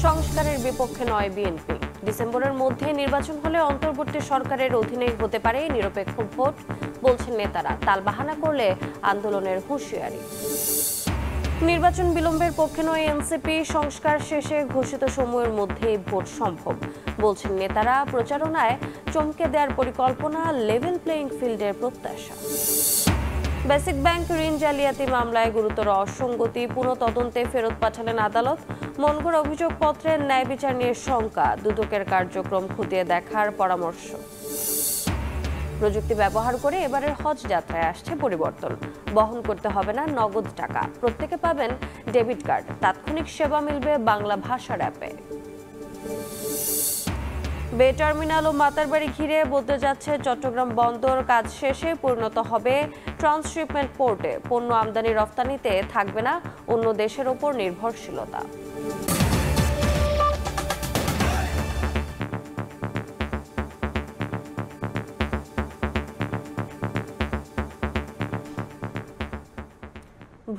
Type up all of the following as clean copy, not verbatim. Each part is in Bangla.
সংস্কারের বিপক্ষে নয় বিএনপি। ডিসেম্বরের মধ্যে নির্বাচন হলে অন্তর্বর্তী সরকারের অধীনেই হতে পারে নিরপেক্ষ ভোট, বলছেন নেতারা। তালবাহানা করলে আন্দোলনের হুঁশিয়ারি। নির্বাচন বিলম্বের পক্ষে নয় এনসিপি। সংস্কার শেষে ঘোষিত সময়ের মধ্যেই ভোট সম্ভব, বলছেন নেতারা। প্রচারণায় চমকে দেওয়ার পরিকল্পনা, লেভেল প্লেইং ফিল্ডের প্রত্যাশা। বেসিক ব্যাংক ঋণ জালিয়াতি মামলায় গুরুতর অসঙ্গতি, পুনঃ তদন্তে ফেরত পাঠালেন আদালত। মনগড়া অভিযোগপত্রের ন্যায় বিচার নিয়ে শঙ্কা, দুদকের কার্যক্রম খতিয়ে দেখার পরামর্শ। প্রযুক্তি ব্যবহার করে এবারের হজ যাত্রায় আসছে পরিবর্তন। বহন করতে হবে না নগদ টাকা, প্রত্যেকে পাবেন ডেবিট কার্ড। তাৎক্ষণিক সেবা মিলবে বাংলা ভাষার অ্যাপে। বে টার্মিনাল ও মাতারবাড়ি ঘিরে বদলে যাচ্ছে চট্টগ্রাম বন্দর। কাজ শেষে পরিণত হবে ট্রান্সশিপমেন্ট পোর্টে। পণ্য আমদানি রপ্তানিতে থাকবে না অন্য দেশের ওপর নির্ভরশীলতা।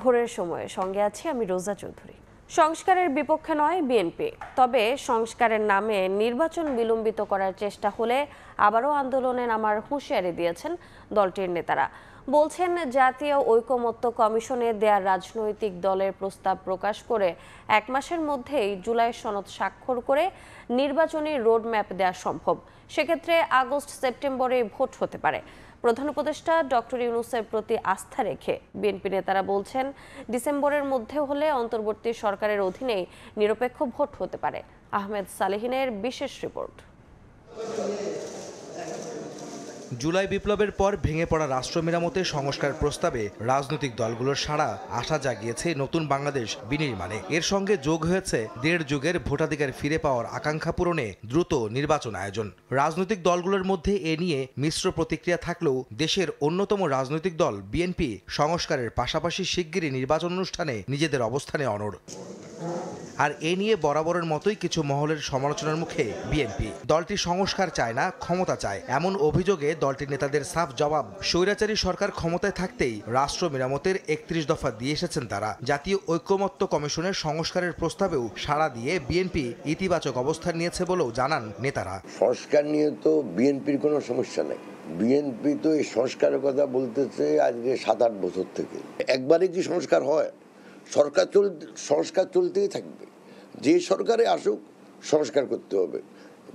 ভোরের সময়ে সঙ্গে আছি আমি রোজা চৌধুরী। সংস্কারের বিপক্ষে নয় বিএনপি, তবে সংস্কারের নামে নির্বাচন বিলম্বিত করার চেষ্টা হলে আবারও আন্দোলনে নামার হুঁশিয়ারি দিয়েছেন দলটির নেতারা। বলছেন, জাতীয় ঐকমত্য কমিশনে দেয়া রাজনৈতিক দলের প্রস্তাব প্রকাশ করে 1 মাসের মধ্যেই জুলাই সনদ স্বাক্ষর করে নির্বাচনী রোডম্যাপ দেওয়া সম্ভব। সেক্ষেত্রে আগস্ট সেপ্টেম্বরে ভোট হতে পারে। প্রধান উপদেষ্টা ডক্টর ইউনূসের প্রতি আস্থা রেখে বিএনপি নেতারা বলছেন, ডিসেম্বরের মধ্যে হলে অন্তর্বর্তী সরকারের অধীনেই নিরপেক্ষ ভোট হতে পারে। আহমেদ সালেহিনের বিশেষ রিপোর্ট। জুলাই বিপ্লবের পর ভেঙে পড়া রাষ্ট্র মেরামতের সংস্কার প্রস্তাবে রাজনৈতিক দলগুলোর সাড়া আশা জাগিয়েছে নতুন বাংলাদেশ বিনির্মাণে। এর সঙ্গে যোগ হয়েছে 1.5 যুগের ভোটাধিকার ফিরে পাওয়ার আকাঙ্ক্ষা পূরণে দ্রুত নির্বাচন আয়োজন। রাজনৈতিক দলগুলোর মধ্যে এ নিয়ে মিশ্র প্রতিক্রিয়া থাকলেও দেশের অন্যতম রাজনৈতিক দল বিএনপি সংস্কারের পাশাপাশি শিগগিরই নির্বাচন অনুষ্ঠানে নিজেদের অবস্থানে অনড়। আর এ নিয়ে বরাবরের মতোই কিছু মহলের সমালোচনার মুখে বিএনপি। দলটি সংস্কার চায় না, ক্ষমতা চায়, এমন অভিযোগে দলটির নেতাদের সাফ জবাব, স্বৈরাচারী সরকার ক্ষমতায় থাকতেই রাষ্ট্র মেরামতের 31 দফা দিয়ে এসেছেন তারা। জাতীয় ঐকমত্য কমিশনের সংস্কারের প্রস্তাবেও সাড়া দিয়ে বিএনপি ইতিবাচক অবস্থান নিয়েছে বলেও জানান নেতারা। সংস্কার নিয়ে তো বিএনপির কোনো সমস্যা নেই। বিএনপি তো এই সংস্কারের কথা বলতেছে আজকে 7-8 বছর থেকে। একবারে কি সংস্কার হয়? সংস্কার চলতেই থাকবে। যে সরকারে আসুক সংস্কার করতে হবে,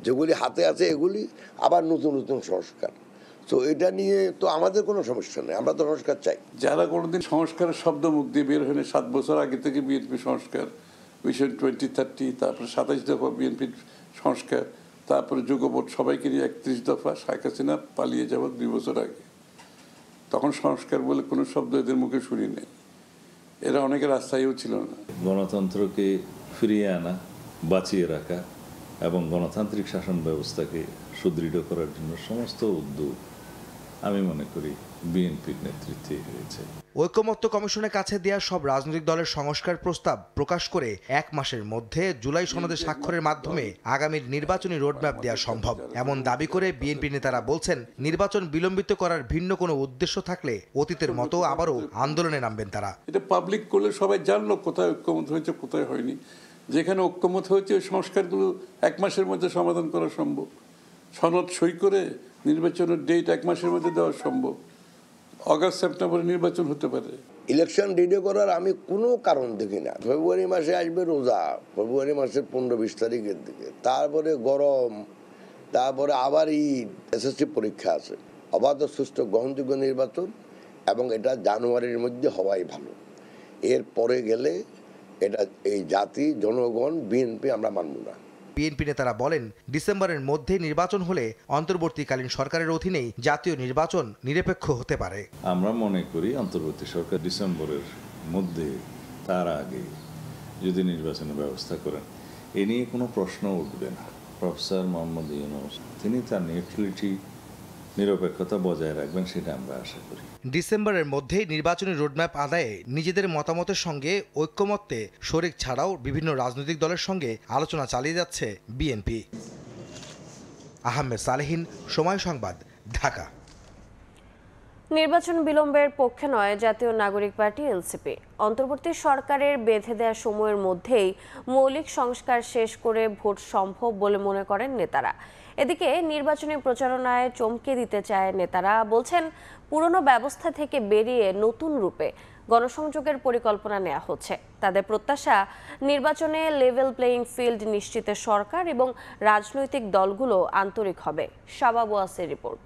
যেগুলি হাতে আছে এগুলি আবার নতুন নতুন সংস্কার। তো এটা নিয়ে তো আমাদের কোনো সমস্যা নেই, আমরা তো সংস্কার চাই। যারা কোনোদিন সংস্কারের শব্দ মুখ দিয়ে বের হয়নি, 7 বছর আগে থেকে বিএনপি সংস্কার, ভিশন 2030, তারপরে 27 দফা বিএনপির সংস্কার, তারপরে যুগপৎ সবাইকে নিয়ে 31 দফা, শেখ হাসিনা পালিয়ে যাওয়ার 2 বছর আগে, তখন সংস্কার বলে কোনো শব্দ এদের মুখে শুনি নেই। এরা অনেকের আস্থায়ও ছিল না। গণতন্ত্রকে ফিরিয়ে আনা, বাঁচিয়ে রাখা এবং গণতান্ত্রিক শাসন ব্যবস্থাকে সুদৃঢ় করার জন্য সমস্ত উদ্যোগ আমি মনে করি বিএনপির নেতৃত্বে হয়েছে। ঐকমত্য কমিশনের কাছে দেয়া সব রাজনৈতিক দলের সংস্কার প্রস্তাব প্রকাশ করে 1 মাসের মধ্যে জুলাই সনদে স্বাক্ষরের মাধ্যমে আগামীর নির্বাচনী রোডম্যাপ দেওয়া সম্ভব, এমন দাবি করে বিএনপি নেতারা বলছেন, নির্বাচন বিলম্বিত করার ভিন্ন কোনো উদ্দেশ্য থাকলে অতীতের মতো আবারও আন্দোলনে নামবেন তারা। এটা পাবলিক করলে সবাই জানলো কোথায় ঐক্যমত হয়েছে, কোথায় হয়নি। যেখানে ঐক্যমত হয়েছে ওই সংস্কারগুলো 1 মাসের মধ্যে সমাধান করা সম্ভব। সনদ সই করে নির্বাচনের ডেট 1 মাসের মধ্যে দেওয়া সম্ভব। আগস্ট সেপ্টেম্বরে নির্বাচন হতে পারে। ইলেকশন ডিলে করার আমি কোনো কারণ দেখি না। ফেব্রুয়ারি মাসে আসবে রোজা, ফেব্রুয়ারি মাসের 15-20 তারিখের দিকে, তারপরে গরম, তারপরে আবার ঈদ, এসএসসি পরীক্ষা আছে। অবাধ সুষ্ঠু গ্রহণযোগ্য নির্বাচন এবং এটা জানুয়ারির মধ্যে হওয়াই ভালো। এর পরে গেলে এটা এই জাতি, জনগণ, বিএনপি আমরা মানব না। বিএনপি নেতারা বলেন, ডিসেম্বরের মধ্যে নির্বাচন হলে অন্তর্বর্তীকালীন সরকারের অধীনেই জাতীয় নির্বাচন নিরপেক্ষ হতে পারে। আমরা মনে করি অন্তর্বর্তী সরকার ডিসেম্বরের মধ্যে, তার আগে যদি নির্বাচনের ব্যবস্থা করেন, এ নিয়ে কোনো প্রশ্ন উঠবে না। প্রফেসর মোহাম্মদ ইউনূস তিনি তার নিউট্রালিটি, নিরপেক্ষতা বজায় রাখবেন, সেটা আমরা আশা করি। ডিসেম্বরের মধ্যেই নির্বাচনী রোডম্যাপ আদায়ে নিজেদের মতামতের সঙ্গে ঐক্যমত্যে শরিক ছাড়াও বিভিন্ন রাজনৈতিক দলের সঙ্গে আলোচনা চালিয়ে যাচ্ছে বিএনপি। আহমেদ সালেহিন, সময় সংবাদ, ঢাকা। নির্বাচন বিলম্বের পক্ষে নয় জাতীয় নাগরিক পার্টি এনসিপি। অন্তর্বর্তী সরকারের বেঁধে দেওয়া সময়ের মধ্যেই মৌলিক সংস্কার শেষ করে ভোট সম্ভব বলে মনে করেন নেতারা। এদিকে নির্বাচনী প্রচারণায় চমকে দিতে চায় নেতারা, বলছেন পুরনো ব্যবস্থা থেকে বেরিয়ে নতুন রূপে গণসংযোগের পরিকল্পনা নেওয়া হচ্ছে। তাদের প্রত্যাশা, নির্বাচনে লেভেল প্লেইং ফিল্ড নিশ্চিতে সরকার এবং রাজনৈতিক দলগুলো আন্তরিক হবে। শাবাব ওয়াসির রিপোর্ট।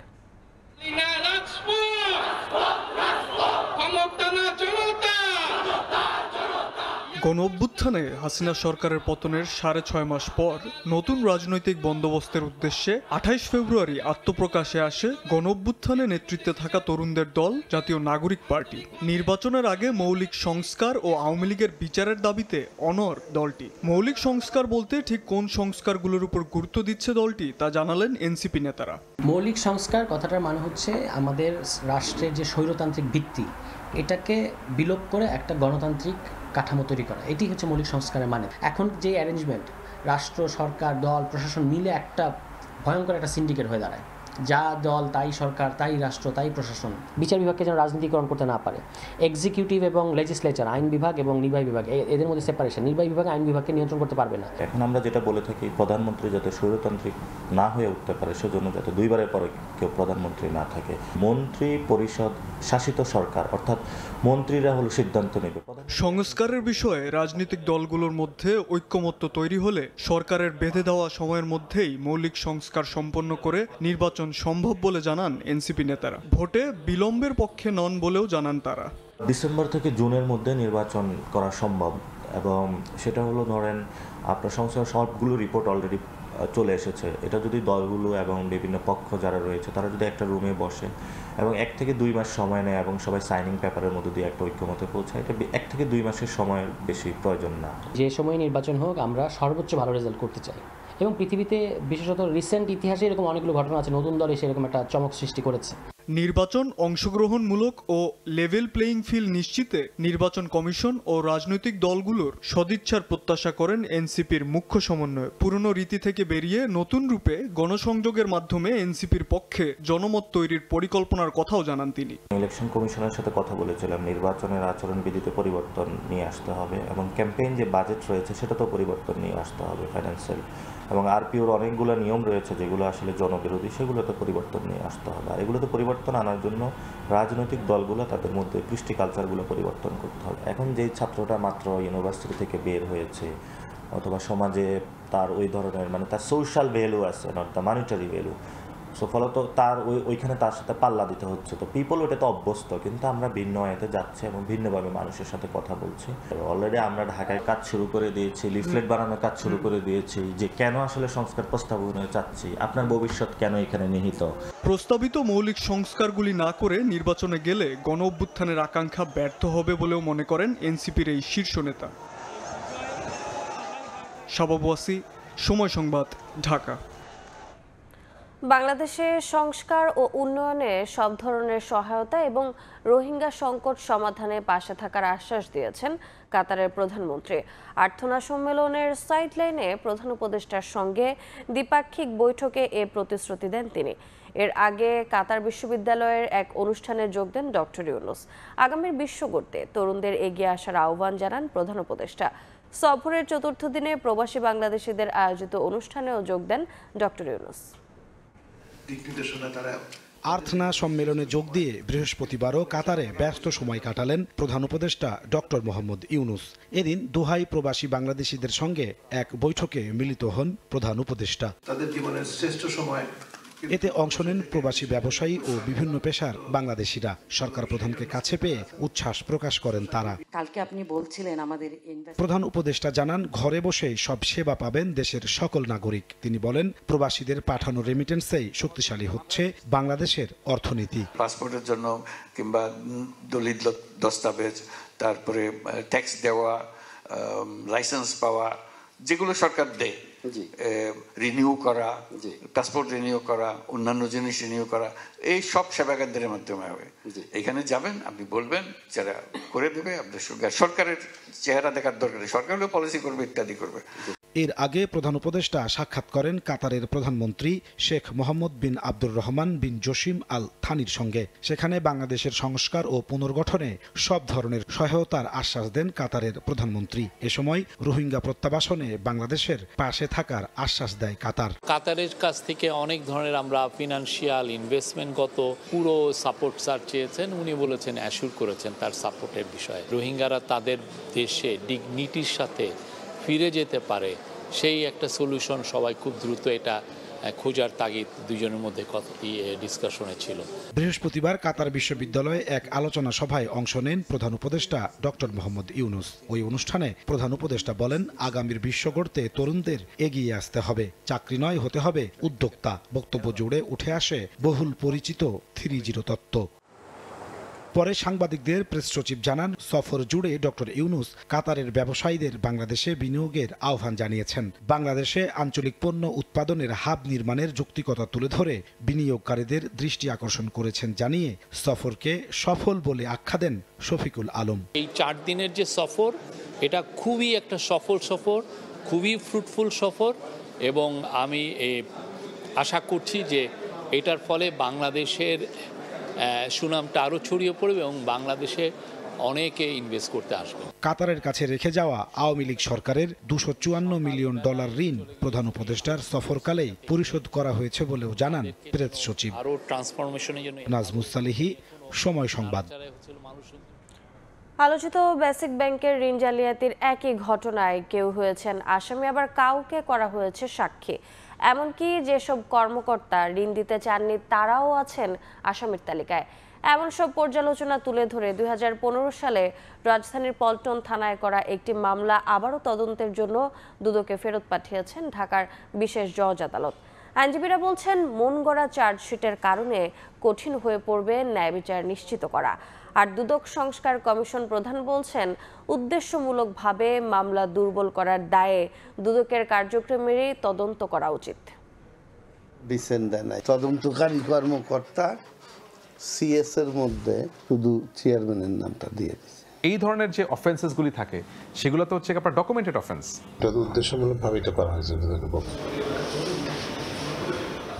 গণঅভ্যুত্থানে হাসিনা সরকারের পতনের 6.5 মাস পর নতুন রাজনৈতিক বন্দোবস্তের উদ্দেশ্যে 28 ফেব্রুয়ারি আত্মপ্রকাশে আসে গণঅভ্যুত্থানে নেতৃত্বে থাকা তরুণদের দল জাতীয় নাগরিক পার্টি। নির্বাচনের আগে মৌলিক সংস্কার ও আওয়ামী লীগের বিচারের দাবিতে অনড় দলটি। মৌলিক সংস্কার বলতে ঠিক কোন সংস্কারগুলোর উপর গুরুত্ব দিচ্ছে দলটি তা জানালেন এনসিপি নেতারা। মৌলিক সংস্কার কথাটার মানে হচ্ছে আমাদের রাষ্ট্রের যে স্বৈরতান্ত্রিক ভিত্তি, এটাকে বিলোপ করে একটা গণতান্ত্রিক কাঠামো তৈরি করা, এটি হচ্ছে মৌলিক সংস্কারের মানে। এখন যে অ্যারেঞ্জমেন্ট, রাষ্ট্র, সরকার, দল, প্রশাসন মিলে একটা ভয়ঙ্কর একটা সিন্ডিকেট হয়ে দাঁড়ায়, যা দল তাই সরকার, তাই রাষ্ট্র, তাই প্রশাসন। বিচার বিভাগকে যেন রাজনীতিকরণ করতে না পারে। এক্সিকিউটিভ এবং লেজিসলেচার, আইন বিভাগ এবং নির্বাহী বিভাগ, এদের মধ্যে সেপারেশন। নির্বাহী বিভাগ আইন বিভাগকে নিয়ন্ত্রণ করতে পারবে না। এখন আমরা যেটা বলে থাকি, প্রধানমন্ত্রী যাতে স্বৈরতান্ত্রিক না হয়ে উঠতে পারে, সেজন্য যাতে দুইবারের পরে কেউ প্রধানমন্ত্রী না থাকে। মন্ত্রী পরিষদ শাসিত সরকার, অর্থাৎ মন্ত্রীরা হলো সিদ্ধান্ত নেবে। সংস্কারের বিষয়ে রাজনৈতিক দলগুলোর মধ্যে ঐক্যমত্য তৈরি হলে সরকারের বেঁধে দেওয়া সময়ের মধ্যেই মৌলিক সংস্কার সম্পন্ন করে নির্বাচন সম্ভব বলে জানান এনসিপি নেতারা। ভোটে বিলম্বের পক্ষে নন বলেও জানান তারা। ডিসেম্বর থেকে জুনের মধ্যে নির্বাচন করা সম্ভব, এবং সেটা হলো ধরেন আপনার সংস্কার সবগুলো রিপোর্ট অলরেডি চলে এসেছে। এটা যদি দলগুলো এবং বিভিন্ন পক্ষ যারা রয়েছে তারা যদি একটা রুমে বসে এবং 1 থেকে 2 মাস সময় নেয় এবং সবাই সাইনিং পেপারের মধ্যে দিয়ে একটা ঐক্যমতে পৌঁছায়, এটা 1 থেকে 2 মাসের সময়ের বেশি প্রয়োজন না। যে সময় নির্বাচন হোক, আমরা সর্বোচ্চ ভালো রেজাল্ট করতে চাই। এবং পৃথিবীতে বিশেষত রিসেন্ট ইতিহাসে এরকম অনেকগুলো ঘটনা আছে, নতুন দল এসে এরকম একটা চমক সৃষ্টি করেছে। নির্বাচন অংশগ্রহণমূলক ও লেভেল প্লেইং ফিল্ড নিশ্চিতে নির্বাচন কমিশন ও রাজনৈতিক দলগুলোর সদিচ্ছার প্রত্যাশা করেন এনসিপির মুখ্য সমন্বয়। পুরনো রীতি থেকে বেরিয়ে নতুন রূপে গণসংযোগের মাধ্যমে এনসিপির পক্ষে জনমত তৈরির পরিকল্পনার কথাও জানান তিনি। ইলেকশন কমিশনের সাথে কথা বলেছিলাম, নির্বাচনের আচরণবিধিতে পরিবর্তন নিয়ে আসতে হবে এবং ক্যাম্পেইন যে বাজেট রয়েছে সেটাতেও পরিবর্তন নিয়ে আসতে হবে, ফাইন্যান্সিয়াল এবং আরপিওর অনেকগুলো নিয়ম রয়েছে যেগুলো আসলে জনবিরোধী, সেগুলোতে পরিবর্তন নিয়ে আসতে হবে। আর এগুলোতে পরিবর্তন আনার জন্য রাজনৈতিক দলগুলো তাদের মধ্যে কৃষ্টি কালচারগুলো পরিবর্তন করতে হবে। এখন যেই ছাত্রটা মাত্র ইউনিভার্সিটি থেকে বের হয়েছে অথবা সমাজে তার ওই ধরনের মানে তার সোশ্যাল ভ্যালু আছে, not the monetary value, so ফলত তার ওইখানে তার সাথে পাল্লা দিতে হচ্ছে। তো পিপল ওটাতে অভ্যস্ত, কিন্তু আমরা ভিন্ন আয়াতে যাচ্ছি এবং ভিন্নভাবে মানুষের সাথে কথা বলছি। অলরেডি আমরা ঢাকায় কাজ শুরু করে দিয়েছি, লিফলেট বানানোর কাজ শুরু করে দিয়েছি, যে কেন আসলে সংস্কার প্রস্তাবনা চাচ্ছি, আপনার ভবিষ্যৎ কেন এখানে নিহিত। প্রস্তাবিত মৌলিক সংস্কারগুলি না করে নির্বাচনে গেলে গণ অভ্যুত্থানের আকাঙ্ক্ষা ব্যর্থ হবে বলেও মনে করেন এনসিপির এই শীর্ষ নেতা। শাবাব ওয়াসি, সময় সংবাদ, ঢাকা। বাংলাদেশে সংস্কার ও উন্নয়নে সব ধরনের সহায়তা এবং রোহিঙ্গা সংকট সমাধানে পাশে থাকার আশ্বাস দিয়েছেন কাতারের প্রধানমন্ত্রী। আর্থনা সম্মেলনের সাইডলাইনে প্রধান উপদেষ্টার সঙ্গে দ্বিপাক্ষিক বৈঠকে এ প্রতিশ্রুতি দেন তিনি। এর আগে কাতার বিশ্ববিদ্যালয়ের এক অনুষ্ঠানে যোগ দেন ডক্টর ইউনুস। আগামীর বিশ্ব গড়তে তরুণদের এগিয়ে আসার আহ্বান জানান প্রধান উপদেষ্টা। সফরের 4র্থ দিনে প্রবাসী বাংলাদেশিদের আয়োজিত অনুষ্ঠানেও যোগ দেন ডক্টর ইউনুস। আর্থনা সম্মেলনে যোগ দিয়ে বৃহস্পতিবারও কাতারে ব্যস্ত সময় কাটালেন প্রধান উপদেষ্টা ডক্টর মোহাম্মদ ইউনুস। এদিন দোহায় প্রবাসী বাংলাদেশিদের সঙ্গে এক বৈঠকে মিলিত হন প্রধান উপদেষ্টা। তাদের জীবনের শ্রেষ্ঠ সময় এতে অংশ নেন প্রবাসী ব্যবসায়ী ও বিভিন্ন পেশার বাংলাদেশিরা। সরকার প্রধানকে কাছে পেয়ে উচ্ছ্বাস প্রকাশ করেন তারা। কালকে আপনি বলছিলেন আমাদের প্রধান উপদেষ্টা জানান, ঘরে বসেই সব সেবা পাবেন দেশের সকল নাগরিক। তিনি বলেন, প্রবাসীদের পাঠানো রেমিটেন্সেই শক্তিশালী হচ্ছে বাংলাদেশের অর্থনীতি। পাসপোর্টের জন্য কিংবা দলিল দস্তাবেজ, তারপরে ট্যাক্স দেওয়া, লাইসেন্স পাওয়া, যেগুলো সরকার দেয় রিনিউ করা, পাসপোর্ট রিনিউ করা, অন্যান্য জিনিস রিনিউ করা, এই সব সেবা কেন্দ্রের মাধ্যমে হবে। এখানে যাবেন, আপনি বলবেন, যারা করে দেবে আপনার সরকারের চেহারা দেখার দরকার, সরকার হলে পলিসি করবে, ইত্যাদি করবে। এর আগে প্রধান উপদেষ্টা সাক্ষাৎ করেন কাতারের প্রধানমন্ত্রী শেখ মোহাম্মদ বিন আব্দুর রহমান বিন জসিম আল থানির সঙ্গে। সেখানে বাংলাদেশের সংস্কার ও পুনর্গঠনে সব ধরনের সহায়তার আশ্বাস দেন কাতারের প্রধানমন্ত্রী। এ সময় রোহিঙ্গা প্রত্যাবাসনে বাংলাদেশের পাশে থাকার আশ্বাস দেয় কাতার। কাতারের কাছ থেকে অনেক ধরনের আমরা ফিনান্সিয়াল ইনভেস্টমেন্টগত পুরো সাপোর্ট স্যার চেয়েছেন, উনি বলেছেন, অ্যাসিওর করেছেন তার সাপোর্টের বিষয়ে। রোহিঙ্গারা তাদের দেশে ডিগনিটির সাথে ফিরে যেতে পারে, সেই একটা সলিউশন সবাই খুব দ্রুত এটা খোঁজার তাগিদ দুজনের মধ্যে ডিসকাশনে ছিল। বৃহস্পতিবার কাতার বিশ্ববিদ্যালয়ে এক আলোচনা সভায় অংশ নেন প্রধান উপদেষ্টা ডক্টর মোহাম্মদ ইউনুস। ওই অনুষ্ঠানে প্রধান উপদেষ্টা বলেন, আগামীর বিশ্ব গড়তে তরুণদের এগিয়ে আসতে হবে, চাকরি নয়, হতে হবে উদ্যোক্তা। বক্তব্য জুড়ে উঠে আসে বহুল পরিচিত 3-0 তত্ত্ব। পরে সাংবাদিকদের প্রেস সচিব জানান, সফর জুড়ে ডক্টর ইউনুস কাতারের ব্যবসায়ীদের বাংলাদেশে বিনিয়োগের আহ্বান জানিয়েছেন। বাংলাদেশে আঞ্চলিক পণ্য উৎপাদনের হাব নির্মাণের যৌক্তিকতা তুলে ধরে বিনিয়োগকারীদের দৃষ্টি আকর্ষণ করেছেন জানিয়ে সফরকে সফল বলে আখ্যা দেন শফিকুল আলম। এই 4 দিনের যে সফর, এটা খুবই একটা সফল সফর, খুবই ফ্রুটফুল সফর, এবং আমি আশা করছি যে এটার ফলে বাংলাদেশের সুনামটা আরও ছড়িয়ে পড়বে এবং বাংলাদেশে অনেকে ইনভেস্ট করতে আসবে। কাতারের কাছে রেখে যাওয়া আওয়ামী লীগ সরকারের $254 মিলিয়ন ঋণ প্রধান উপদেষ্টার সফরকালেই পরিশোধ করা হয়েছে বলেও জানান প্রেস সচিব। আরও ট্রান্সফরমেশনের জন্য নাজমুস সালিহি, সময় সংবাদ। আলোচিত বেসিক ব্যাংকের ঋণ জালিয়াতির একই ঘটনায় কেউ হয়েছেন আসামি, আবার কাউকে করা হয়েছে সাক্ষী। এমনকি যেসব কর্মকর্তা ঋণ দিতে চাননি তারাও আছেন আসামির তালিকায়। এমন সব পর্যালোচনা তুলে ধরে 2015 সালে রাজধানীর পল্টন থানায় করা একটি মামলা আবারও তদন্তের জন্য দুদকে ফেরত পাঠিয়েছেন ঢাকার বিশেষ জজ আদালত। আইনজীবীরা বলছেন, মন গড়া চার্জশিটের কারণে কঠিন হয়ে পড়বে ন্যায় বিচার নিশ্চিত করা। আর দুদক সংস্কার কমিশন প্রধান বলছেন, উদ্দেশ্যমূলকভাবে মামলা দুর্বল করার দায়ে দুদকের কার্যক্রমেরই তদন্ত করা উচিত। তদন্তকারী কর্মকর্তা সিএস এর মধ্যে শুধু চেয়ারম্যানের নামটা দিয়ে দিয়েছে। এই ধরনের যে অফেন্সেসগুলি থাকে সেগুলো তো হচ্ছে আপনার ডকুমেন্টেড অফেন্স। এটা উদ্দেশ্যমূলকভাবে এটা করা হয়েছে।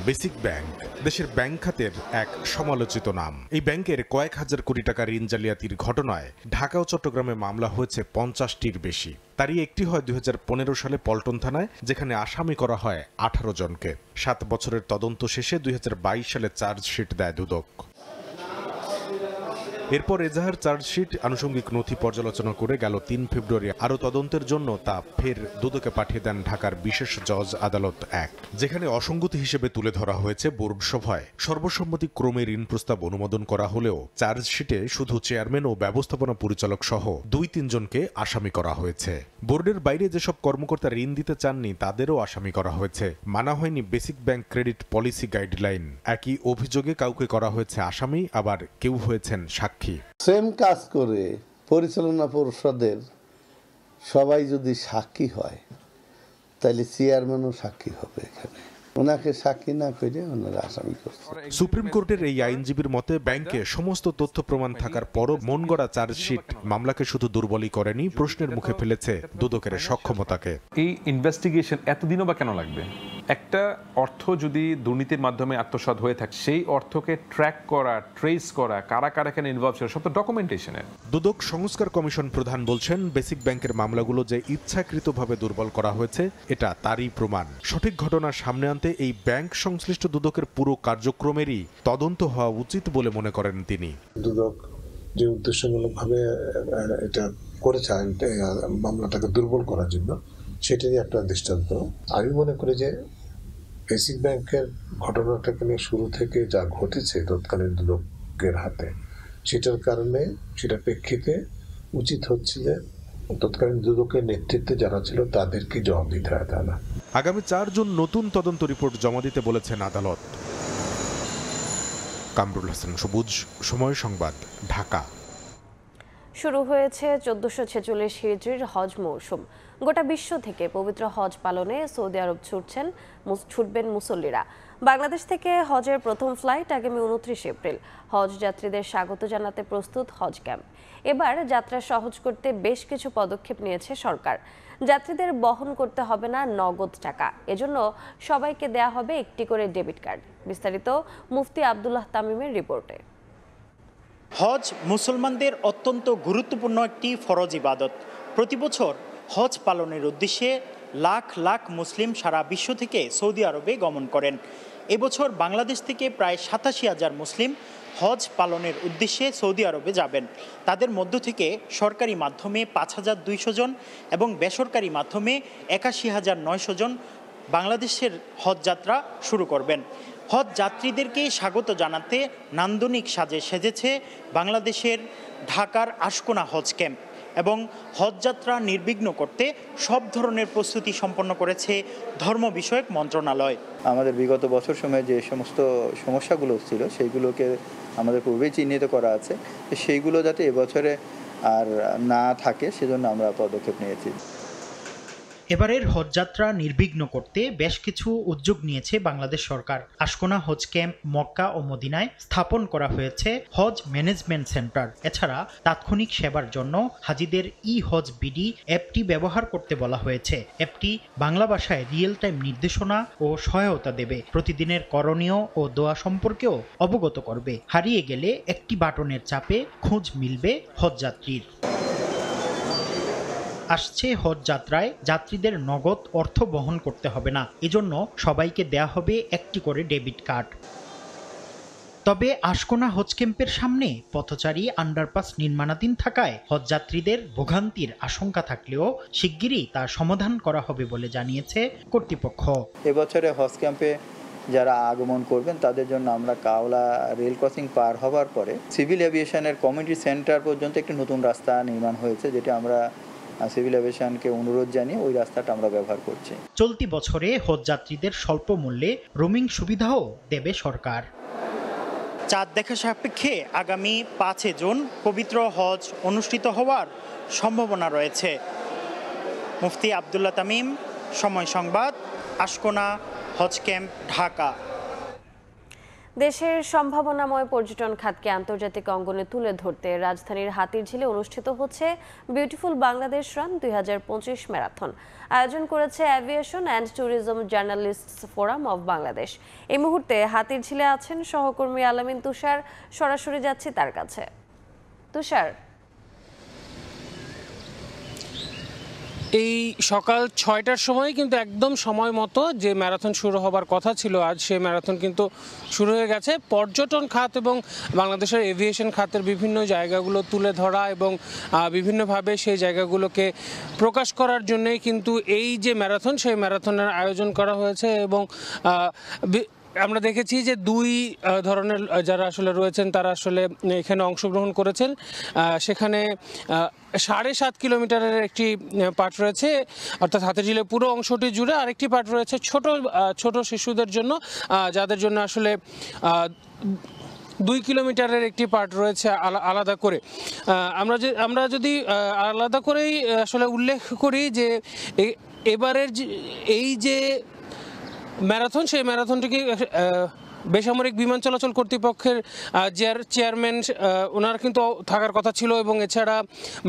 বেসিক ব্যাংক দেশের ব্যাংক খাতের এক সমালোচিত নাম। এই ব্যাংকের কয়েক হাজার কোটি টাকা ঋণ জালিয়াতির ঘটনায় ঢাকা ও চট্টগ্রামে মামলা হয়েছে 50টির বেশি। তারই একটি হয় 2015 সালে পল্টন থানায়, যেখানে আসামি করা হয় 18 জনকে। 7 বছরের তদন্ত শেষে 2022 সালে চার্জশিট দেয় দুদক। এরপর এজাহার চার্জশিট আনুষঙ্গিক নথি পর্যালোচনা করে গেল 3 ফেব্রুয়ারি আরও তদন্তের জন্য তা ফের দুদকে পাঠিয়ে দেন ঢাকার বিশেষ জজ আদালত 1, যেখানে অসঙ্গতি হিসেবে তুলে ধরা হয়েছে বোর্ড সভায় সর্বসম্মতি ক্রমে ঋণ প্রস্তাব অনুমোদন করা হলেও চার্জশিটে শুধু চেয়ারম্যান ও ব্যবস্থাপনা পরিচালক সহ 2-3 জনকে আসামি করা হয়েছে। বোর্ডের বাইরে যেসব কর্মকর্তা ঋণ দিতে চাননি তাদেরও আসামি করা হয়েছে। মানা হয়নি basic bank credit policy guideline. একই অভিযোগে কাউকে করা হয়েছে আসামি, আবার কেউ হয়েছেন সাক্ষী। সেম কাজ করে পরিচালনা পরিষদের সবাই যদি সাক্ষী হয়, তাহলে চেয়ারম্যানও সাক্ষী হবে। এখানে ওনাকে সাক্ষী না করে ওনারা আসামি করছে। সুপ্রিম কোর্টের এই আইনজীবীর মতে, ব্যাংকে সমস্ত তথ্য প্রমাণ থাকার পরও মন গড়া চার্জশিট মামলাকে শুধু দুর্বলই করেনি, প্রশ্নের মুখে ফেলেছে দুদকের সক্ষমতাকে। এই ইনভেস্টিগেশন এতদিনও বা কেন লাগবে? একটা অর্থ যদি দুর্নীতির মাধ্যমে আত্মসাৎ হয়ে থাকে, সেই অর্থকে ট্র্যাক করা, ট্রেস করা, কারা কারা এখানে ইনভলভ ছিল, সব তো ডকুমেন্টেশনের। দুদক সংস্কার কমিশন প্রধান বলছেন, বেসিক ব্যাংকের মামলাগুলো যে ইচ্ছাকৃতভাবে দুর্বল করা হয়েছে এটা তারই প্রমাণ। সঠিক ঘটনা সামনে আনতে এই ব্যাংক সংশ্লিষ্ট দুদকের পুরো কার্যক্রমেরই তদন্ত হওয়া উচিত বলে মনে করেন তিনি। দুদক যে উদ্দেশ্যমূলকভাবে এটা করেছে মামলাটাকে দুর্বল করার জন্য, সেটারই একটা দৃষ্টান্ত। আমি মনে করি যে বেসিক ব্যাংকের ঘটনাটাকে নিয়ে শুরু থেকে যা ঘটেছে তৎকালীন দুদকের হাতে, সেটার কারণে, সেটার প্রেক্ষিতে উচিত হচ্ছে যে তৎকালীন দুদকের নেতৃত্বে যারা ছিল তাদেরকে জবাব দিতে হয়। তা না, আগামী 4 জুন নতুন তদন্ত রিপোর্ট জমা দিতে বলেছেন আদালত। কামরুল হাসান সবুজ, সময় সংবাদ, ঢাকা। শুরু হয়েছে 1446 হিজরির হজ মৌসুম। গোটা বিশ্ব থেকে পবিত্র হজ পালনে সৌদি আরব ছুটবেন মুসল্লিরা। বাংলাদেশ থেকে হজের প্রথম ফ্লাইট আগামী 29 এপ্রিল। হজ যাত্রীদের স্বাগত জানাতে প্রস্তুত হজ ক্যাম্প। এবার যাত্রা সহজ করতে বেশ কিছু পদক্ষেপ নিয়েছে সরকার। যাত্রীদের বহন করতে হবে না নগদ টাকা, এজন্য সবাইকে দেয়া হবে একটি করে ডেবিট কার্ড। বিস্তারিত মুফতি আব্দুল্লাহ তামিমের রিপোর্টে। হজ মুসলমানদের অত্যন্ত গুরুত্বপূর্ণ একটি ফরজ ইবাদত। প্রতি বছর হজ পালনের উদ্দেশ্যে লাখ লাখ মুসলিম সারা বিশ্ব থেকে সৌদি আরবে গমন করেন। এবছর বাংলাদেশ থেকে প্রায় 87,000 মুসলিম হজ পালনের উদ্দেশ্যে সৌদি আরবে যাবেন। তাদের মধ্য থেকে সরকারি মাধ্যমে 5,200 জন এবং বেসরকারি মাধ্যমে 81,900 জন বাংলাদেশের হজ যাত্রা শুরু করবেন। হজ যাত্রীদেরকে স্বাগত জানাতে নান্দনিক সাজে সেজেছে বাংলাদেশের ঢাকার আশকোনা হজ ক্যাম্প এবং হজ যাত্রা নির্বিঘ্ন করতে সব ধরনের প্রস্তুতি সম্পন্ন করেছে ধর্ম বিষয়ক মন্ত্রণালয়। আমাদের বিগত বছর সময়ে যে সমস্ত সমস্যাগুলো ছিল সেইগুলোকে আমাদের পূর্বেই চিহ্নিত করা আছে, সেইগুলো যাতে এবছরে আর না থাকে সেজন্য আমরা পদক্ষেপ নিয়েছি। এবারের হজ যাত্রা নির্বিঘ্ন করতে বেশ কিছু উদ্যোগ নিয়েছে বাংলাদেশ সরকার। আশকোনা হজ ক্যাম্প, মক্কা ও মদিনায় স্থাপন করা হয়েছে হজ ম্যানেজমেন্ট সেন্টার। এছাড়া তাৎক্ষণিক সেবার জন্য হাজিদের হজ বিডি অ্যাপটি ব্যবহার করতে বলা হয়েছে। অ্যাপটি বাংলা ভাষায় রিয়েল টাইম নির্দেশনা ও সহায়তা দেবে, প্রতিদিনের করণীয় ও দোয়া সম্পর্কেও অবগত করবে। হারিয়ে গেলে একটি বাটনের চাপে খোঁজ মিলবে হজ যাত্রীর। আসছে হজ যাত্রায় যাত্রীদের নগদ অর্থ বহন করতে হবে না, এজন্য সবাইকে দেয়া হবে একটি করে ডেবিট কার্ড। তবে আশকোনা হজ ক্যাম্পের সামনে পথচারী আন্ডারপাস নির্মাণাধীন থাকায় হজ যাত্রীদের ভোগান্তির আশঙ্কা থাকলেও শিগগিরই তা সমাধান করা হবে বলে জানিয়েছে কর্তৃপক্ষ। এবছরে হজ ক্যাম্পে যারা আগমন করবেন তাদের জন্য আমরা কাওলা রেল ক্রসিং পার হওয়ার পরে সিভিল এভিয়েশনের কমিউনিটি সেন্টার পর্যন্ত একটি নতুন রাস্তা নির্মাণ হয়েছে, যেটা আমরা সিভিল এভিয়েশনকে অনুরোধ জানিয়ে ওই রাস্তাটা আমরা ব্যবহার করছি। চলতি বছরে হজ যাত্রীদের স্বল্প মূল্যে রোমিং সুবিধাও দেবে সরকার। চাঁদ দেখা সাপেক্ষে আগামী 5 জুন পবিত্র হজ অনুষ্ঠিত হওয়ার সম্ভাবনা রয়েছে। মুফতি আব্দুল্লাহ তামিম, সময় সংবাদ, আশকোনা হজ ক্যাম্প, ঢাকা। দেশের সম্ভাবনাময় পর্যটন খাতকে আন্তর্জাতিক অঙ্গনে তুলে ধরতে রাজধানীর হাতিরঝিলে অনুষ্ঠিত হচ্ছে বিউটিফুল বাংলাদেশ রান 2025 ম্যারাথন। আয়োজন করেছে aviation and tourism journalists forum of Bangladesh. এই মুহূর্তে হাতিরঝিলে আছেন সহকর্মী আলামিন তুষার। সরাসরি যাচ্ছি তার কাছে। তুষার, এই সকাল 6টার সময় কিন্তু একদম সময় মতো যে ম্যারাথন শুরু হবার কথা ছিল আজ, সেই ম্যারাথন কিন্তু শুরু হয়ে গেছে। পর্যটন খাত এবং বাংলাদেশের এভিয়েশন খাতের বিভিন্ন জায়গাগুলো তুলে ধরা এবং বিভিন্নভাবে সেই জায়গাগুলোকে প্রকাশ করার জন্যই কিন্তু এই যে ম্যারাথন, সেই ম্যারাথনের আয়োজন করা হয়েছে। এবং আমরা দেখেছি যে দুই ধরনের যারা আসলে রয়েছেন তারা আসলে এখানে অংশগ্রহণ করেছেন। সেখানে 7.5 কিলোমিটারের একটি পার্ট রয়েছে, অর্থাৎ হাতিরঝিলের পুরো অংশটি জুড়ে। আরেকটি পার্ট রয়েছে ছোট শিশুদের জন্য, যাদের জন্য আসলে 2 কিলোমিটারের একটি পার্ট রয়েছে আলাদা করে। আমরা যদি আলাদা করেই আসলে উল্লেখ করি যে এবারের এই যে ম্যারাথন, সেই ম্যারাথনটিকে বেসামরিক বিমান চলাচল কর্তৃপক্ষের চেয়ারম্যান ওনার কিন্তু থাকার কথা ছিল, এবং এছাড়া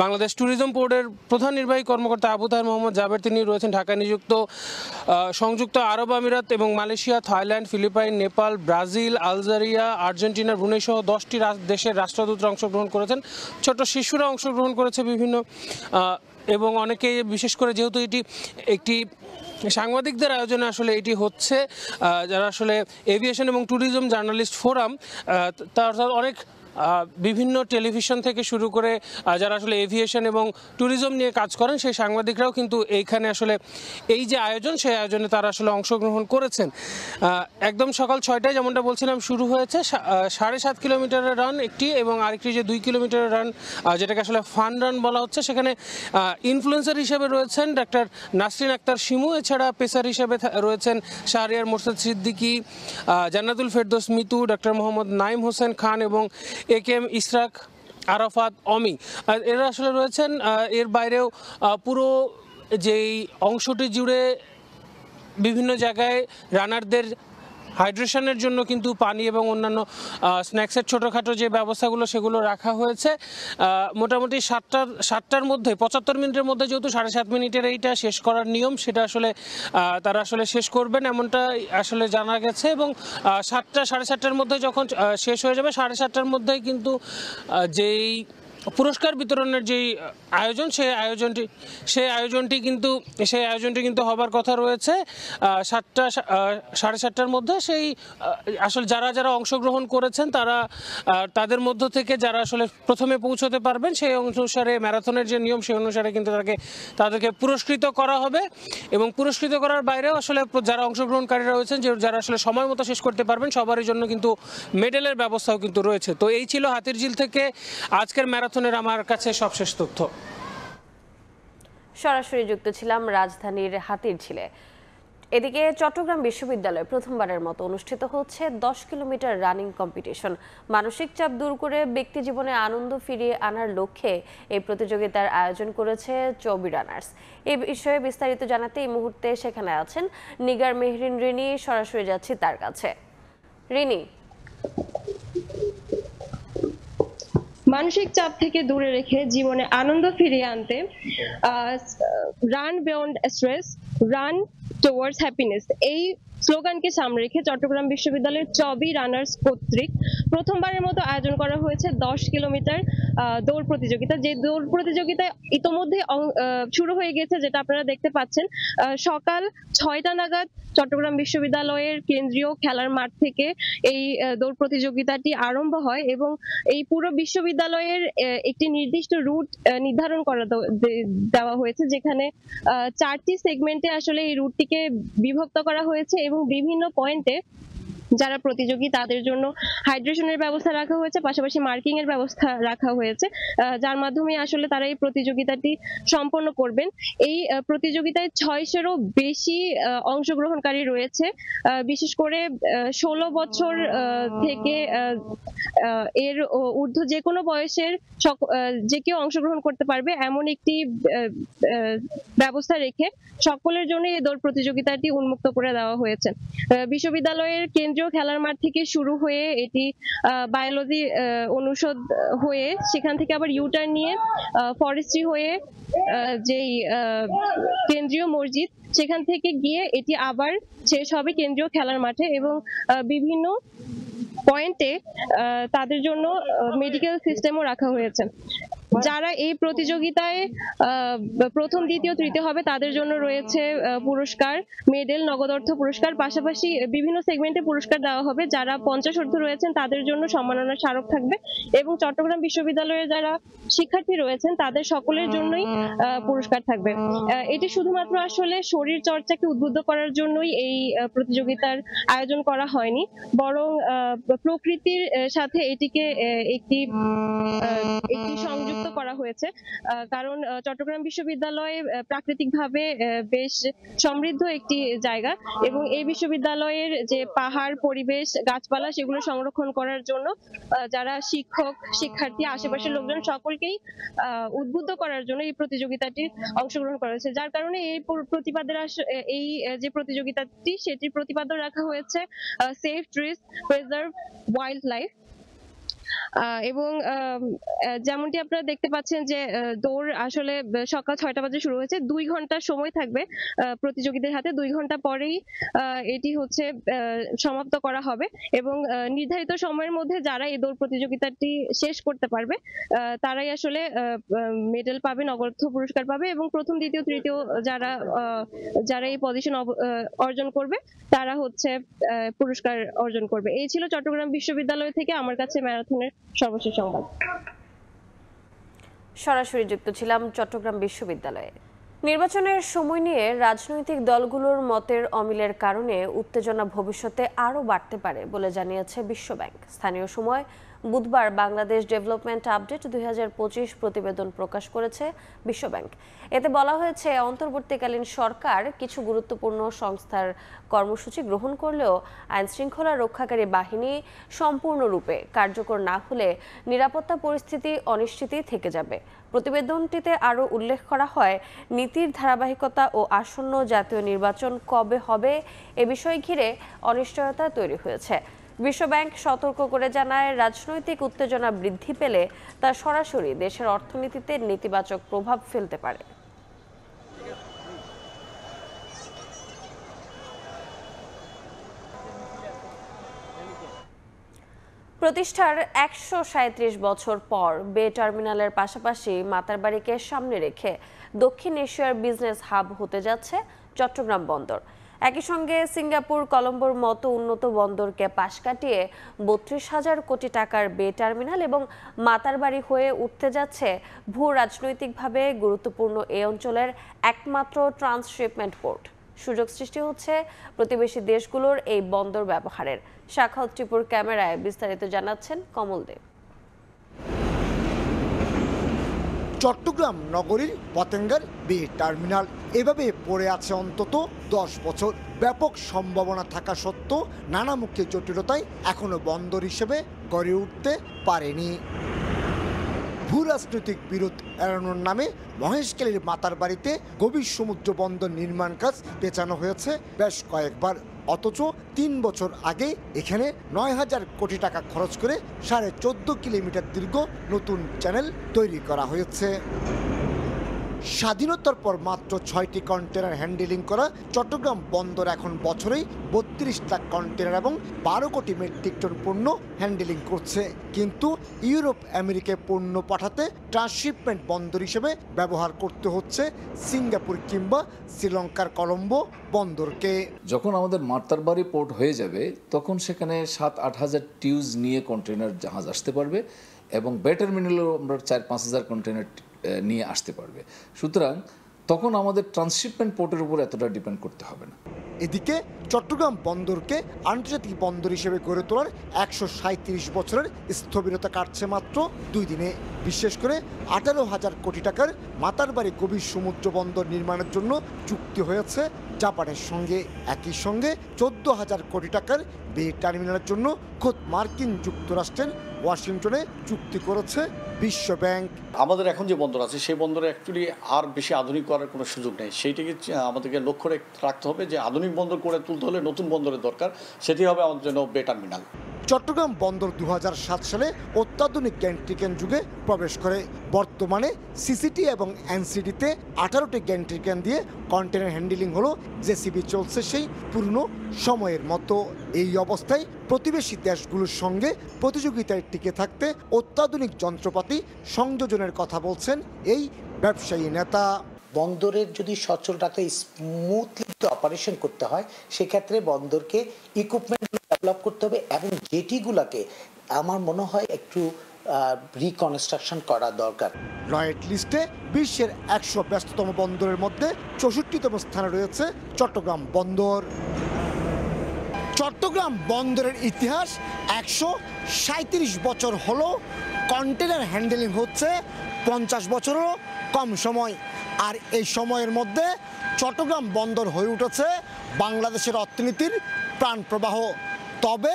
বাংলাদেশ ট্যুরিজম বোর্ডের প্রধান নির্বাহী কর্মকর্তা আবু তাহের মোহাম্মদ জাবের, তিনি রয়েছেন ঢাকায় নিযুক্ত। সংযুক্ত আরব আমিরাত এবং Malaysia, Thailand, Philippines, Nepal, Brazil, Algeria, Argentina, Brunei সহ 10টি দেশের রাষ্ট্রদূতরা অংশগ্রহণ করেছেন। ছোট শিশুরা অংশগ্রহণ করেছে বিভিন্ন, এবং অনেকে, বিশেষ করে যেহেতু এটি একটি সাংবাদিকদের আয়োজনে আসলে এটি হচ্ছে, যারা আসলে এভিয়েশন এবং ট্যুরিজম জার্নালিস্ট ফোরাম, তার অনেক বিভিন্ন টেলিভিশন থেকে শুরু করে যারা আসলে এভিয়েশন এবং ট্যুরিজম নিয়ে কাজ করেন সেই সাংবাদিকরাও কিন্তু এইখানে আসলে এই যে আয়োজন, সেই আয়োজনে তারা আসলে অংশগ্রহণ করেছেন। একদম সকাল 6টায় যেমনটা বলছিলাম শুরু হয়েছে 7.5 কিলোমিটারের রান একটি, এবং আরেকটি যে 2 কিলোমিটারের রান, যেটাকে আসলে ফান রান বলা হচ্ছে। সেখানে ইনফ্লুয়েন্সার হিসেবে রয়েছেন ডাক্তার নাসরিন আক্তার শিমু, এছাড়া পেসার হিসেবে রয়েছেন শাহরিয়ার মোরশেদ সিদ্দিকী, জান্নাতুল ফেরদৌস মিতু, ডক্টর মোহাম্মদ নাইম হোসেন খান এবং একেএম ইশরাক আরাফাত অমি, এরা আসলে রয়েছেন। এর বাইরেও পুরো যেই অংশটি জুড়ে বিভিন্ন জায়গায় রানারদের হাইড্রেশনের জন্য কিন্তু পানি এবং অন্যান্য স্ন্যাক্সের ছোটোখাটো যে ব্যবস্থাগুলো সেগুলো রাখা হয়েছে। মোটামুটি 7টার মধ্যে 75 মিনিটের মধ্যে যেহেতু 7.5 মিনিটের এইটা শেষ করার নিয়ম, সেটা আসলে তারা আসলে শেষ করবেন এমনটা আসলে জানা গেছে। এবং 7টা 7:30টার মধ্যে যখন শেষ হয়ে যাবে, 7:30টার মধ্যেই কিন্তু যেই পুরস্কার বিতরণের যেই আয়োজন সেই আয়োজনটি কিন্তু হবার কথা রয়েছে 7টা 7:30টার মধ্যে। সেই আসলে যারা অংশগ্রহণ করেছেন তাদের মধ্য থেকে যারা আসলে প্রথমে পৌঁছতে পারবেন সেই অনুসারে ম্যারাথনের যে নিয়ম সেই অনুসারে কিন্তু তাদেরকে পুরস্কৃত করা হবে। এবং পুরস্কৃত করার বাইরেও আসলে যারা অংশগ্রহণকারীরা রয়েছেন যারা আসলে সময় মতো শেষ করতে পারবেন সবারই জন্য কিন্তু মেডেলের ব্যবস্থাও কিন্তু রয়েছে। তো এই ছিল হাতিরঝিল থেকে আজকের ম্যারাথনের আমার কাছে সবশেষ তথ্য। সরাসরি যুক্ত ছিলাম রাজধানীর হাতিরঝিলে। এদিকে চট্টগ্রাম বিশ্ববিদ্যালয়ে প্রথমবারের মতো অনুষ্ঠিত হচ্ছে 10 কিলোমিটার রানিং কম্পিটিশন। মানসিক চাপ দূর করে ব্যক্তি জীবনে আনন্দ ফিরিয়ে আনার লক্ষ্যে এই প্রতিযোগিতার আয়োজন করেছে চবি রানার্স। এই বিষয়ে বিস্তারিত জানাতে এই মুহূর্তে সেখানে আছেন নিগার মেহরিন রিনি। সরাসরি যাচ্ছি তার কাছে। রিনি, মানসিক চাপ থেকে দূরে রেখে জীবনে আনন্দ ফিরিয়ে আনতে run beyond stress, run towards happiness, এই স্লোগানকে সামনে রেখে চট্টগ্রাম বিশ্ববিদ্যালয়ের চবি রানার্স কর্তৃক প্রথমবারের মতো আয়োজন করা হয়েছে 10 কিলোমিটার দৌড় প্রতিযোগিতা। যে দৌড় প্রতিযোগিতা ইতোমধ্যে শুরু হয়ে গেছে, যেটা আপনারা দেখতে পাচ্ছেন। সকাল 6টা নাগাদ চট্টগ্রাম বিশ্ববিদ্যালয়ের কেন্দ্রীয় খেলার মাঠ থেকে এই দৌড় প্রতিযোগিতাটি আরম্ভ হয় এবং এই পুরো বিশ্ববিদ্যালয়ের একটি নির্দিষ্ট রুট নির্ধারণ করা দেওয়া হয়েছে, যেখানে 4টি সেগমেন্টে আসলে এই রুটটিকে বিভক্ত করা হয়েছে এবং বিভিন্ন পয়েন্টে যারা প্রতিযোগী তাদের জন্য হাইড্রেশনের ব্যবস্থা রাখা হয়েছে, পাশাপাশি মার্কিং এর ব্যবস্থা রাখা হয়েছে, যার মাধ্যমে আসলে তারা এই প্রতিযোগিতাটি সম্পন্ন করবেন। এই প্রতিযোগিতায় 600-এরও বেশি অংশগ্রহণকারী রয়েছে। বিশেষ করে 16 বছর থেকে এর ঊর্ধ্ব যে কোনো বয়সের যে কেউ অংশগ্রহণ করতে পারবে এমন একটি ব্যবস্থা রেখে সকলের জন্য এই দৌড় প্রতিযোগিতাটি উন্মুক্ত করে দেওয়া হয়েছে। বিশ্ববিদ্যালয়ের কেন্দ্রীয় খেলার মাঠ থেকে শুরু হয়ে এটি বায়োলজি অনুষদ হয়ে সেখান থেকে আবার ইউটার্ন নিয়ে ফরেস্ট্রি হয়ে যেই কেন্দ্রীয় মসজিদ সেখান থেকে গিয়ে এটি আবার শেষ হবে কেন্দ্রীয় খেলার মাঠে এবং বিভিন্ন পয়েন্টে তাদের জন্য মেডিকেল সিস্টেমও রাখা হয়েছে। যারা এই প্রতিযোগিতায় প্রথম, দ্বিতীয়, তৃতীয় হবে তাদের জন্য রয়েছে পুরস্কার, মেডেল, নগদ অর্থ পুরস্কার, পাশাপাশি বিভিন্ন সেগমেন্টে পুরস্কার দেওয়া হবে। যারা 50 ঊর্ধ্ব রয়েছেন তাদের জন্য সম্মাননার স্মারক থাকবে এবং চট্টগ্রাম বিশ্ববিদ্যালয়ের যারা শিক্ষার্থী রয়েছেন তাদের সকলের জন্যই পুরস্কার থাকবে। এটি শুধুমাত্র আসলে শরীর চর্চাকে উদ্বুদ্ধ করার জন্যই এই প্রতিযোগিতার আয়োজন করা হয়নি, বরং প্রকৃতির সাথে এটিকে একটি সংযুক্ত করা হয়েছে। কারণ চট্টগ্রাম বিশ্ববিদ্যালয় প্রাকৃতিকভাবে বেশ সমৃদ্ধ একটি জায়গা এবং এই বিশ্ববিদ্যালয়ের যে পাহাড়, পরিবেশ, গাছপালা সেগুলো সংরক্ষণ করার জন্য যারা শিক্ষক, শিক্ষার্থী, আশেপাশের লোকজন সকলকেই উদ্বুদ্ধ করার জন্য এই প্রতিযোগিতাটির অংশগ্রহণ করা হয়েছে। যার কারণে এই প্রতিপাদ্যের এই যে প্রতিযোগিতাটি সেটির প্রতিপাদ্য রাখা হয়েছে save trees, preserve wild life. এবং যেমনটি আপনারা দেখতে পাচ্ছেন যে দৌড় আসলে সকাল 6টা বাজে শুরু হয়েছে, 2 ঘন্টা সময় থাকবে প্রতিযোগীদের হাতে। 2 ঘন্টা পরেই এটি হচ্ছে সমাপ্ত করা হবে এবং নির্ধারিত সময়ের মধ্যে যারা এই দৌড় প্রতিযোগিতাটি শেষ করতে পারবে তারাই আসলে মেডেল পাবে, নগদ পুরস্কার পাবে এবং প্রথম, দ্বিতীয়, তৃতীয় যারা এই পজিশন অর্জন করবে তারা হচ্ছে পুরস্কার অর্জন করবে। এই ছিল চট্টগ্রাম বিশ্ববিদ্যালয় থেকে আমার কাছে ম্যারাথনের সর্বশেষ সংবাদ। সরাসরি যুক্ত ছিলাম চট্টগ্রাম বিশ্ববিদ্যালয়ে। নির্বাচনের সময় নিয়ে রাজনৈতিক দলগুলোর মতের অমিলের কারণে উত্তেজনা ভবিষ্যতে আরও বাড়তে পারে বলে জানিয়েছে বিশ্বব্যাংক। স্থানীয় সময় বুধবার বাংলাদেশ ডেভেলপমেন্ট আপডেট 2025 প্রতিবেদন প্রকাশ করেছে বিশ্বব্যাংক। এতে বলা হয়েছে, অন্তর্বর্তীকালীন সরকার কিছু গুরুত্বপূর্ণ সংস্থার কর্মসূচি গ্রহণ করলেও আইনশৃঙ্খলা রক্ষাকারী বাহিনী সম্পূর্ণরূপে কার্যকর না হলে নিরাপত্তা পরিস্থিতি অনিশ্চিতই থেকে যাবে। প্রতিবেদনটিতে আরও উল্লেখ করা হয়, নীতির ধারাবাহিকতা ও আসন্ন জাতীয় নির্বাচন কবে হবে এ বিষয় ঘিরে অনিশ্চয়তা তৈরি হয়েছে। বিশ্বব্যাংক সতর্ক করে জানায়, রাজনৈতিক উত্তেজনা বৃদ্ধি পেলে তা সরাসরি দেশের অর্থনীতিতে নেতিবাচক প্রভাব ফেলতে পারে। প্রতিষ্ঠার 137 বছর পর বে টার্মিনালের পাশাপাশি মাতারবাড়িকে সামনে রেখে দক্ষিণ এশিয়ার বিজনেস হাব হতে যাচ্ছে চট্টগ্রাম বন্দর। একই সঙ্গে সিঙ্গাপুর, কলম্বোর মতো উন্নত বন্দরকে পাশ কাটিয়ে 32,000 কোটি টাকার বে টার্মিনাল এবং মাতারবাড়ি হয়ে উঠতে যাচ্ছে ভূ রাজনৈতিকভাবে গুরুত্বপূর্ণ এই অঞ্চলের একমাত্র ট্রান্সশিপমেন্ট পোর্ট। সুযোগ সৃষ্টি হচ্ছে প্রতিবেশী দেশগুলোর এই বন্দর ব্যবহারের। সাখাওয়াত টিপুর ক্যামেরায় বিস্তারিত জানাচ্ছেন কমল দেব। চট্টগ্রাম নগরীর পতেঙ্গার বে টার্মিনাল এভাবে পড়ে আছে অন্তত 10 বছর। ব্যাপক সম্ভাবনা থাকা সত্ত্বেও নানামুখী জটিলতায় এখনো বন্দর হিসেবে গড়ে উঠতে পারেনি। ভূরাজনৈতিক বিরোধ এড়ানোর নামে মহেশখালীর মাতারবাড়িতে গভীর সমুদ্র বন্দর নির্মাণ কাজ পেছানো হয়েছে বেশ কয়েকবার। অথচ 3 বছর আগে এখানে 9,000 কোটি টাকা খরচ করে 14.5 কিলোমিটার দীর্ঘ নতুন চ্যানেল তৈরি করা হয়েছে। স্বাধীনতার পর মাত্র 6টি কন্টেনার হ্যান্ডেলিং করা চট্টগ্রাম বন্দর এখন বছরেই 32 লাখ কন্টেনার এবং 12 কোটি মেট্রিক টন পণ্য হ্যান্ডেলিং করছে। কিন্তু ইউরোপ আমেরিকায় পণ্য পাঠাতে ট্রান্সশিপমেন্ট বন্দর হিসেবে ব্যবহার করতে হচ্ছে সিঙ্গাপুর কিংবা শ্রীলঙ্কার কলম্বো বন্দরকে। যখন আমাদের মাতারবাড়ি পোর্ট হয়ে যাবে তখন সেখানে 7-8 হাজার টিউজ নিয়ে কন্টেনার জাহাজ আসতে পারবে এবং বে টার্মিনালেও আমরা 4-5 হাজার কন্টেনার নিয়ে আসতে পারবে। সুতরাং তখন আমাদের ট্রান্সশিপমেন্ট পোর্টের উপর এতটা ডিপেন্ড করতে হবে না। এদিকে চট্টগ্রাম বন্দরকে আন্তর্জাতিক বন্দর হিসেবে গড়ে তোলার 137 বছরের স্থবিরতা কাটছে মাত্র 2 দিনে। বিশেষ করে 18,000 কোটি টাকার মাতারবাড়ি গভীর সমুদ্র বন্দর নির্মাণের জন্য চুক্তি হয়েছে জাপানের সঙ্গে। একই সঙ্গে 14,000 কোটি টাকার বে টার্মিনালের জন্য খোদ মার্কিন যুক্তরাষ্ট্রের ওয়াশিংটনে চুক্তি করেছে বিশ্ব ব্যাংক। আমাদের এখন যে বন্দর আছে সেই বন্দরে অ্যাকচুয়ালি আর বেশি আধুনিক করার কোনো সুযোগ নেই। সেইটাকে আমাদেরকে লক্ষ্য রাখতে হবে যে আধুনিক বন্দর করে তুলতে হলে নতুন বন্দরের দরকার, সেটি হবে আমাদের জন্য বে টার্মিনাল। চট্টগ্রাম বন্দর 2007 সালে অত্যাধুনিক গ্যান্ট্রিক্যান যুগে প্রবেশ করে। বর্তমানে সিসিটি এবং এনসিডিতে 18টি গ্যান্ট্রিক্যান দিয়ে কন্টেনার হ্যান্ডেলিং হলো জেসিবি চলছে সেই পুরনো সময়ের মতো। এই অবস্থায় প্রতিবেশী দেশগুলোর সঙ্গে প্রতিযোগিতায় টিকে থাকতে অত্যাধুনিক যন্ত্রপাতি সংযোজনের কথা বলছেন এই ব্যবসায়ী নেতা। বন্দরের যদি সচল রাখা স্মুথলি অপারেশন করতে হয় সেক্ষেত্রে বন্দরকে ইকুইপমেন্ট ডেভেলপ করতে হবে এবং জেটিগুলোকে আমার মনে হয় একটু রিকনস্ট্রাকশন করা দরকার। লয়েড লিস্টে বিশ্বের 100 ব্যস্ততম বন্দরের মধ্যে 64তম স্থানে রয়েছে চট্টগ্রাম বন্দর। চট্টগ্রাম বন্দরের ইতিহাস 137 বছর হলো। কন্টেনার হ্যান্ডেলিং হচ্ছে 50 বছরেরও কম সময়। আর এই সময়ের মধ্যে চট্টগ্রাম বন্দর হয়ে উঠেছে বাংলাদেশের অর্থনীতির প্রাণপ্রবাহ। তবে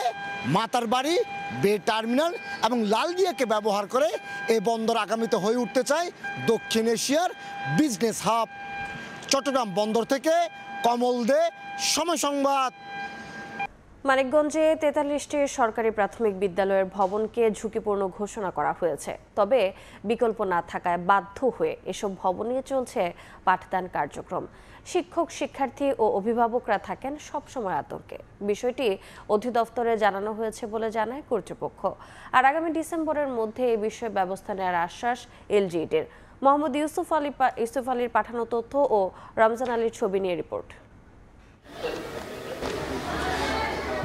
মাতারবাড়ি, বে টার্মিনাল এবং লালদিয়াকে ব্যবহার করে এই বন্দর আগামীতে হয়ে উঠতে চায় দক্ষিণ এশিয়ার বিজনেস হাব। চট্টগ্রাম বন্দর থেকে কমল দে, সময় সংবাদ। মানিকগঞ্জে 43টি সরকারি প্রাথমিক বিদ্যালয়ের ভবনকে ঝুঁকিপূর্ণ ঘোষণা করা হয়েছে। তবে বিকল্প না থাকায় বাধ্য হয়ে এসব ভবন নিয়ে চলছে পাঠদান কার্যক্রম। শিক্ষক, শিক্ষার্থী ও অভিভাবকরা থাকেন সবসময় আতঙ্কে। বিষয়টি অধিদপ্তরে জানানো হয়েছে বলে জানায় কর্তৃপক্ষ। আর আগামী ডিসেম্বরের মধ্যে এই বিষয়ে ব্যবস্থা নেওয়ার আশ্বাস এলজিইডির। মোহাম্মদ ইউসুফ আলীর পাঠানো তথ্য ও রমজান আলীর ছবি নিয়ে রিপোর্ট।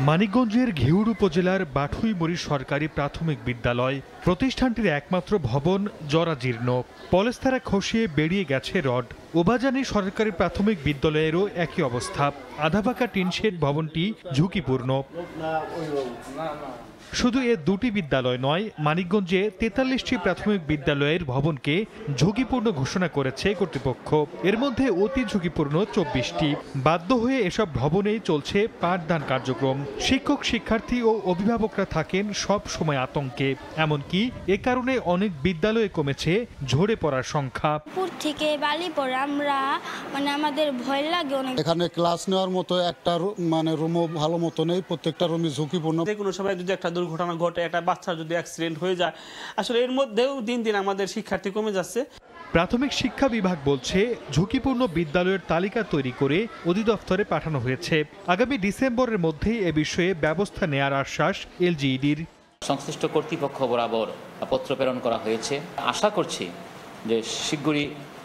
মানিকগঞ্জের ঘিউর উপজেলার বাঠুইমড়ি সরকারি প্রাথমিক বিদ্যালয় প্রতিষ্ঠানটির একমাত্র ভবন জরাজীর্ণ, পলেস্তারা খসিয়ে বেরিয়ে গেছে রড। ওবাজানি সরকারি প্রাথমিক বিদ্যালয়েরও একই অবস্থা, আধাপাকা টিনশেড ভবনটি ঝুঁকিপূর্ণ। শুধু এ দুটি বিদ্যালয় নয়, মানিকগঞ্জে ৪৩টি প্রাথমিক বিদ্যালয়ের ভবনকে ঝুঁকিপূর্ণ ঘোষণা করেছে কর্তৃপক্ষ। এর মধ্যে অতি ঝুঁকিপূর্ণ ২৪টি। বাধ্য হয়ে এসব ভবনেই চলছে পাঠদান কার্যক্রম। শিক্ষক, শিক্ষার্থী ও অভিভাবকরা থাকেন সব সময় আতঙ্কে। এমনকি এ কারণে অনেক বিদ্যালয়ে কমেছে ঝরে পড়ার সংখ্যা। উপর থেকে বালি পড়ে আমরা আমাদের ভয় লাগে অনেক। এখানে ক্লাস নেওয়ার মতো একটা রুমও ভালো মতো নেই, প্রত্যেকটা রুমই ঝুঁকিপূর্ণ। যে কোনো সময় যদি একটা দুর্ঘটনা ঘটে, একটা বাচ্চার যদি অ্যাক্সিডেন্ট হয়ে যায়, আসলে এর মধ্যেও দিন দিন আমাদের শিক্ষার্থী কমে যাচ্ছে। প্রাথমিক শিক্ষা বিভাগ বলছে ঝুঁকিপূর্ণ বিদ্যালয়ের তালিকা তৈরি করে অধিদপ্তরে পাঠানো হয়েছে। আগামী ডিসেম্বরের মধ্যেই এ বিষয়ে ব্যবস্থা নেয়ার আশ্বাস এলজিইডির। সংশ্লিষ্ট কর্তৃপক্ষ বরাবর পত্র প্রেরণ করা হয়েছে। আশা করছি যে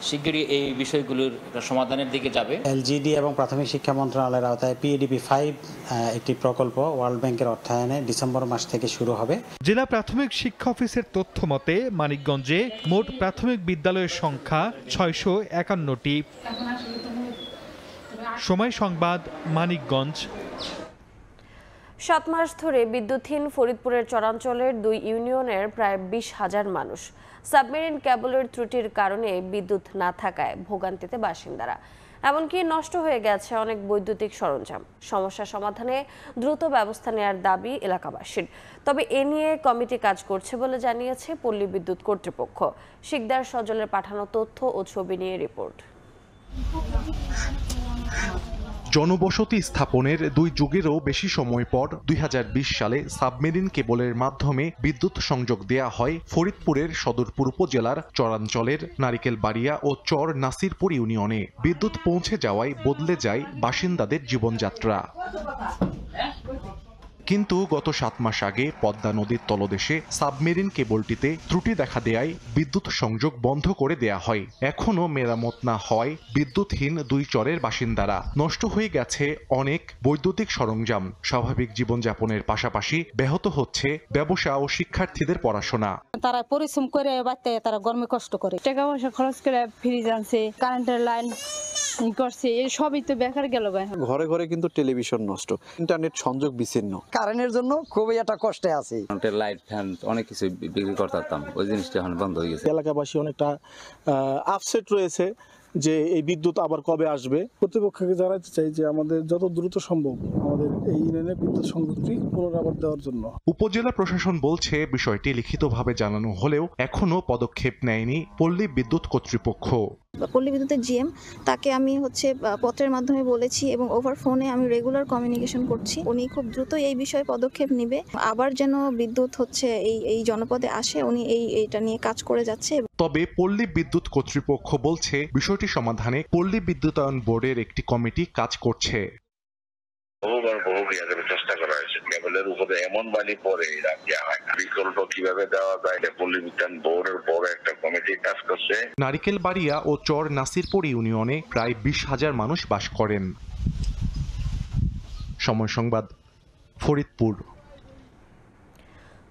শিগগিরই এই বিষয়গুলোর সমাধানের দিকে যাবে। এলজিইডি এবং প্রাথমিক শিক্ষা মন্ত্রণালয়ের আওতায় PADP 5 একটি প্রকল্প ওয়ার্ল্ড ব্যাংকের অর্থায়নে ডিসেম্বর মাস থেকে শুরু হবে। জেলা প্রাথমিক শিক্ষা অফিসের তথ্য মতে মানিকগঞ্জে মোট প্রাথমিক বিদ্যালয়ের সংখ্যা ৬৫১টি। সময় সংবাদ, মানিকগঞ্জ। ৭ মাস ধরে বিদ্যুৎহীন ফরিদপুরের চরাঞ্চলের 2 ইউনিয়নের প্রায় ২০,০০০ মানুষ। সাবমেরিন কেবলের ত্রুটির কারণে বিদ্যুৎ না থাকায় ভোগান্তিতে বাসিন্দারা। এমনকি নষ্ট হয়ে গেছে অনেক বৈদ্যুতিক সরঞ্জাম। সমস্যা সমাধানে দ্রুত ব্যবস্থা নেওয়ার দাবি এলাকাবাসীর। তবে এ নিয়ে কমিটি কাজ করছে বলে জানিয়েছে পল্লী বিদ্যুৎ কর্তৃপক্ষ। শিকদার সজলের পাঠানো তথ্য ও ছবি নিয়ে রিপোর্ট। জনবসতি স্থাপনের 2 যুগেরও বেশি সময় পর 2020 সালে সাবমেরিন কেবলের মাধ্যমে বিদ্যুৎ সংযোগ দেয়া হয় ফরিদপুরের সদরপুর উপজেলার চরাঞ্চলের নারিকেলবাড়িয়া ও চর নাসিরপুর ইউনিয়নে। বিদ্যুৎ পৌঁছে যাওয়ায় বদলে যায় বাসিন্দাদের জীবনযাত্রা। কিন্তু গত 7 মাস আগে পদ্মা নদীর তলদেশে সাবমেরিন কেবলটিতে ত্রুটি দেখা দেয়ায় বিদ্যুৎ সংযোগ বন্ধ করে দেয়া হয়। এখনো মেরামত না হয় বিদ্যুৎহীন 2 চরের বাসিন্দারা। নষ্ট হয়ে গেছে অনেক বৈদ্যুতিক সরঞ্জাম। স্বাভাবিক জীবনযাপনের পাশাপাশি ব্যাহত হচ্ছে ব্যবসা ও শিক্ষার্থীদের পড়াশোনা। তারা পরিশ্রম করে বাড়তে তারা গরমে কষ্ট করে, টাকা পয়সা খরচ করে ফ্রিজ আনছে, কারেন্টের লাইন করছে, এই সবই তো বেকার গেল। ঘরে ঘরে কিন্তু টেলিভিশন নষ্ট, ইন্টারনেট সংযোগ বিচ্ছিন্ন। কারেন্টের জন্য খুবই একটা কষ্টে আছে। লাইট ফ্যান অনেক কিছু বিক্রি করতাম, ওই জিনিসটা এখন বন্ধ হয়ে গেছে। এলাকাবাসী অনেকটা আপসেট রয়েছে যে এই বিদ্যুৎ আবার কবে আসবে। কর্তৃপক্ষকে জানাতে চাই যে আমাদের যত দ্রুত সম্ভব আমাদের এই ইউনিয়নের বিদ্যুৎ সংযোগটি পুনরাবার দেওয়ার জন্য। উপজেলা প্রশাসন বলছে বিষয়টি লিখিতভাবে জানানো হলেও এখনো পদক্ষেপ নেয়নি পল্লী বিদ্যুৎ কর্তৃপক্ষ। পল্লী বিদ্যুতের GM তাকে আমি পত্রের মাধ্যমে বলেছি এবং ওভার ফোনে আমি রেগুলার কমিউনিকেশন করছি। উনি খুব দ্রুত এই বিষয়ে পদক্ষেপ নেবে। আবার যেন বিদ্যুৎ এই জনপদে আসে, উনি এইটা নিয়ে কাজ করে যাচ্ছে। তবে পল্লী বিদ্যুৎ কর্তৃপক্ষ বলছে বিষয়টি সমাধানে পল্লী বিদ্যুতায়ন বোর্ডের একটি কমিটি কাজ করছে। চেষ্টা করা হয়েছে, কেবলের উপরে এমন বালি পরে বিকল্প কিভাবে দেওয়া যায় পল্লী বিদ্যুৎ বোর্ডের বড় একটা কমিটি কাজ করছে। নারিকেলবাড়িয়া ও চর নাসিরপুর ইউনিয়নে প্রায় 20,000 মানুষ বাস করেন। সময় সংবাদ, ফরিদপুর।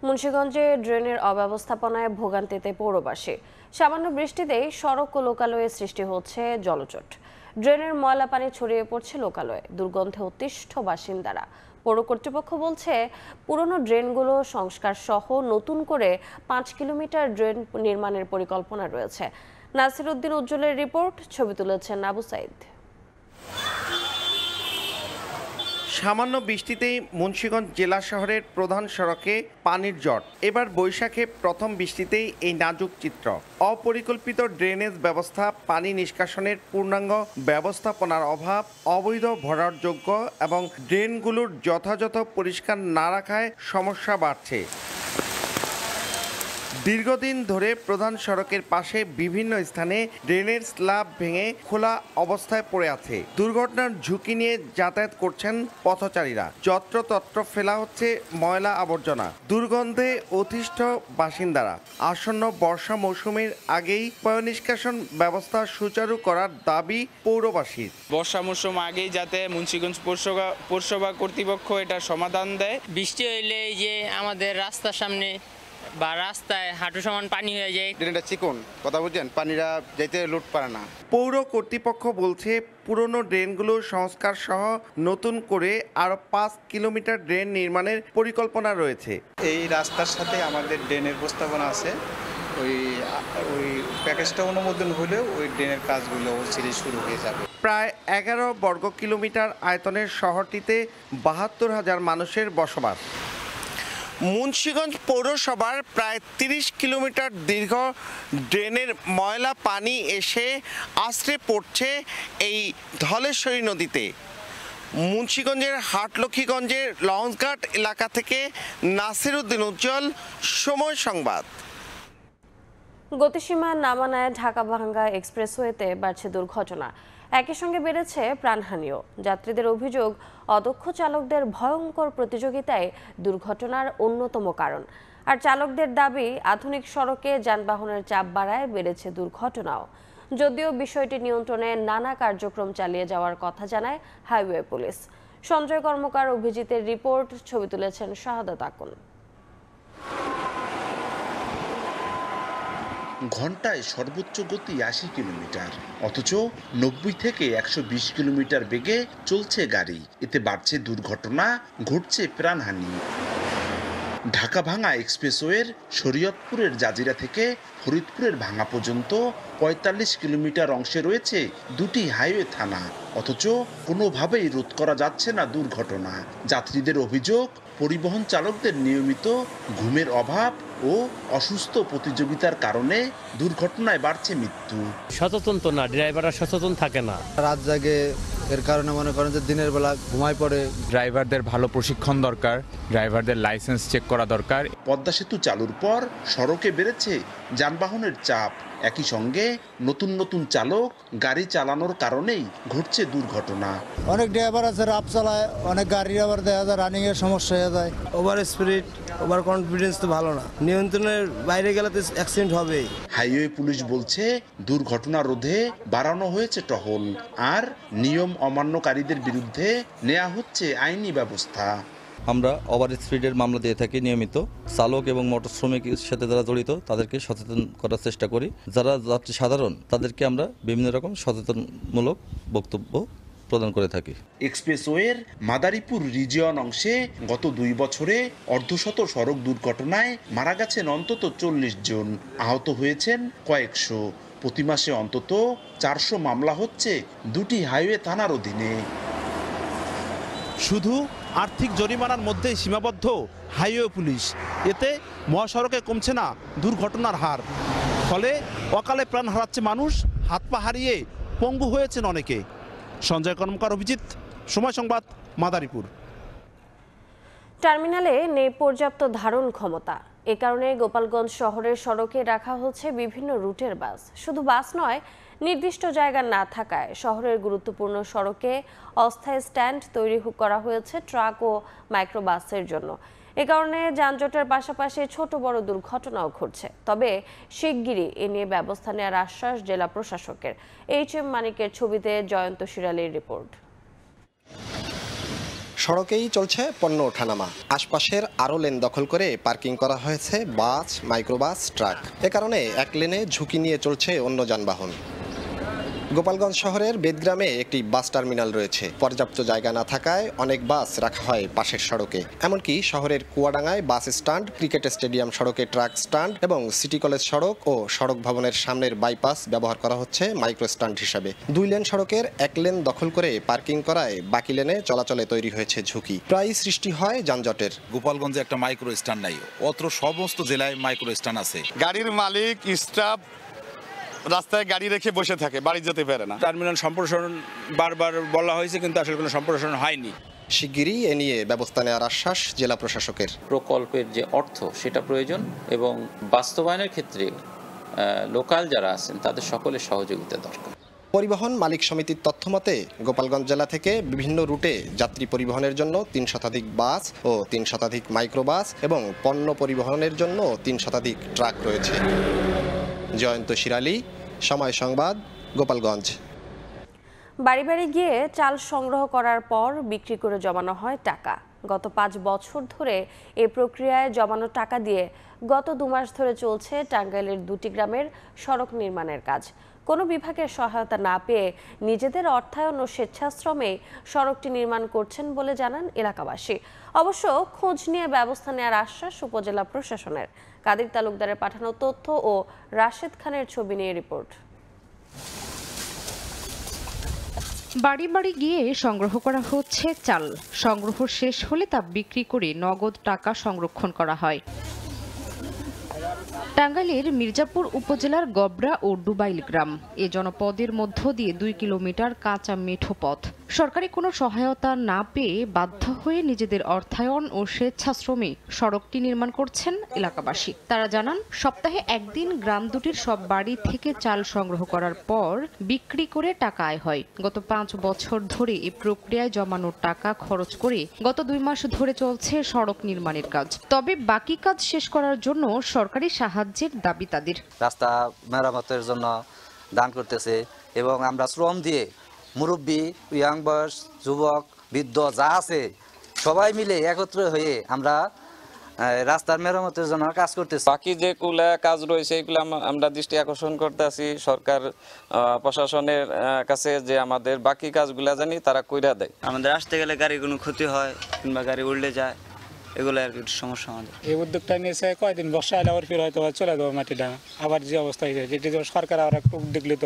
মুন্সিগঞ্জে ড্রেনের অব্যবস্থাপনায় ভোগান্তিতে পৌরবাসী। সামান্য বৃষ্টিতেই সড়ক ও লোকালয়ে সৃষ্টি হচ্ছে জলজট। ড্রেনের ময়লা পানি ছড়িয়ে পড়ছে লোকালয়ে, দুর্গন্ধে অতিষ্ঠ বাসিন্দারা। পৌর কর্তৃপক্ষ বলছে পুরনো ড্রেনগুলো সংস্কার সহ নতুন করে 5 কিলোমিটার ড্রেন নির্মাণের পরিকল্পনা রয়েছে। নাসির উদ্দিন উজ্জ্বলের রিপোর্ট, ছবি তুলেছেন আবু সাইদ। সামান্য বৃষ্টিতেই মুন্সিগঞ্জ জেলা শহরের প্রধান সড়কে পানির জট। এবার বৈশাখে প্রথম বৃষ্টিতেই এই নাজুক চিত্র। অপরিকল্পিত ড্রেনেজ ব্যবস্থা, পানি নিষ্কাশনের পূর্ণাঙ্গ ব্যবস্থাপনার অভাব, অবৈধ ভরাটযোগ্য এবং ড্রেনগুলোর যথাযথ পরিষ্কার না রাখায় সমস্যা বাড়ছে। দীর্ঘদিন ধরে প্রধান সড়কের পাশে বিভিন্ন স্থানে ড্রেনের স্ল্যাব ভেঙে খোলা অবস্থায় পড়ে আছে। দুর্ঘটনার ঝুঁকি নিয়ে যাতায়াত করছেন পথচারীরা। যত্রতত্র ফেলা হচ্ছে ময়লা আবর্জনা, দুর্গন্ধে অতিষ্ঠ বাসিন্দারা। আসন্ন বর্ষা মৌসুমের আগেই পয়ঃনিষ্কাশন ব্যবস্থা সুচারু করার দাবি পৌরবাসীর। বর্ষা মৌসুম আগেই যাতে মুন্সিগঞ্জ পৌরসভা কর্তৃপক্ষ এটা সমাধান দেয়। বৃষ্টি হইলে যে আমাদের রাস্তার সামনে বা রাস্তায় হাঁটু সমান পানি হয়ে যায়। ড্রেনটা চিকন, কথা বুঝছেন, পানিরা যাইতে লুট পারে না। পৌর কর্তৃপক্ষ বলছে পুরনো ড্রেনগুলো সংস্কার সহ নতুন করে আরো 5 কিলোমিটার ড্রেন নির্মাণের পরিকল্পনা রয়েছে। এই রাস্তার সাথে আমাদের ড্রেনের প্রস্তাবনা আছে। ওই প্যাকেজটা অনুমোদন হলেও ওই ড্রেনের কাজগুলো সিরিজ শুরু হয়ে যাবে। প্রায় 11 বর্গ কিলোমিটার আয়তনের শহরটিতে 72,000 মানুষের বসবাস। মুন্সিগঞ্জ পৌরসভার প্রায় 30 কিলোমিটার দীর্ঘ ড্রেনের ময়লা পানি এসে আশ্রে পড়ছে এই ধলেশ্বরী নদীতে। মুন্সিগঞ্জের হাটলক্ষ্মীগঞ্জের লঞ্চঘাট এলাকা থেকে নাসির উদ্দিন উজ্জ্বল, সময় সংবাদ। গতিসীমা না মানায় ঢাকা-ভাঙ্গা এক্সপ্রেসওয়েতে বাড়ছে দুর্ঘটনা, একই সঙ্গে বেড়েছে প্রাণহানিও। যাত্রীদের অভিযোগ, অদক্ষ চালকদের ভয়ঙ্কর প্রতিযোগিতায় দুর্ঘটনার অন্যতম কারণ। আর চালকদের দাবি, আধুনিক সড়কে যানবাহনের চাপ বাড়ায় বেড়েছে দুর্ঘটনাও। যদিও বিষয়টি নিয়ন্ত্রণে নানা কার্যক্রম চালিয়ে যাওয়ার কথা জানায় হাইওয়ে পুলিশ। সঞ্জয় কর্মকার, অভিজিতের রিপোর্ট, ছবি তুলেছেন শাহাদাত আকুন। ঘন্টায় সর্বোচ্চ গতি 80 কিলোমিটার, অথচ 90 থেকে 120 কিলোমিটার বেগে চলছে গাড়ি। এতে বাড়ছে দুর্ঘটনা, ঘটছে প্রাণহানি। ঢাকা ভাঙ্গা এক্সপ্রেসওয়ের শরীয়তপুরের জাজিরা থেকে ফরিদপুরের ভাঙ্গা পর্যন্ত 45 কিলোমিটার অংশে রয়েছে দুটি হাইওয়ে থানা, অথচ কোনোভাবেই রোধ করা যাচ্ছে না দুর্ঘটনা। যাত্রীদের অভিযোগ, পরিবহন চালকদের নিয়মিত ঘুমের অভাব ও অসুস্থ প্রতিযোগিতার কারণে দুর্ঘটনায় বাড়ছে মৃত্যু। সচেতন তো না, ড্রাইভাররা সচেতন থাকে না, রাত জাগে, এর কারণে মনে করেন যে দিনের বেলা ঘুমায় পড়ে। ড্রাইভারদের ভালো প্রশিক্ষণ দরকার, ড্রাইভারদের লাইসেন্স চেক করা দরকার। পদ্মা সেতু চালুর পর সড়কে বেড়েছে যানবাহনের চাপ, একই সঙ্গে নতুন নতুন চালক গাড়ি চালানোর কারণেই ঘটছে দুর্ঘটনা। অনেক ড্রাইভার আছে রাফ চালায়, অনেক গাড়ি আবার দেখা যায় রানিং এর সমস্যা হয়ে যায়। ওভার স্পিড, ওভার কনফিডেন্স তো ভালো না, নিয়ন্ত্রণের বাইরে গেলে তো অ্যাক্সিডেন্ট হবে। হাইওয়ে পুলিশ বলছে দুর্ঘটনা রোধে বাড়ানো হয়েছে টহল, আর নিয়ম অমান্যকারীদের বিরুদ্ধে নেওয়া হচ্ছে আইনি ব্যবস্থা। আমরা ওভার স্পিডের মামলা দিয়ে থাকি নিয়মিত। চালক এবং মোটর শ্রমিকের সাথে যারা জড়িত তাদেরকে সচেতন করার চেষ্টা করি। যারা যাত্রী সাধারণ তাদেরকে আমরা বিভিন্ন রকম সচেতনমূলক বক্তব্য প্রদান করে থাকি। এক্সপ্রেসওয়ের মাদারীপুর রিজিয়ন অংশে গত 2 বছরে অর্ধশত সড়ক দুর্ঘটনায় মারা গেছেন অন্তত 40 জন, আহত হয়েছেন কয়েকশো। প্রতি মাসে অন্তত 400 মামলা হচ্ছে দুটি হাইওয়ে থানার অধীনে। শুধু আর্থিক জরিমানার মধ্যেই সীমাবদ্ধ হাইওয়ে পুলিশ, এতে মহাসড়কে কমছে না দুর্ঘটনার হার। ফলে অকালে প্রাণ হারাচ্ছে মানুষ, হাত পা হারিয়ে পঙ্গু হয়েছেন অনেকে। সঞ্জয় কর্মকার, অভিজিৎ, সময় সংবাদ, মাদারীপুর। টার্মিনালে নেই পর্যাপ্ত ধারণ ক্ষমতা, এ কারণে গোপালগঞ্জ শহরের সড়কে রাখা হচ্ছে বিভিন্ন রুটের বাস। শুধু বাস নয়, নির্দিষ্ট জায়গা না থাকায় শহরের গুরুত্বপূর্ণ সড়কে অস্থায়ী স্ট্যান্ড তৈরি করা হয়েছে ট্রাক ও মাইক্রোবাসের জন্য। এ কারণে যানজটের পাশাপাশি ছোট বড় দুর্ঘটনাও ঘটছে। তবে শিগগিরই এ নিয়ে ব্যবস্থা নেওয়ার আশ্বাস জেলা প্রশাসকের। HM মানিকের ছবিতে জয়ন্ত শিরালির রিপোর্ট। সড়কেই চলছে পণ্য ওঠানামা। আশপাশের আরও লেন দখল করে পার্কিং করা হয়েছে বাস, মাইক্রোবাস, ট্রাক। এ কারণে এক লেনে ঝুঁকি নিয়ে চলছে অন্য যানবাহন। গোপালগঞ্জ শহরের বেদগ্রামে একটি বাস টার্মিনাল রয়েছে। পর্যাপ্ত জায়গা না থাকায় অনেক বাস রাখা হয় পাশের সড়কে। এমনকি শহরের কুয়াডাঙ্গায় বাস স্ট্যান্ড, ক্রিকেট স্টেডিয়াম সড়কে ট্রাক স্ট্যান্ড এবং সিটি কলেজ সড়ক ও সড়ক ভবনের সামনের বাইপাস ব্যবহার করা হচ্ছে মাইক্রো স্ট্যান্ড হিসাবে। 2 লেন সড়কের 1 লেন দখল করে পার্কিং করায় বাকি লেনে চলাচলে তৈরি হয়েছে ঝুঁকি। প্রায় সৃষ্টি হয় যানজটের। গোপালগঞ্জে একটা মাইক্রো স্ট্যান্ড নাই, অত্র সমস্ত জেলায় মাইক্রো স্ট্যান্ড আছে। গাড়ির মালিক, স্টাফ রাস্তায় গাড়ি রেখে বসে থাকে, বাড়ি যেতে পারে না। টার্মিনাল সম্প্রসারণ বারবার বলা হয়েছে, কিন্তু আসলে কোনো সম্প্রসারণ হয়নি। শিগগিরই এ নিয়ে ব্যবস্থা নেওয়ার আশ্বাস জেলা প্রশাসকের। প্রকল্পের যে অর্থ সেটা প্রয়োজন এবং বাস্তবায়নের ক্ষেত্রে লোকাল যারা আছেন তাদের সকলের সহযোগিতা দরকার। পরিবহন মালিক সমিতির তথ্যমতে গোপালগঞ্জ জেলা থেকে বিভিন্ন রুটে যাত্রী পরিবহনের জন্য ৩ শতাধিক বাস ও ৩ শতাধিক মাইক্রোবাস এবং পণ্য পরিবহনের জন্য ৩ শতাধিক ট্রাক রয়েছে। জয়ন্ত শিরালী, সময় সংবাদ, গোপালগঞ্জ। বাড়ি বাড়ি গিয়ে চাল সংগ্রহ করার পর বিক্রি করে জমানো হয় টাকা। গত ৫ বছর ধরে এই প্রক্রিয়ায় জমানো টাকা দিয়ে গত ২ মাস ধরে চলছে টাঙ্গাইলের ২টি গ্রামের সড়ক নির্মাণের কাজ। কোনো বিভাগের সহায়তা না পেয়ে নিজেদের অর্থায়ন ও স্বেচ্ছাশ্রমে সড়কটি নির্মাণ করছেন বলে জানান এলাকাবাসী। অবশ্য খোঁজ নিয়ে ব্যবস্থা নেওয়ার আশ্বাস উপজেলা প্রশাসনের। কাদির তালুকদারের পাঠানো তথ্য ও রাশেদ খানের ছবি নিয়ে রিপোর্ট। বাড়ি বাড়ি গিয়ে সংগ্রহ করা হচ্ছে চাল। সংগ্রহ শেষ হলে তা বিক্রি করে নগদ টাকা সংরক্ষণ করা হয়। টাঙ্গাইলের মির্জাপুর উপজেলার গবরা ও ডুবাইল গ্রাম এ জনপদের মধ্য দিয়ে ২ কিলোমিটার কাঁচা মেঠো পথ। সরকারি কোনো সহায়তা না পেয়ে বাধ্য হয়ে নিজেদের অর্থায়ন ও স্বেচ্ছাশ্রমে সড়কটি নির্মাণ করছেন এলাকাবাসী। তারা জানান, সপ্তাহে একদিন গ্রাম দুটির সব বাড়ি থেকে চাল সংগ্রহ করার পর বিক্রি করে টাকা আয় হয়। গত ৫ বছর ধরে এই প্রক্রিয়ায় জমানো টাকা খরচ করে গত ২ মাস ধরে চলছে সড়ক নির্মাণের কাজ। তবে বাকি কাজ শেষ করার জন্য সরকারি সাহায্যের দাবি তাদের। রাস্তা মেরামতের জন্য দান করতেছে এবং আমরা শ্রম দিয়ে মুরব্বী, ইয়াং বয়স, যুবক, বৃদ্ধ যা আছে সবাই মিলে একত্র হয়ে আমরা রাস্তার মেরামতের জন্য কাজ করতেছি। বাকি যেগুলা কাজ রয়েছে এগুলো আমরা দৃষ্টি আকর্ষণ করতেছি সরকার প্রশাসনের কাছে, যে আমাদের বাকি কাজগুলা জানি তারা কইরা দেয়। আমাদের আসতে গেলে গাড়ি কোনো ক্ষতি হয় কিংবা গাড়ি উল্টে যায়, এগুলো আর কি সমস্যা আমাদের। এই উদ্যোগটা নিয়েছে কয়েকদিন বর্ষা এলে আবার ফির হয়তো চলে দেবো মাটিটা আবার যে অবস্থা হয়েছে, যেটি সরকার আবার একটু উদ্যোগ নিত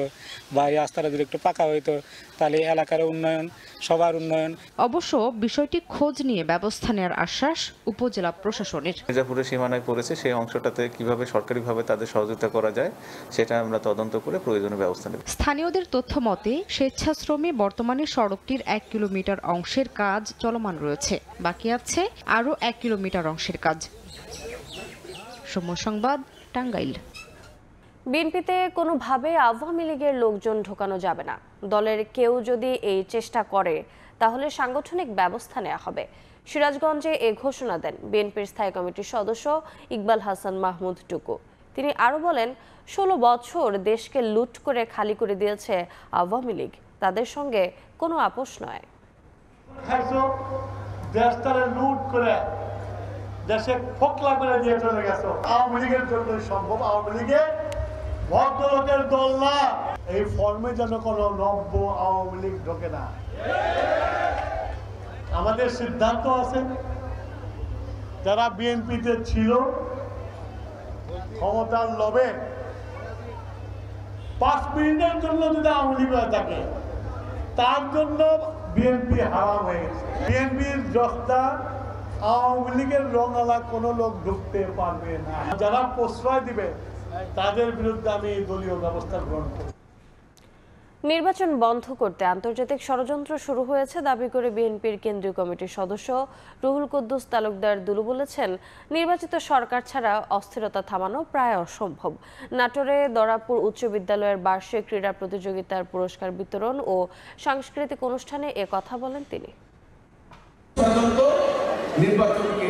বা এই রাস্তাটা যদি একটু পাকা হইতো তাহলে এলাকার উন্নয়ন, সবার উন্নয়ন। অবশ্য বিষয়টি খোঁজ নিয়ে ব্যবস্থা নেওয়ার আশ্বাস উপজেলা প্রশাসনের। মির্জাপুরের সীমানায় পড়েছে, সেই অংশটাতে কিভাবে সরকারিভাবে তাদের সহযোগিতা করা যায় সেটা আমরা তদন্ত করে প্রয়োজনীয় ব্যবস্থা নেব। স্থানীয়দের তথ্য মতে স্বেচ্ছাশ্রমে বর্তমানে সড়কটির ১ কিলোমিটার অংশের কাজ চলমান রয়েছে। বাকি আছে আরও ১ কিলোমিটার অংশের কাজ। সময় সংবাদ, টাঙ্গাইল। বিএনপিতে কোনোভাবে আওয়ামী লীগের লোকজন ঢোকানো যাবে না। দলের কেউ যদি এই চেষ্টা করে তাহলে সাংগঠনিক ব্যবস্থা নেওয়া হবে। সিরাজগঞ্জে এ ঘোষণা দেন বিএনপির স্থায়ী কমিটির সদস্য ইকবাল হাসান মাহমুদ টুকু। তিনি আরও বলেন, ১৬ বছর দেশকে লুট করে খালি করে দিয়েছে আওয়ামী লীগ, তাদের সঙ্গে কোনো আপোষ নয়। দেশটারে লুট করে দেশে ফোকলা করে দিয়ে চলে গেছে। আওয়ামী লীগের জন্য সম্ভব। আওয়ামী লীগের ভদ্রলোকের দল না। এই ফর্মে যেন কোনো নব্য আওয়ামী লীগ ঢোকে না। আমাদের সিদ্ধান্ত আছে, যারা বিএনপিতে ছিল ক্ষমতার লোভে 5 মিনিটের জন্য যদি আওয়ামী লীগ হয়ে থাকে, তার জন্য বিএনপি হারাম হয়ে গেছে। বিএনপির জস্তা আওয়ামী লীগের রঙালা কোনো লোক ঢুকতে পারবে না। যারা প্রশ্রয় দিবে তাদের বিরুদ্ধে আমি দলীয় ব্যবস্থা গ্রহণ করব। নির্বাচন বন্ধ করতে আন্তর্জাতিক ষড়যন্ত্র শুরু হয়েছে দাবি করে বিএনপির কেন্দ্রীয় কমিটির সদস্য রুহুল কুদ্দুস তালুকদার দুলু বলেছেন, নির্বাচিত সরকার ছাড়া অস্থিরতা থামানো প্রায় অসম্ভব। নাটোরে দরাপুর উচ্চ বিদ্যালয়ের বার্ষিক ক্রীড়া প্রতিযোগিতার পুরস্কার বিতরণ ও সাংস্কৃতিক অনুষ্ঠানে এ কথা বলেন তিনি। নির্বাচনকে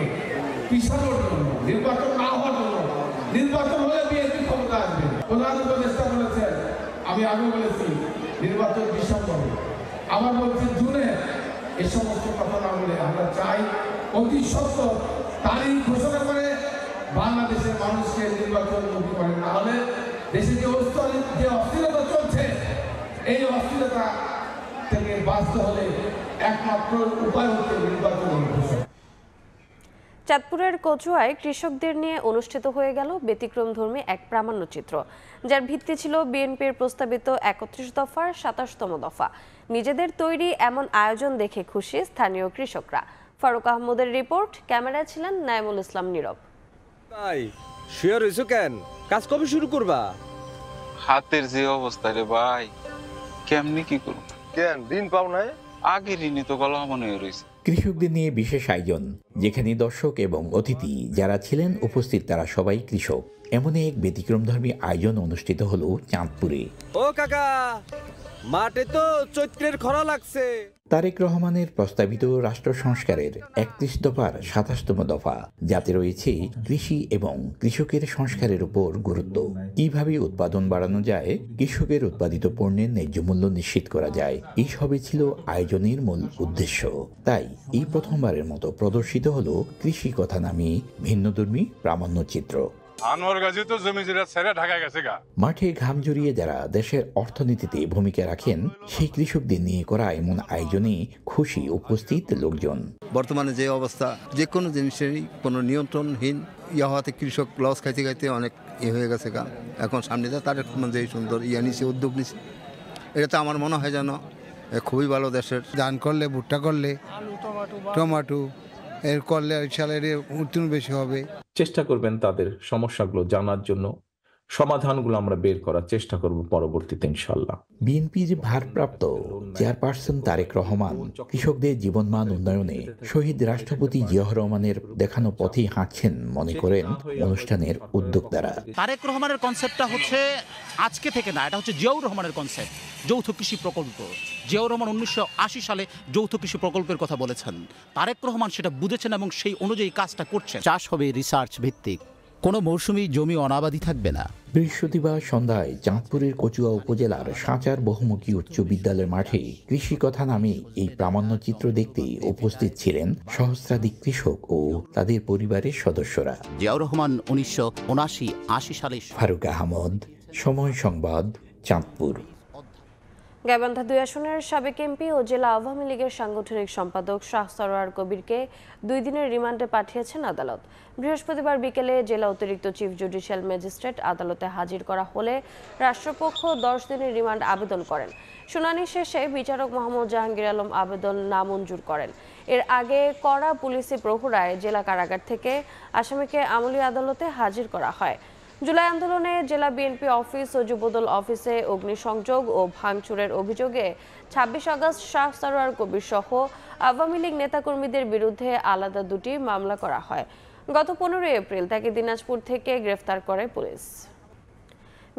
পিছানোর জন্য, নির্বাচন না হওয়ার জন্য, নির্বাচন হলে বিএনপি ক্ষমতা আসবে। প্রধান উপদেষ্টা বলেছেন, আমি আগে বলেছি নির্বাচন ডিসেম্বরে, আবার বলছি জুনে। এই সমস্ত কথা না বলে আমরা চাই অতি সত্বর তারিখ ঘোষণা করে বাংলাদেশের মানুষকে নির্বাচন মুক্ত করে। না হলে দেশে যে অস্থিরতা চলছে, এই অস্থিরতা থেকে বাঁচতে হলে একমাত্র উপায় হচ্ছে নির্বাচন ঘোষণা। চাঁদপুরের কচুয়ায় কৃষকদের নিয়ে অনুষ্ঠিত হয়ে গেল ব্যতিক্রমধর্মী এক প্রামাণ্যচিত্র, যার ভিত্তি ছিল বিএনপির প্রস্তাবিত ৩১ দফার ২৭তম দফা। নিজেদের তৈরি এমন আয়োজন দেখে খুশি স্থানীয় কৃষকরা। ফারুক আহমদের রিপোর্ট, ক্যামেরায় ছিলেন নাইমুল ইসলাম নীরব। ভাই শুয়ে রইছো কেন? কাজ কবে শুরু করবা? হাতের যে অবস্থা রে ভাই, কেমনি কি করব? কেন দিন পাও নাই? আগের ঋণে তো গলা মনে রয়েছে। কৃষকদের নিয়ে বিশেষ আয়োজন, যেখানে দর্শক এবং অতিথি যারা ছিলেন উপস্থিত তারা সবাই কৃষক। এমন এক ব্যতিক্রমধর্মী আয়োজন অনুষ্ঠিত হলো চাঁদপুরে। ও কাকা, মাঠে তো চৈত্রের খরা লাগছে। তারেক রহমানের প্রস্তাবিত রাষ্ট্র সংস্কারের ৩১ দফার ২৭তম দফা, যাতে রয়েছে কৃষি এবং কৃষকের সংস্কারের উপর গুরুত্ব। কিভাবে উৎপাদন বাড়ানো যায়, কৃষকের উৎপাদিত পণ্যের ন্যায্য মূল্য নিশ্চিত করা যায়, এই সবই ছিল আয়োজনের মূল উদ্দেশ্য। তাই এই প্রথমবারের মতো প্রদর্শিত হলো কৃষি কথা নামে ভিন্নধর্মী প্রামাণ্যচিত্র। মাঠে ঘাম জড়িয়ে যারা দেশের অর্থনীতিতে ভূমিকা রাখেন, সেই কৃষকদের নিয়ে করা এমন আয়োজনে খুশি উপস্থিত লোকজন। বর্তমানে যে অবস্থা, যে কোনো জিনিসেরই কোনো নিয়ন্ত্রণহীন হওয়াতে কৃষক লস খাইতে খাইতে অনেক হয়ে গেছে গা। এখন সামনে তার যে সুন্দর নিছে, উদ্যোগ নিছে, এটা তো আমার মনে হয় যেন খুবই ভালো। দেশের ধান করলে, ভুট্টা করলে, টমাটো এর করলে সালের উৎপাদন বেশি হবে। চেষ্টা করবেন তাদের সমস্যাগুলো জানার জন্য, সমাধানগুলো আমরা বের করার চেষ্টা করব পরবর্তীতে ইনশাল্লাহ। বিএনপির ভারপ্রাপ্ত চেয়ারপারসন তারেক রহমান কৃষকদের জীবনমান উন্নয়নে শহীদ রাষ্ট্রপতি জিয়াউর রহমানের দেখানো পথে হাঁটছেন মনে করেন অনুষ্ঠানের উদ্যোক্তারা। তারেক রহমানের কনসেপ্টটা হচ্ছে আজকে থেকে না, এটা হচ্ছে জিয়াউর রহমানের কনসেপ্ট, যৌথ কৃষি প্রকল্প। জিয়াউর রহমান ১৯৮০ সালে যৌথ কৃষি প্রকল্পের কথা বলেছেন। তারেক রহমান সেটা বুঝেছেন এবং সেই অনুযায়ী কাজটা করছেন। চাষ হবে রিসার্চ ভিত্তিক, কোনো মৌসুমি জমি অনাবাদি থাকবে না। বৃহস্পতিবার সন্ধ্যায় চাঁদপুরের কচুয়া উপজেলার সাঁচার বহুমুখী উচ্চ বিদ্যালয়ের মাঠে কৃষি কথা নামে এই প্রামাণ্যচিত্র দেখতে উপস্থিত ছিলেন সহস্রাধিক কৃষক ও তাদের পরিবারের সদস্যরা। জিয়াউর রহমান ১৯৭৯-৮০ সালে। ফারুক আহমদ, সময় সংবাদ, চাঁদপুর। গাইবান্ধা ২ আসনের সাবেক এমপি ও জেলা আওয়ামী লীগের সাংগঠনিক সম্পাদক শাহ সরোয়ার কবিরকে ২ দিনের রিমান্ডে পাঠিয়েছেন আদালত। বৃহস্পতিবার বিকেলে জেলা অতিরিক্ত চিফ জুডিশিয়াল ম্যাজিস্ট্রেট আদালতে হাজির করা হলে রাষ্ট্রপক্ষ ১০ দিনের রিমান্ড আবেদন করেন। শুনানি শেষে বিচারক মোহাম্মদ জাহাঙ্গীর আলম আবেদন নামঞ্জুর করেন। এর আগে কড়া পুলিশি প্রহরায় জেলা কারাগার থেকে আসামিকে আমলি আদালতে হাজির করা হয়। জুলাই আন্দোলনে জেলা বিএনপি অফিস ও যুবদল অফিসে অগ্নিসংযোগ ও ভাঙচুরের অভিযোগে ২৬ আগস্ট শাহ সরোয়ার কবির সহ আওয়ামী লীগ নেতাকর্মীদের বিরুদ্ধে আলাদা ২টি মামলা করা হয়। গত ১৫ এপ্রিল তাকে দিনাজপুর থেকে গ্রেফতার করে পুলিশ।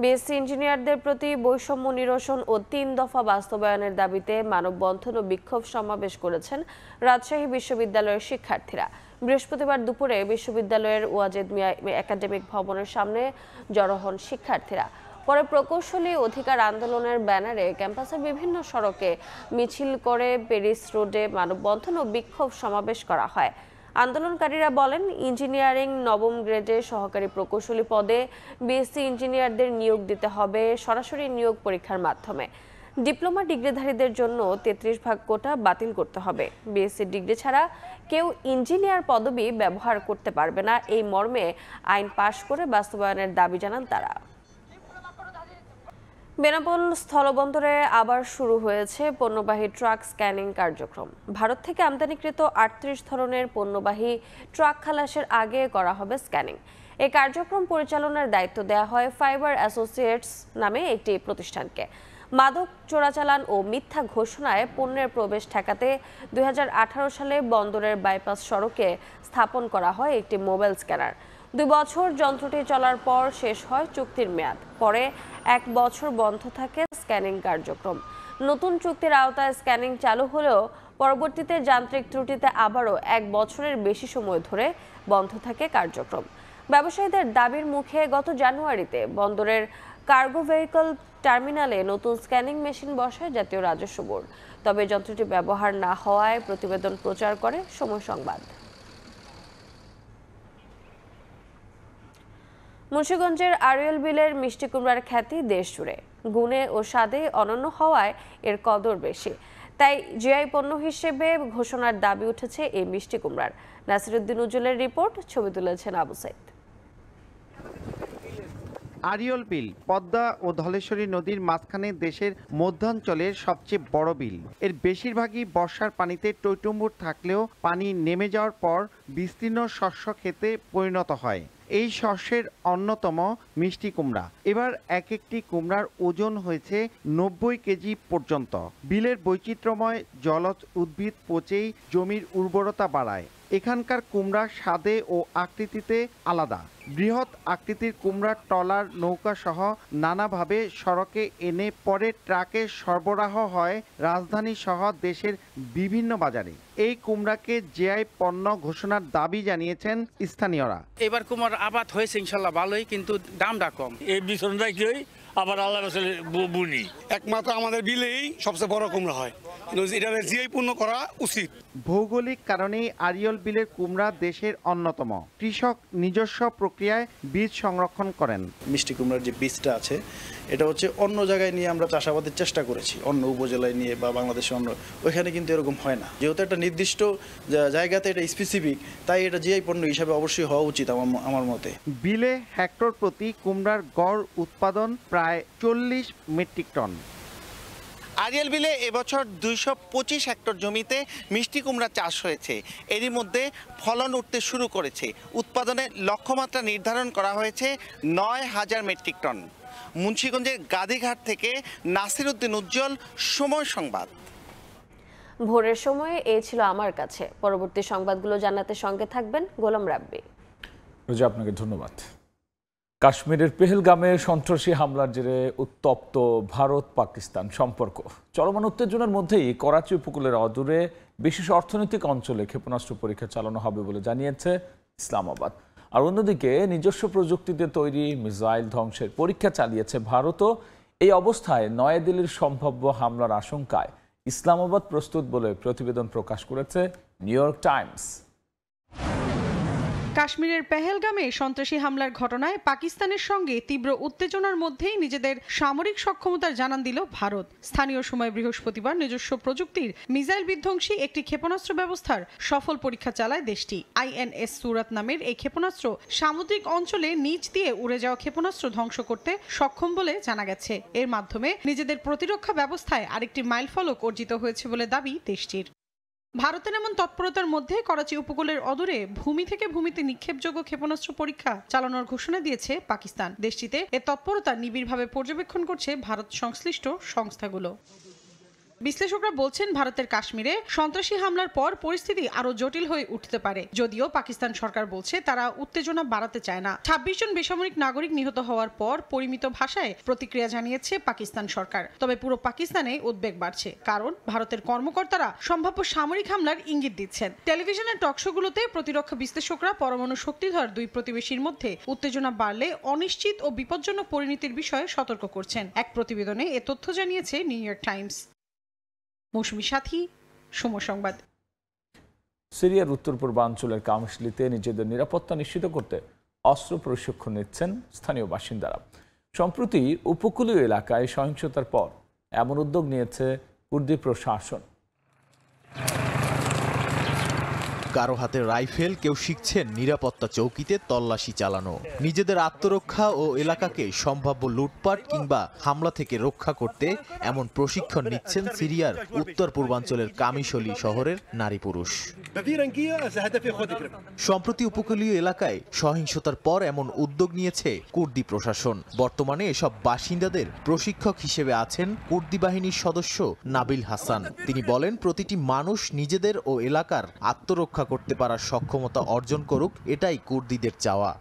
বিএসসি ইঞ্জিনিয়ারদের প্রতি বৈষম্য নিরসন ও ৩ দফা বাস্তবায়নের দাবিতে মানববন্ধন ও বিক্ষোভ সমাবেশ করেছেন রাজশাহী বিশ্ববিদ্যালয়ের শিক্ষার্থীরা। বৃহস্পতিবার দুপুরে বিশ্ববিদ্যালয়ের ওয়াজেদ মিয়া একাডেমিক ভবনের সামনে জড়ো হন শিক্ষার্থীরা। পরে প্রকৌশলী অধিকার আন্দোলনের ব্যানারে ক্যাম্পাসের বিভিন্ন সড়কে মিছিল করে প্যারিস রোডে মানববন্ধন ও বিক্ষোভ সমাবেশ করা হয়। আন্দোলনকারীরা বলেন, ইঞ্জিনিয়ারিং নবম গ্রেডে সহকারী প্রকৌশলী পদে বিএসসি ইঞ্জিনিয়ারদের নিয়োগ দিতে হবে সরাসরি নিয়োগ পরীক্ষার মাধ্যমে। ডিপ্লোমা ডিগ্রিধারীদের জন্য ৩৩ ভাগ কোটা বাতিল করতে হবে। বিএসসি ডিগ্রি ছাড়া কেউ ইঞ্জিনিয়ার পদবি ব্যবহার করতে পারবে না, এই মর্মে আইন পাশ করে বাস্তবায়নের দাবি জানান তারা। বেনাপোল স্থলবন্দরে আবার শুরু হয়েছে পণ্যবাহী ট্রাক স্ক্যানিং কার্যক্রম। ভারত থেকে আমদানিকৃত ৩৮ ধরনের পণ্যবাহী ট্রাক খালাসের আগে করা হবে স্ক্যানিং। এই কার্যক্রম পরিচালনার দায়িত্ব দেওয়া হয় ফাইবার অ্যাসোসিয়েটস নামে একটি প্রতিষ্ঠানকে। মাদক চোরাচালান ও মিথ্যা ঘোষণায় পণ্যের প্রবেশ ঠেকাতে ২০১৮ সালে বন্দরের বাইপাস সড়কে স্থাপন করা হয় একটি মোবাইল স্ক্যানার। ২ বছর যন্ত্রটি চলার পর শেষ হয় চুক্তির মেয়াদ। পরে ১ বছর বন্ধ থাকে স্ক্যানিং কার্যক্রম। নতুন চুক্তির আওতায় স্ক্যানিং চালু হলেও পরবর্তীতে যান্ত্রিক ত্রুটিতে আবারও ১ বছরের বেশি সময় ধরে বন্ধ থাকে কার্যক্রম। ব্যবসায়ীদের দাবির মুখে গত জানুয়ারিতে বন্দরের কার্গো ভেহিকল টার্মিনালে নতুন স্ক্যানিং মেশিন বসায় জাতীয় রাজস্ব বোর্ড। তবে যন্ত্রটি ব্যবহার না হওয়ায় প্রতিবেদন প্রচার করে সময় সংবাদ। মুন্সিগঞ্জের আড়িয়াল বিলের মিষ্টি কুমড়ার খ্যাতি দেশ জুড়ে। গুণে ও স্বাদে অনন্য হওয়ায় এর কদর বেশি, তাই জিআই পণ্য হিসেবে ঘোষণার দাবি উঠেছে এই মিষ্টি কুমড়ার। নাসিরউদ্দিন উজ্জ্বলের রিপোর্ট, ছবি তুলেছেন আবু সাইদ। আরিয়ল বিল পদ্মা ও ধলেশ্বরী নদীর মাঝখানে দেশের মধ্যাঞ্চলের সবচেয়ে বড় বিল। এর বেশিরভাগই বর্ষার পানিতে টইটুম্বুর থাকলেও পানি নেমে যাওয়ার পর বিস্তীর্ণ শস্য ক্ষেতে পরিণত হয়। এই শস্যের অন্যতম মিষ্টি কুমড়া। এবার এক একটি কুমড়ার ওজন হয়েছে 90 কেজি পর্যন্ত। বিলের বৈচিত্র্যময় জলজ উদ্ভিদ পচেই জমির উর্বরতা বাড়ায়। এখানকার কুমড়া স্বাদে ও আকৃতিতে আলাদা। বৃহৎ আকৃতির কুমড়ার ট্রলার নৌকা সহ নানাভাবে সড়কে এনে পরে ট্রাকে সরবরাহ হয় রাজধানী সহ দেশের বিভিন্ন বাজারে। এই কুমড়াকে জিআই পণ্য ঘোষণার দাবি জানিয়েছেন স্থানীয়রা। এবার কুমড়ার আবাদ হয়েছে ইনশাল্লাহ ভালোই, কিন্তু দামটা কম। এই বিছনটা কি আবার আল্লাহ বুনি একমাত্র আমাদের বিলেই সবচেয়ে বড় কুমড়া হয়, এটা জিআই পূর্ণ করা উচিত। ভৌগোলিক কারণেই আরিয়ল বিলের কুমড়া দেশের অন্যতম। কৃষক নিজস্ব প্রক্রিয়ায় বীজ সংরক্ষণ করেন। মিষ্টি কুমড়ার যে বীজটা আছে এটা হচ্ছে অন্য জায়গায় নিয়ে আমরা চাষাবাদের চেষ্টা করেছি, অন্য উপজেলায় নিয়ে বা বাংলাদেশে অন্য, ওইখানে কিন্তু এরকম হয় না। যেহেতু একটা নির্দিষ্ট জায়গাতে এটা স্পেসিফিক, তাই এটা জিআই পণ্য হিসাবে অবশ্যই হওয়া উচিত আমার মতে। বিলে হেক্টর প্রতি কুমড়ার গড় উৎপাদন প্রায় 40 মেট্রিক টন। আরিয়াল বিলে এবছর 225 হেক্টর জমিতে মিষ্টি কুমড়া চাষ হয়েছে। এরই মধ্যে ফলন উঠতে শুরু করেছে। উৎপাদনের লক্ষ্যমাত্রা নির্ধারণ করা হয়েছে 9000 মেট্রিক টন। মুন্সিগঞ্জের গাদিঘাট থেকে নাসির উদ্দিন উজ্জ্বল, সময় সংবাদ। ভোরের সময়ে এই ছিল আমার কাছে। পরবর্তী সংবাদগুলো জানাতে সঙ্গে থাকবেন গোলাম রাব্বি। রোজা, আপনাকে ধন্যবাদ। কাশ্মীরের পেহেলগামে সন্ত্রাসী হামলার জেরে উত্তপ্ত ভারত পাকিস্তান সম্পর্ক। চলমান উত্তেজনার মধ্যেই করাচি উপকূলের অদূরে বিশেষ অর্থনৈতিক অঞ্চলে ক্ষেপণাস্ত্র পরীক্ষা চালানো হবে বলে জানিয়েছে ইসলামাবাদ। আর অন্যদিকে নিজস্ব প্রযুক্তিতে তৈরি মিসাইল ধ্বংসের পরীক্ষা চালিয়েছে ভারতও। এই অবস্থায় নয়াদিল্লির সম্ভাব্য হামলার আশঙ্কায় ইসলামাবাদ প্রস্তুত বলে প্রতিবেদন প্রকাশ করেছে নিউ ইয়র্ক টাইমস। কাশ্মীরের পেহেলগামে সন্ত্রাসী হামলার ঘটনায় পাকিস্তানের সঙ্গে তীব্র উত্তেজনার মধ্যেই নিজেদের সামরিক সক্ষমতার জানান দিল ভারত। স্থানীয় সময় বৃহস্পতিবার নিজস্ব প্রযুক্তির মিসাইল বিধ্বংসী একটি ক্ষেপণাস্ত্র ব্যবস্থার সফল পরীক্ষা চালায় দেশটি। আইএনএস সুরাত নামের এই ক্ষেপণাস্ত্র সামুদ্রিক অঞ্চলে নিচ দিয়ে উড়ে যাওয়া ক্ষেপণাস্ত্র ধ্বংস করতে সক্ষম বলে জানা গেছে। এর মাধ্যমে নিজেদের প্রতিরক্ষা ব্যবস্থায় আরেকটি মাইলফলক অর্জিত হয়েছে বলে দাবি দেশটির। ভারতের এমন তৎপরতার মধ্যে করাচি উপকূলের অদূরে ভূমি থেকে ভূমিতে নিক্ষেপযোগ্য ক্ষেপণাস্ত্র পরীক্ষা চালানোর ঘোষণা দিয়েছে পাকিস্তান। দেশটিতে এ তৎপরতা নিবিড়ভাবে পর্যবেক্ষণ করছে ভারত সংশ্লিষ্ট সংস্থাগুলো। বিশ্লেষকরা বলছেন, ভারতের কাশ্মীরে সন্ত্রাসী হামলার পর পরিস্থিতি আরো জটিল হয়ে উঠতে পারে। যদিও পাকিস্তান সরকার বলছে তারা উত্তেজনা বাড়াতে চায় না। 26 জন বেসামরিক নাগরিক নিহত হওয়ার পর পরিমিত ভাষায় প্রতিক্রিয়া জানিয়েছে পাকিস্তান সরকার। তবে পুরো পাকিস্তানে উদ্বেগ বাড়ছে, কারণ ভারতের কর্মকর্তারা সম্ভাব্য সামরিক হামলার ইঙ্গিত দিচ্ছেন। টেলিভিশনের টকশোগুলোতে প্রতিরক্ষা বিশ্লেষকরা পরমাণু শক্তিধর দুই প্রতিবেশীর মধ্যে উত্তেজনা বাড়লে অনিশ্চিত ও বিপজ্জনক পরিণতির বিষয়ে সতর্ক করছেন। এক প্রতিবেদনে এ তথ্য জানিয়েছে নিউ ইয়র্ক টাইমস। মৌসুমী সাথী, সময় সংবাদ। সিরিয়ার উত্তর পূর্বাঞ্চলের কামিশলিতে নিজেদের নিরাপত্তা নিশ্চিত করতে অস্ত্র প্রশিক্ষণ নিচ্ছেন স্থানীয় বাসিন্দারা। সম্প্রতি উপকূলীয় এলাকায় সহিংসতার পর এমন উদ্যোগ নিয়েছে কুর্দি প্রশাসন। কারো হাতে রাইফেল, কেউ শিখছেন নিরাপত্তা চৌকিতে তল্লাশি চালানো। নিজেদের আত্মরক্ষা ও এলাকাকে সম্ভাব্য লুটপাট কিংবা হামলা থেকে রক্ষা করতে এমন প্রশিক্ষণ নিচ্ছেন সিরিয়ার উত্তর পূর্বাঞ্চলের কামিশলি শহরের নারী পুরুষ। সম্প্রতি উপকূলীয় এলাকায় সহিংসতার পর এমন উদ্যোগ নিয়েছে কুর্দি প্রশাসন। বর্তমানে এসব বাসিন্দাদের প্রশিক্ষক হিসেবে আছেন কুর্দি বাহিনীর সদস্য নাবিল হাসান। তিনি বলেন, প্রতিটি মানুষ নিজেদের ও এলাকার আত্মরক্ষা করতে পারার সক্ষমতা অর্জন করুক, এটাই কুর্দিদের চাওয়া।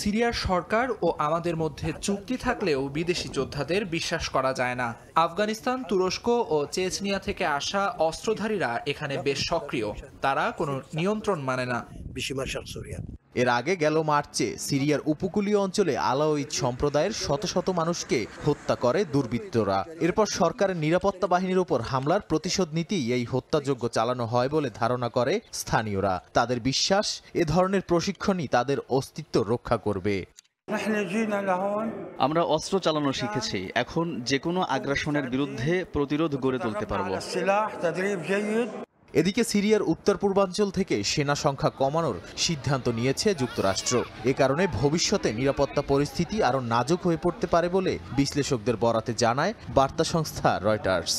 সিরিয়ার সরকার ও আমাদের মধ্যে চুক্তি থাকলেও বিদেশি যোদ্ধাদের বিশ্বাস করা যায় না। আফগানিস্তান, তুরস্ক ও চেচনিয়া থেকে আসা অস্ত্রধারীরা এখানে বেশ সক্রিয়। তারা কোনো নিয়ন্ত্রণ মানে না। এর আগে গেল মার্চে সিরিয়ার উপকূলীয় অঞ্চলে আলাউইদ সম্প্রদায়ের শত শত মানুষকে হত্যা করে দুর্বৃত্তরা। এরপর সরকারের নিরাপত্তা বাহিনীর উপর হামলার প্রতিশোধ নিতেই এই হত্যাযজ্ঞ চালানো হয় বলে ধারণা করে স্থানীয়রা। তাদের বিশ্বাস, এ ধরনের প্রশিক্ষণই তাদের অস্তিত্ব রক্ষা করবে। আমরা অস্ত্র চালানো শিখেছি, এখন যে কোনো আগ্রাসনের বিরুদ্ধে প্রতিরোধ গড়ে তুলতে পারব। এদিকে সিরিয়ার উত্তর পূর্বাঞ্চল থেকে সেনা সংখ্যা কমানোর সিদ্ধান্ত নিয়েছে যুক্তরাষ্ট্র। এ কারণে ভবিষ্যতে নিরাপত্তা পরিস্থিতি আরও নাজুক হয়ে পড়তে পারে বলে বিশ্লেষকদের বরাতে জানায় বার্তা সংস্থা রয়টার্স।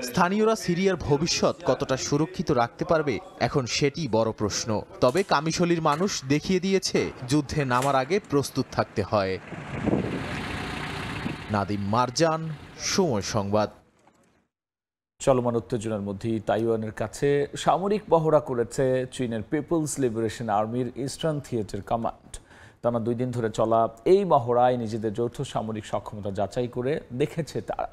স্থানীয়রা সিরিয়ার ভবিষ্যৎ কতটা সুরক্ষিত রাখতে পারবে এখন সেটি বড় প্রশ্ন। তবে কামিশলির মানুষ দেখিয়ে দিয়েছে যুদ্ধে নামার আগে প্রস্তুত থাকতে হয়। নাদিম মারজান, সময় সংবাদ। চলমান উত্তেজনার মধ্যেই তাইওয়ানের কাছে সামরিক পহরা করেছে চীনের পিপলস লিবারেশন আর্মির ইস্টার্ন থিয়েটার কমান্ড। টানা 2 দিন ধরে চলা এই মহড়ায় নিজেদের যৌথ সামরিক সক্ষমতা যাচাই করে দেখেছে তারা।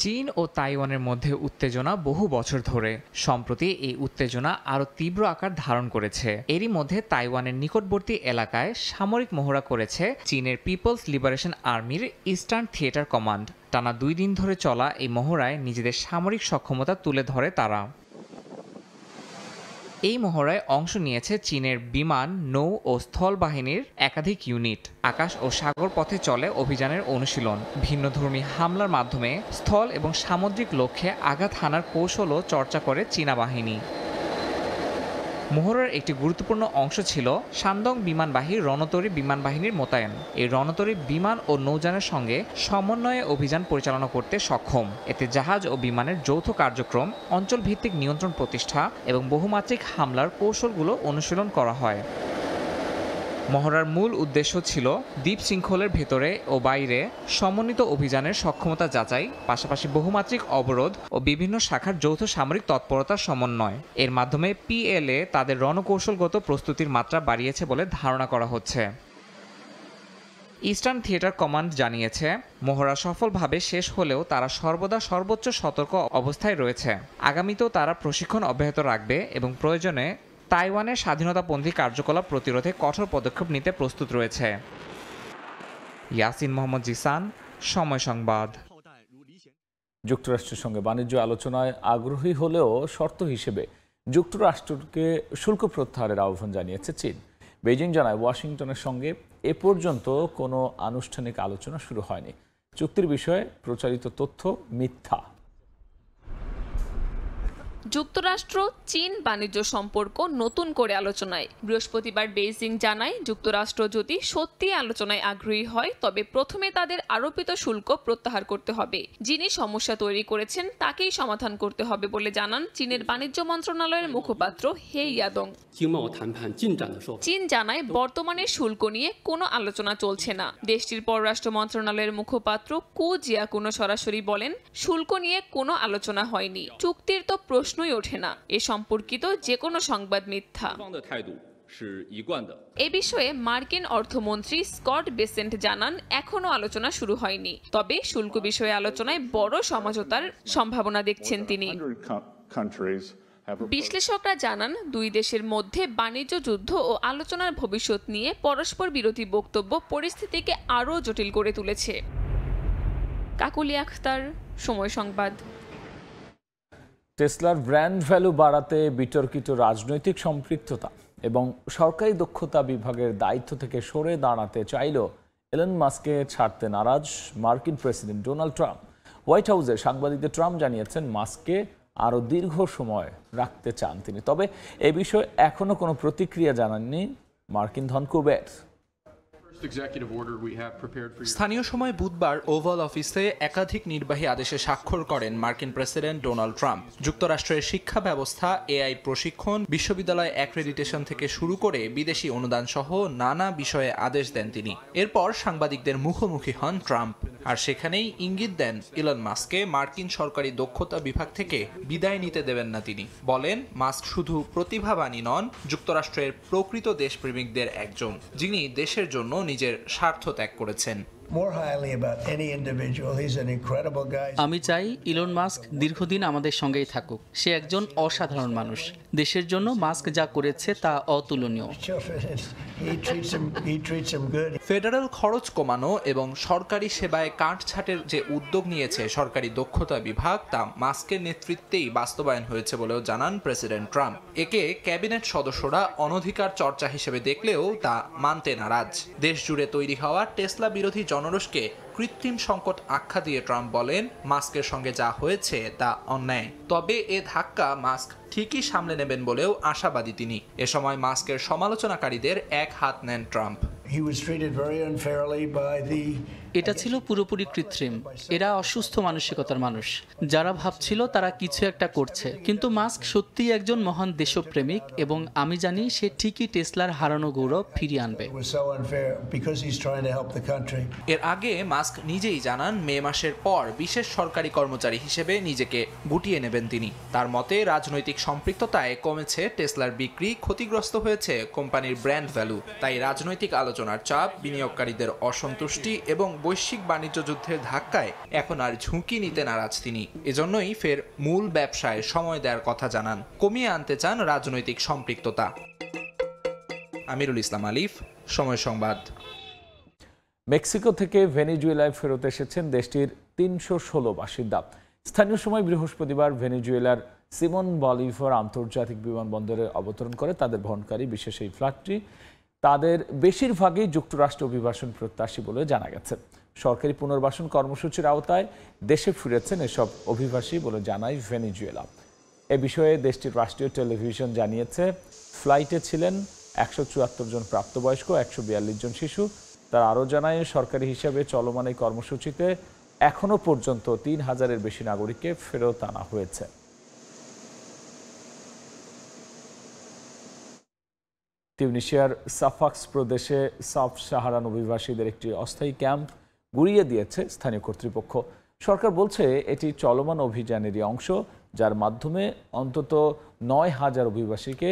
চীন ও তাইওয়ানের মধ্যে উত্তেজনা বহু বছর ধরে। সম্প্রতি এই উত্তেজনা আরও তীব্র আকার ধারণ করেছে। এরই মধ্যে তাইওয়ানের নিকটবর্তী এলাকায় সামরিক মহড়া করেছে চীনের পিপলস লিবারেশন আর্মির ইস্টার্ন থিয়েটার কমান্ড। টানা 2 দিন ধরে চলা এই মহড়ায় নিজেদের সামরিক সক্ষমতা তুলে ধরে তারা। এই মহড়ায় অংশ নিয়েছে চীনের বিমান, নৌ ও স্থল বাহিনীর একাধিক ইউনিট। আকাশ ও সাগর পথে চলে অভিযানের অনুশীলন। ভিন্নধর্মী হামলার মাধ্যমে স্থল এবং সামুদ্রিক লক্ষ্যে আঘাত হানার কৌশলও চর্চা করে চীনা বাহিনী। মহড়ার একটি গুরুত্বপূর্ণ অংশ ছিল শানদং বিমানবাহী রণতরী বিমান বাহিনীর মোতায়েন। এই রণতরী বিমান ও নৌযানের সঙ্গে সমন্বয়ে অভিযান পরিচালনা করতে সক্ষম। এতে জাহাজ ও বিমানের যৌথ কার্যক্রম, অঞ্চলভিত্তিক নিয়ন্ত্রণ প্রতিষ্ঠা এবং বহুমাত্রিক হামলার কৌশলগুলো অনুশীলন করা হয়। মহড়ার মূল উদ্দেশ্য ছিল দ্বীপ শৃঙ্খলের ভেতরে ও বাইরে সমন্বিত অভিযানের সক্ষমতা যাচাই, পাশাপাশি বহুমাত্রিক অবরোধ ও বিভিন্ন শাখার যৌথ সামরিক তৎপরতার সমন্বয়। এর মাধ্যমে পিএলএ তাদের রণকৌশলগত প্রস্তুতির মাত্রা বাড়িয়েছে বলে ধারণা করা হচ্ছে। ইস্টার্ন থিয়েটার কমান্ড জানিয়েছে, মহড়া সফলভাবে শেষ হলেও তারা সর্বদা সর্বোচ্চ সতর্ক অবস্থায় রয়েছে। আগামীতেও তারা প্রশিক্ষণ অব্যাহত রাখবে এবং প্রয়োজনে তাইওয়ানের স্বাধীনতাপন্থী কার্যকলাপ প্রতিরোধে কঠোর পদক্ষেপ নিতে প্রস্তুত রয়েছে। ইয়াসিন মোহাম্মদ জিসান, সময় সংবাদ। যুক্তরাষ্ট্রের সঙ্গে বাণিজ্য আলোচনায় আগ্রহী হলেও শর্ত হিসেবে যুক্তরাষ্ট্রকে শুল্ক প্রত্যাহারের আহ্বান জানিয়েছে চীন। বেইজিং জানায়, ওয়াশিংটনের সঙ্গে এ পর্যন্ত কোনো আনুষ্ঠানিক আলোচনা শুরু হয়নি। চুক্তির বিষয়ে প্রচারিত তথ্য মিথ্যা। যুক্তরাষ্ট্র চীন বাণিজ্য সম্পর্ক নতুন করে আলোচনায়। বৃহস্পতিবার বেইজিং জানায়, যুক্তরাষ্ট্র যদি সত্যি আলোচনায় আগ্রহী হয় তবে প্রথমে তাদের আরোপিত শুল্ক প্রত্যাহার করতে হবে। যিনি সমস্যা তৈরি করেছেন তাকেই সমাধান করতে হবে বলে জানান চীনের বাণিজ্য মন্ত্রণালয়ের মুখপাত্র হে ইয়াদং। চীন জানায়, বর্তমানে শুল্ক নিয়ে কোনো আলোচনা চলছে না। দেশটির পররাষ্ট্র মন্ত্রণালয়ের মুখপাত্র কু জিয়াকুনো সরাসরি বলেন, শুল্ক নিয়ে কোনো আলোচনা হয়নি, চুক্তির তো প্রশ্নই ওঠে না। এ সম্পর্কিত যে কোনো সংবাদ মিথ্যা। এ বিষয়ে মার্কিন অর্থমন্ত্রী স্কট বেসেন্ট জানান, এখনো আলোচনা শুরু হয়নি, তবে শুল্ক বিষয়ে আলোচনায় বড় সমঝোতার সম্ভাবনা দেখছেন তিনি। বিশ্লেষকরা জানান, দুই দেশের মধ্যে বাণিজ্য যুদ্ধ ও আলোচনার ভবিষ্যৎ নিয়ে পরস্পর বিরোধী বক্তব্য পরিস্থিতিকে আরও জটিল করে তুলেছে। কাকুলি আখতার, সময় সংবাদ। টেসলার ব্র্যান্ড ভ্যালু বাড়াতে বিতর্কিত রাজনৈতিক সম্পৃক্ততা এবং সরকারি দক্ষতা বিভাগের দায়িত্ব থেকে সরে দাঁড়াতে চাইল এলন মাস্ককে ছাড়তে নারাজ মার্কিন প্রেসিডেন্ট ডোনাল্ড ট্রাম্প। হোয়াইট হাউসে সাংবাদিকদের ট্রাম্প জানিয়েছেন, মাস্ককে আরও দীর্ঘ সময় রাখতে চান তিনি। তবে এ বিষয়ে এখনও কোনো প্রতিক্রিয়া জানাননি মার্কিন ধনকুবের। স্থানীয় সময় বুধবার ওভাল অফিসে একাধিক নির্বাহী আদেশে স্বাক্ষর করেন মার্কিন প্রেসিডেন্ট ডোনাল্ড ট্রাম্প। যুক্তরাষ্ট্রের শিক্ষা ব্যবস্থা, এআই প্রশিক্ষণ, বিশ্ববিদ্যালয় অ্যাক্রেডিটেশন থেকে শুরু করে বিদেশি অনুদান সহ নানা বিষয়ে আদেশ দেন তিনি। এরপর সাংবাদিকদের মুখোমুখি হন ট্রাম্প, আর সেখানেই ইঙ্গিত দেন ইলন মাস্ককে মার্কিন সরকারি দক্ষতা বিভাগ থেকে বিদায় নিতে দেবেন না তিনি। বলেন, মাস্ক শুধু প্রতিভাবানই নন, যুক্তরাষ্ট্রের প্রকৃত দেশপ্রেমিকদের একজন, যিনি দেশের জন্য নিজের স্বার্থ ত্যাগ করেছেন। আমি চাই ইলন মাস্ক দীর্ঘদিন আমাদের সঙ্গেই থাকুক। সে একজন অসাধারণ মানুষ। দেশের জন্য মাস্ক যা করেছে তা অতুলনীয়। ফেডারেল খরচ কমানো এবং সরকারি সেবায় কাটছাঁটের যে উদ্যোগ নিয়েছে সরকারি দক্ষতা বিভাগ, তা মাস্কের নেতৃত্বেই বাস্তবায়ন হয়েছে বলেও জানান প্রেসিডেন্ট ট্রাম্প। একে ক্যাবিনেট সদস্যরা অনধিকার চর্চা হিসেবে দেখলেও তা মানতে নারাজ। দেশ জুড়ে তৈরি হওয়া টেসলা বিরোধী জনরোষকে কৃত্রিম সংকট আখ্যা দিয়ে ট্রাম্প বলেন, মাস্কের সঙ্গে যা হয়েছে তা অন্যায়। তবে এ ধাক্কা মাস্ক ঠিকই সামলে নেবেন বলেও আশাবাদী তিনি। এ সময় মাস্কের সমালোচনাকারীদের এক হাত নেন ট্রাম্প। এটা ছিল পুরোপুরি কৃত্রিম। এরা অসুস্থ মানসিকতার মানুষ, যারা ভাবছিল তারা কিছু একটা করছে। কিন্তু মাস্ক সত্যিই একজন মহান দেশপ্রেমিক এবং আমি জানি সে ঠিকই টেসলার হারানো গৌরব ফিরিয়ে আনবে। এর আগে মাস্ক নিজেই জানান মে মাসের পর বিশেষ সরকারি কর্মচারী হিসেবে নিজেকে গুটিয়ে নেবেন তিনি। তার মতে রাজনৈতিক সম্পৃক্ততায় কমেছে টেসলার বিক্রি, ক্ষতিগ্রস্ত হয়েছে কোম্পানির ব্র্যান্ড ভ্যালু। তাই রাজনৈতিক আলোচনার চাপ, বিনিয়োগকারীদের অসন্তুষ্টি এবং বৈশ্বিক বাণিজ্য যুদ্ধের ধাক্কায় এখন আর ঝুঁকি নিতে নারাজ তিনি। এজন্যই ফের মূল ব্যবসায় সময় দেওয়ার কথা জানান, কমিয়ে আনতে চান রাজনৈতিক সম্পৃক্ততা। আমিরুল ইসলাম আলিফ, সময় সংবাদ। মেক্সিকো থেকে ভেনেজুয়েলায় ফেরত এসেছেন দেশটির ৩১৬ বাসিন্দা। স্থানীয় সময় বৃহস্পতিবার ভেনেজুয়েলার সিমন বলিভার আন্তর্জাতিক বিমানবন্দরে অবতরণ করে তাদের বহনকারী বিশেষ এই ফ্লাইটটি। তাদের বেশিরভাগই যুক্তরাষ্ট্র অভিবাসন প্রত্যাশী বলে জানা গেছে। সরকারি পুনর্বাসন কর্মসূচির আওতায় দেশে ফিরেছেন এসব অভিবাসী বলে জানায় ভেনেজুয়েলা। এ বিষয়ে দেশটির রাষ্ট্রীয় টেলিভিশন জানিয়েছে, ফ্লাইটে ছিলেন ১৭৪ জন প্রাপ্তবয়স্ক, ১৪২ জন শিশু। তারা আরও জানায়, সরকারি হিসাবে চলমান এই কর্মসূচিতে এখনও পর্যন্ত ৩,০০০-এর বেশি নাগরিককে ফেরত আনা হয়েছে। তিউনিসিয়ার সাফাক্স প্রদেশে সাব সাহারান অভিবাসীদের একটি অস্থায়ী ক্যাম্প গুড়িয়ে দিয়েছে স্থানীয় কর্তৃপক্ষ। সরকার বলছে এটি চলমান অভিযানেরই অংশ, যার মাধ্যমে অন্তত ৯,০০০ অভিবাসীকে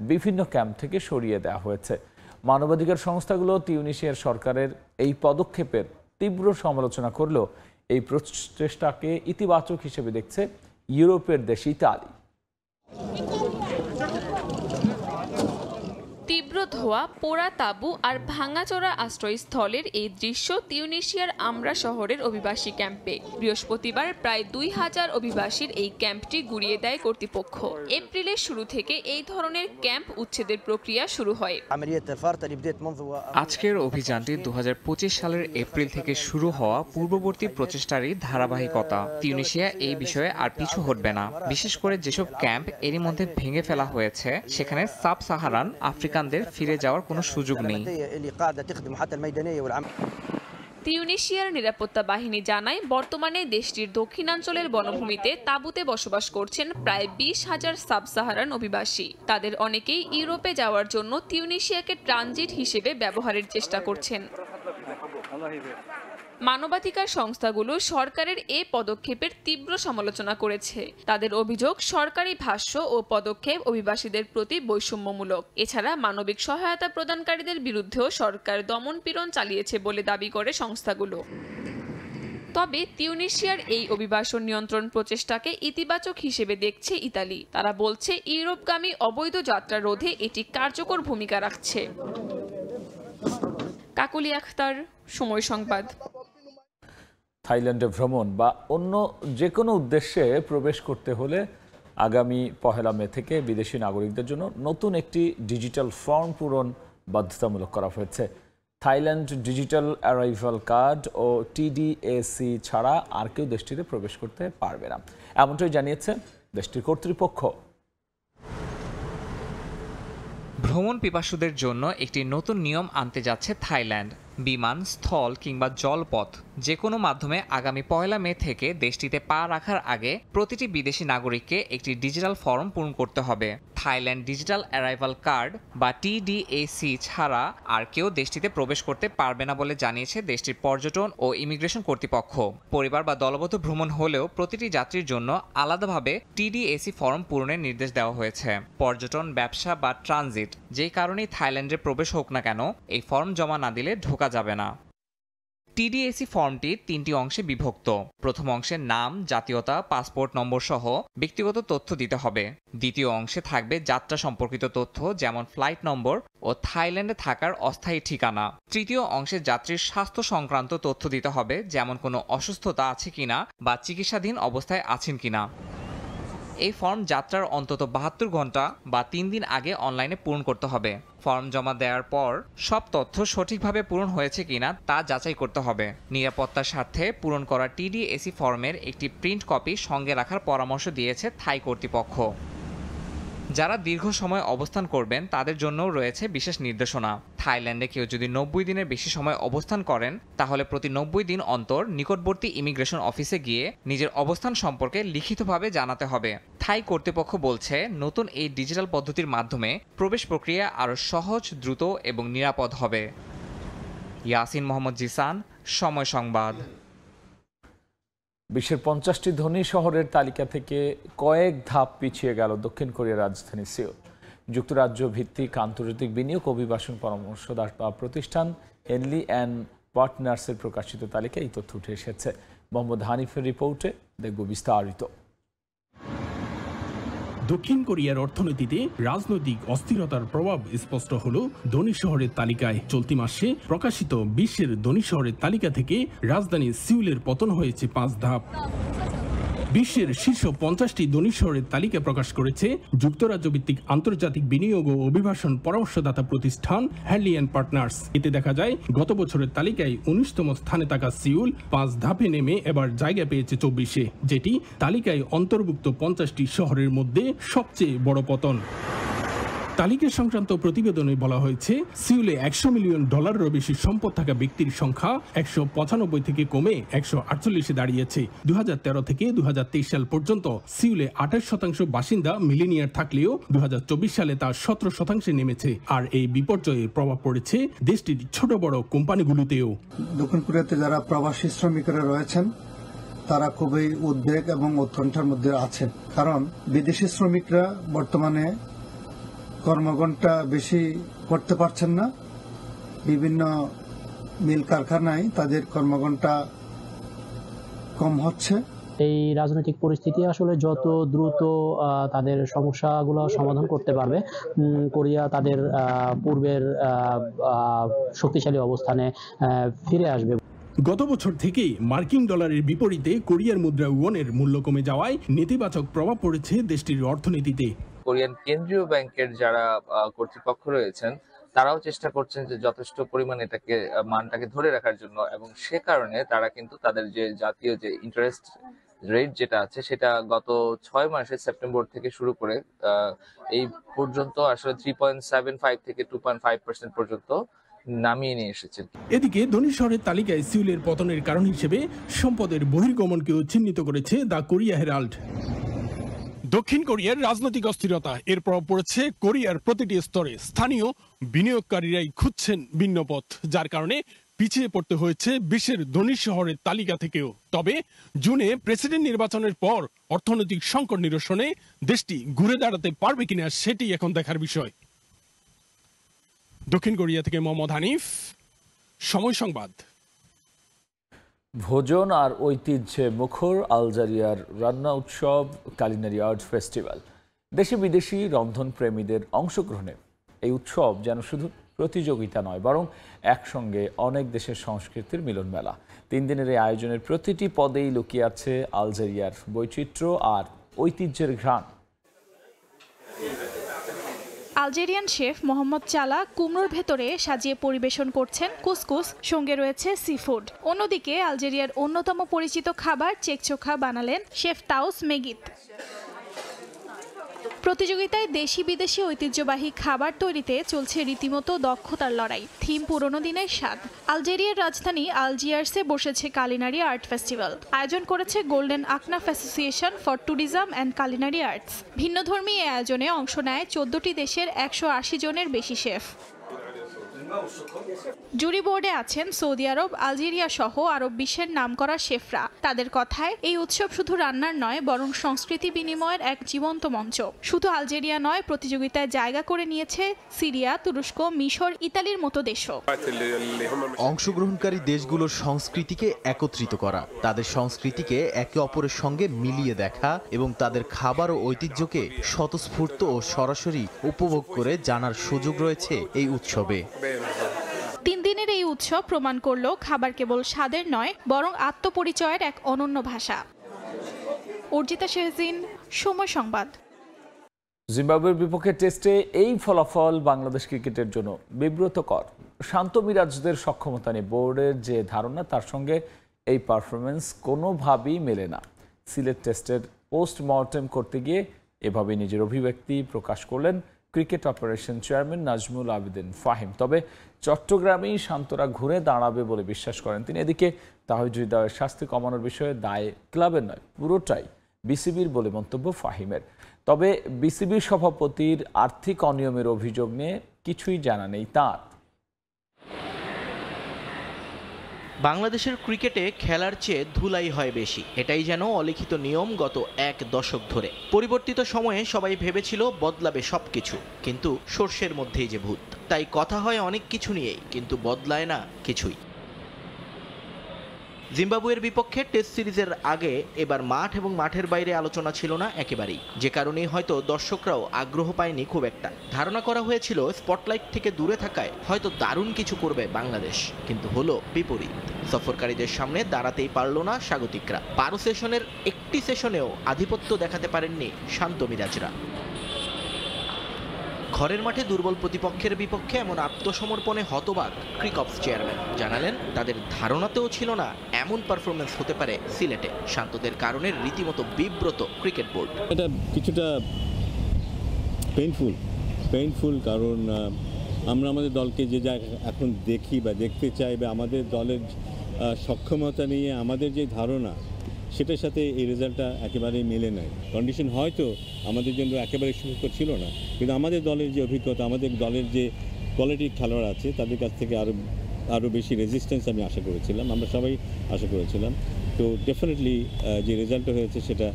বিভিন্ন ক্যাম্প থেকে সরিয়ে দেওয়া হয়েছে। মানবাধিকার সংস্থাগুলো তিউনিসিয়ার সরকারের এই পদক্ষেপের তীব্র সমালোচনা করলেও এই প্রচেষ্টাকে ইতিবাচক হিসেবে দেখছে ইউরোপের দেশ ইতালি। তীব্র ধোঁয়া, পোড়া তাঁবু আর ভাঙাচোরা আশ্রয়স্থলের এই দৃশ্য তিউনিসিয়ার আমরা শহরের অভিবাসী ক্যাম্পে। বৃহস্পতিবার প্রায় ২,০০০ অভিবাসীর এই ক্যাম্পটি গুড়িয়ে দেয় কর্তৃপক্ষ। এপ্রিলের শুরু থেকে এই ধরনের ক্যাম্প উচ্ছেদের প্রক্রিয়া শুরু হয়। আজকের অভিযানটি ২০২৫ সালের এপ্রিল থেকে শুরু হওয়া পূর্ববর্তী প্রচেষ্টারই ধারাবাহিকতা। তিউনিসিয়া এই বিষয়ে আর পিছু হটবে না। বিশেষ করে যেসব ক্যাম্প এরই মধ্যে ভেঙে ফেলা হয়েছে, সেখানে সাব সাহারান আফ্রিকানদের ফিরে যাওয়ার কোনো সুযোগ নেই। তিউনিসিয়ার নিরাপত্তা বাহিনী জানায়, বর্তমানে দেশটির দক্ষিণাঞ্চলের বনভূমিতে তাঁবুতে বসবাস করছেন প্রায় ২০,০০০ সাব সাহারান অভিবাসী। তাদের অনেকেই ইউরোপে যাওয়ার জন্য তিউনিসিয়াকে ট্রানজিট হিসেবে ব্যবহারের চেষ্টা করছেন। মানবাধিকার সংস্থাগুলো সরকারের এ পদক্ষেপের তীব্র সমালোচনা করেছে। তাদের অভিযোগ, সরকারি ভাষ্য ও পদক্ষেপ অভিবাসীদের প্রতি বৈষম্যমূলক। এছাড়া মানবিক সহায়তা প্রদানকারীদের বিরুদ্ধেও সরকার দমন-পীড়ন চালিয়েছে বলে দাবি করে সংস্থাগুলো। তবে তিউনিসিয়ার এই অভিবাসন নিয়ন্ত্রণ প্রচেষ্টাকে ইতিবাচক হিসেবে দেখছে ইতালি। তারা বলছে, ইউরোপগামী অবৈধ যাত্রা রোধে এটি কার্যকর ভূমিকা রাখছে। কাকুলি আখতার, সময় সংবাদ। থাইল্যান্ডে ভ্রমণ বা অন্য যে কোনো উদ্দেশ্যে প্রবেশ করতে হলে আগামী ১ মে থেকে বিদেশি নাগরিকদের জন্য নতুন একটি ডিজিটাল ফর্ম পূরণ বাধ্যতামূলক করা হয়েছে। থাইল্যান্ড ডিজিটাল অ্যারাইভাল কার্ড ও TDAC ছাড়া আর কেউ দেশটিতে প্রবেশ করতে পারবে না, এমনটাই জানিয়েছে দেশটির কর্তৃপক্ষ। ভ্রমণ পিপাসুদের জন্য একটি নতুন নিয়ম আনতে যাচ্ছে থাইল্যান্ড। বিমান, স্থল কিংবা জলপথ যে কোনো মাধ্যমে আগামী ১ মে থেকে দেশটিতে পা রাখার আগে প্রতিটি বিদেশি নাগরিককে একটি ডিজিটাল ফর্ম পূরণ করতে হবে। থাইল্যান্ড ডিজিটাল অ্যারাইভাল কার্ড বা TDAC ছাড়া আর কেউ দেশটিতে প্রবেশ করতে পারবে না বলে জানিয়েছে দেশটির পর্যটন ও ইমিগ্রেশন কর্তৃপক্ষ। পরিবার বা দলবদ্ধ ভ্রমণ হলেও প্রতিটি যাত্রীর জন্য আলাদাভাবে TDAC ফর্ম পূরণের নির্দেশ দেওয়া হয়েছে। পর্যটন, ব্যবসা বা ট্রানজিট যেই কারণেই থাইল্যান্ডে প্রবেশ হোক না কেন, এই ফর্ম জমা না দিলে ঢোকা যাবে না। TDAC ফর্মটি ৩টি অংশে বিভক্ত। প্রথম অংশে নাম, জাতীয়তা, পাসপোর্ট নম্বর সহ ব্যক্তিগত তথ্য দিতে হবে। দ্বিতীয় অংশে থাকবে যাত্রা সম্পর্কিত তথ্য, যেমন ফ্লাইট নম্বর ও থাইল্যান্ডে থাকার অস্থায়ী ঠিকানা। তৃতীয় অংশে যাত্রীর স্বাস্থ্য সংক্রান্ত তথ্য দিতে হবে, যেমন কোনো অসুস্থতা আছে কিনা বা চিকিৎসাধীন অবস্থায় আছেন কিনা। এই ফর্ম যাত্রার অন্তত 72 ঘন্টা বা 3 দিন আগে অনলাইনে পূরণ করতে হবে। ফর্ম জমা দেওয়ার পর সব তথ্য সঠিকভাবে পূরণ হয়েছে কিনা তা যাচাই করতে হবে। নিরাপত্তার স্বার্থে পূরণ করা TDSE ফর্মের একটি প্রিন্ট কপি সঙ্গে রাখার পরামর্শ দিয়েছে থাই কর্তৃপক্ষ। যারা দীর্ঘ সময় অবস্থান করবেন তাদের জন্যও রয়েছে বিশেষ নির্দেশনা। থাইল্যান্ডে কেউ যদি 90 দিনের বেশি সময় অবস্থান করেন তাহলে প্রতি 90 দিন অন্তর নিকটবর্তী ইমিগ্রেশন অফিসে গিয়ে নিজের অবস্থান সম্পর্কে লিখিতভাবে জানাতে হবে। থাই কর্তৃপক্ষ বলছে নতুন এই ডিজিটাল পদ্ধতির মাধ্যমে প্রবেশ প্রক্রিয়া আরও সহজ, দ্রুত এবং নিরাপদ হবে। ইয়াসিন মোহাম্মদ জিসান, সময় সংবাদ। বিশ্বের 50টি ধনী শহরের তালিকা থেকে কয়েক ধাপ পিছিয়ে গেল দক্ষিণ কোরিয়ার রাজধানী সিউল। যুক্তরাজ্য ভিত্তিক আন্তর্জাতিক বিনিয়োগ অভিবাসন পরামর্শদাতা প্রতিষ্ঠান হেনলি অ্যান্ড পার্টনার্সের প্রকাশিত তালিকায় এই তথ্য উঠে এসেছে। মোহাম্মদ হানিফের রিপোর্টে দেখব বিস্তারিত। দক্ষিণ কোরিয়ার অর্থনীতিতে রাজনৈতিক অস্থিরতার প্রভাব স্পষ্ট হলো ধনী শহরের তালিকায়। চলতি মাসে প্রকাশিত বিশ্বের ধনী শহরের তালিকা থেকে রাজধানী সিউলের পতন হয়েছে 5 ধাপ। বিশ্বের শীর্ষ 50টি ধনী শহরের তালিকা প্রকাশ করেছে যুক্তরাজ্য ভিত্তিক আন্তর্জাতিক বিনিয়োগ ও অভিবাসন পরামর্শদাতা প্রতিষ্ঠান হ্যানলি অ্যান্ড পার্টনার্স। এতে দেখা যায় গত বছরের তালিকায় 19তম স্থানে থাকা সিউল 5 ধাপে নেমে এবার জায়গা পেয়েছে 24-এ, যেটি তালিকায় অন্তর্ভুক্ত 50টি শহরের মধ্যে সবচেয়ে বড় পতন। তালিকা সংক্রান্ত প্রতিবেদনে বলা হয়েছে সিউলে $100 মিলিয়ন বেশি সম্পদ থাকা ব্যক্তির সংখ্যা 195 থেকে কমে 148-এ দাঁড়িয়েছে। 2013 থেকে 2023 সাল পর্যন্ত সিউলে 28% বাসিন্দা মিলেনিয়ার থাকলেও 2024 সালে তা 17% নেমেছে। আর এই বিপর্যয়ের প্রভাব পড়েছে দেশটির ছোট বড় কোম্পানিগুলোতেও। দক্ষিণ কোরিয়াতে যারা প্রবাসী শ্রমিকরা রয়েছেন তারা খুবই উদ্বেগ এবং উৎকণ্ঠার মধ্যে আছেন, কারণ বিদেশি শ্রমিকরা বর্তমানে কর্মঘণ্টা বেশি করতে পারছেন না। বিভিন্ন মিল কারখানায় তাদের কর্মঘণ্টা কম হচ্ছে। এই রাজনৈতিক পরিস্থিতি আসলে যত দ্রুত তাদের সমস্যাগুলো সমাধান করতে পারবে, কোরিয়া তাদের পূর্বের শক্তিশালী অবস্থানে ফিরে আসবে। গত বছর থেকেই মার্কিন ডলারের বিপরীতে কোরিয়ার মুদ্রা ওয়নের মূল্য কমে যাওয়ায় নেতিবাচক প্রভাব পড়েছে দেশটির অর্থনীতিতে। কোরিয়ান কেন্দ্রীয় ব্যাংকের যারা কর্তৃপক্ষ রয়েছেন তারাও চেষ্টা করছেন যে যথেষ্ট পরিমাণে এটাকে মানটাকে ধরে রাখার জন্য, এবং সে কারণে তারা কিন্তু তাদের যে জাতীয় যে ইন্টারেস্ট রেট যেটা আছে সেটা গত 6 মাসে সেপ্টেম্বর থেকে শুরু করে এই পর্যন্ত আসলে 3.75 থেকে 2.5% পর্যন্ত নামিয়ে নিয়ে এসেছে। এদিকে ধনী শহরের তালিকায় সিউলের পতনের কারণ হিসেবে সম্পদের বহির্গমনকেও চিহ্নিত করেছে দ্য কোরিয়া হেরাল্ড। দক্ষিণ কোরিয়ার রাজনৈতিক অস্থিরতা এর প্রভাব পড়েছে কোরিয়ার প্রতিটি স্তরে। স্থানীয় বিনিয়োগকারীরাই খুঁজছেন ভিন্ন পথ, যার কারণে পিছিয়ে পড়তে হয়েছে বিশ্বের ধনী শহরের তালিকা থেকেও। তবে জুনে প্রেসিডেন্ট নির্বাচনের পর অর্থনৈতিক সংকট নিরসনে দেশটি ঘুরে দাঁড়াতে পারবে কিনা সেটি এখন দেখার বিষয়। দক্ষিণ কোরিয়া থেকে মোহাম্মদ হানিফ, সময় সংবাদ। ভোজন আর ঐতিহ্যে মুখর আলজেরিয়ার রান্না উৎসব কালিনারি আর্ট ফেস্টিভ্যাল। দেশি বিদেশি রন্ধন প্রেমীদের অংশগ্রহণে এই উৎসব যেন শুধু প্রতিযোগিতা নয়, বরং একসঙ্গে অনেক দেশের সংস্কৃতির মিলন মেলা। 3 দিনের এই আয়োজনের প্রতিটি পদেই লুকিয়ে আছে আলজেরিয়ার বৈচিত্র্য আর ঐতিহ্যের ঘ্রাণ। আলজেরিয়ান শেফ মোহাম্মদ চালা কুমড়োর ভেতরে সাজিয়ে পরিবেশন করছেন কুসকুস, সঙ্গে রয়েছে সিফুড। অন্যদিকে আলজেরিয়ার অন্যতম পরিচিত খাবার চেকচোখা বানালেন শেফ তাউস মেগিত। প্রতিযোগিতায় দেশি বিদেশি ঐতিহ্যবাহী খাবার তৈরিতে চলছে রীতিমতো দক্ষতার লড়াই। থিম পুরনো দিনের স্বাদ। আলজেরিয়ার রাজধানী আলজিয়ার্সে বসেছে কালিনারি আর্ট ফেস্টিভ্যাল। আয়োজন করেছে গোল্ডেন আকনাফ association for tourism and culinary arts. ভিন্নধর্মী এই আয়োজনে অংশ নেয় 14টি দেশের 180 জনের বেশি শেফ। জুরি বোর্ডে আছেন সৌদি আরব, আলজেরিয়া সহ আরব বিশ্বের নামকরা শেফরা। তাদের কথায় এই উৎসব শুধু রান্নার নয়, বরং সংস্কৃতি বিনিময়ের এক জীবন্ত মঞ্চ। শুধু আলজেরিয়া নয়, প্রতিযোগিতায় জায়গা করে নিয়েছে সিরিয়া, তুরস্ক, মিশর, ইতালির মতো দেশও। অংশগ্রহণকারী দেশগুলোর সংস্কৃতিকে একত্রিত করা, তাদের সংস্কৃতিকে একে অপরের সঙ্গে মিলিয়ে দেখা এবং তাদের খাবার ও ঐতিহ্যকে স্বতঃস্ফূর্ত ও সরাসরি উপভোগ করে জানার সুযোগ রয়েছে এই উৎসবে। 3 দিনের এই উৎসব প্রমাণ করলো খাবার কেবল স্বাদের নয়, বরং আত্মপরিচয়ের এক অনন্য ভাষা। অর্জিতা শেহজিন, সময় সংবাদ। জিম্বাবুয়ের বিপক্ষে টেস্টে এই ফলাফল বাংলাদেশ ক্রিকেটের জন্য বিব্রতকর। শান্ত মিরাজদের সক্ষমতা নিয়ে বোর্ডের যে ধারণা তার সঙ্গে এই পারফরমেন্স কোনোভাবেই মেলে না। সিলেট টেস্টের পোস্টমর্টেম করতে গিয়ে এভাবে নিজের অভিব্যক্তি প্রকাশ করলেন cricket operation chairman Nazmul Abedin Fahim. তবে চট্টগ্রামেই শান্তরা ঘুরে দাঁড়াবে বলে বিশ্বাস করেন তিনি। এদিকে তাহিদ হৃদয়ের শাস্তি কমানোর বিষয়ে দায় ক্লাবের নয়, পুরোটাই বিসিবির বলে মন্তব্য ফাহিমের। তবে বিসিবির সভাপতির আর্থিক অনিয়মের অভিযোগ নিয়ে কিছুই জানা নেই তাঁর। বাংলাদেশের ক্রিকেটে খেলার চেয়ে ধুলাই হয় বেশি, এটাই যেন অলিখিত নিয়ম গত এক দশক ধরে। পরিবর্তিত সময়ে সবাই ভেবেছিল বদলাবে সবকিছু, কিন্তু সর্ষের মধ্যেই যে ভূত। তাই কথা হয় অনেক কিছু নিয়েই, কিন্তু বদলায় না কিছুই। জিম্বাবুয়ের বিপক্ষে টেস্ট সিরিজের আগে এবার মাঠ এবং মাঠের বাইরে আলোচনা ছিল না একেবারেই, যে কারণেই হয়তো দর্শকরাও আগ্রহ পায়নি খুব একটা। ধারণা করা হয়েছিল স্পটলাইট থেকে দূরে থাকায় হয়তো দারুণ কিছু করবে বাংলাদেশ, কিন্তু হলো বিপরীত। সফরকারীদের সামনে দাঁড়াতেই পারল না স্বাগতিকরা। 12 সেশনের একটি সেশনেও আধিপত্য দেখাতে পারেননি শান্ত মিরাজরা। ঘরের মাঠে দুর্বল প্রতিপক্ষের বিপক্ষে এমন আত্মসমর্পণে হতবাক ক্রিকপস চেয়ারম্যান। জানালেন তাদের ধারণাতেও ছিল না এমন পারফরমেন্স হতে পারে সিলেটে। শান্তদের কারণে রীতিমতো বিব্রত ক্রিকেট বোর্ড। এটা কিছুটা পেইনফুল, কারণ আমরা আমাদের দলকে যে যা এখন দেখি বা দেখতে চাই, বা আমাদের দলের সক্ষমতা নিয়ে আমাদের যে ধারণা, সেটার সাথে এই রেজাল্টটা একেবারেই মেলে নাই। কন্ডিশন হয়তো আমাদের জন্য একেবারে সুখকর ছিল না, কিন্তু আমাদের দলের যে অভিজ্ঞতা, আমাদের দলের যে কোয়ালিটির খেলোয়াড় আছে, তাদের কাছ থেকে আরও বেশি রেজিস্ট্যান্স আমি আশা করেছিলাম, আমরা সবাই আশা করেছিলাম। তো ডেফিনেটলি যে রেজাল্টটা হয়েছে সেটা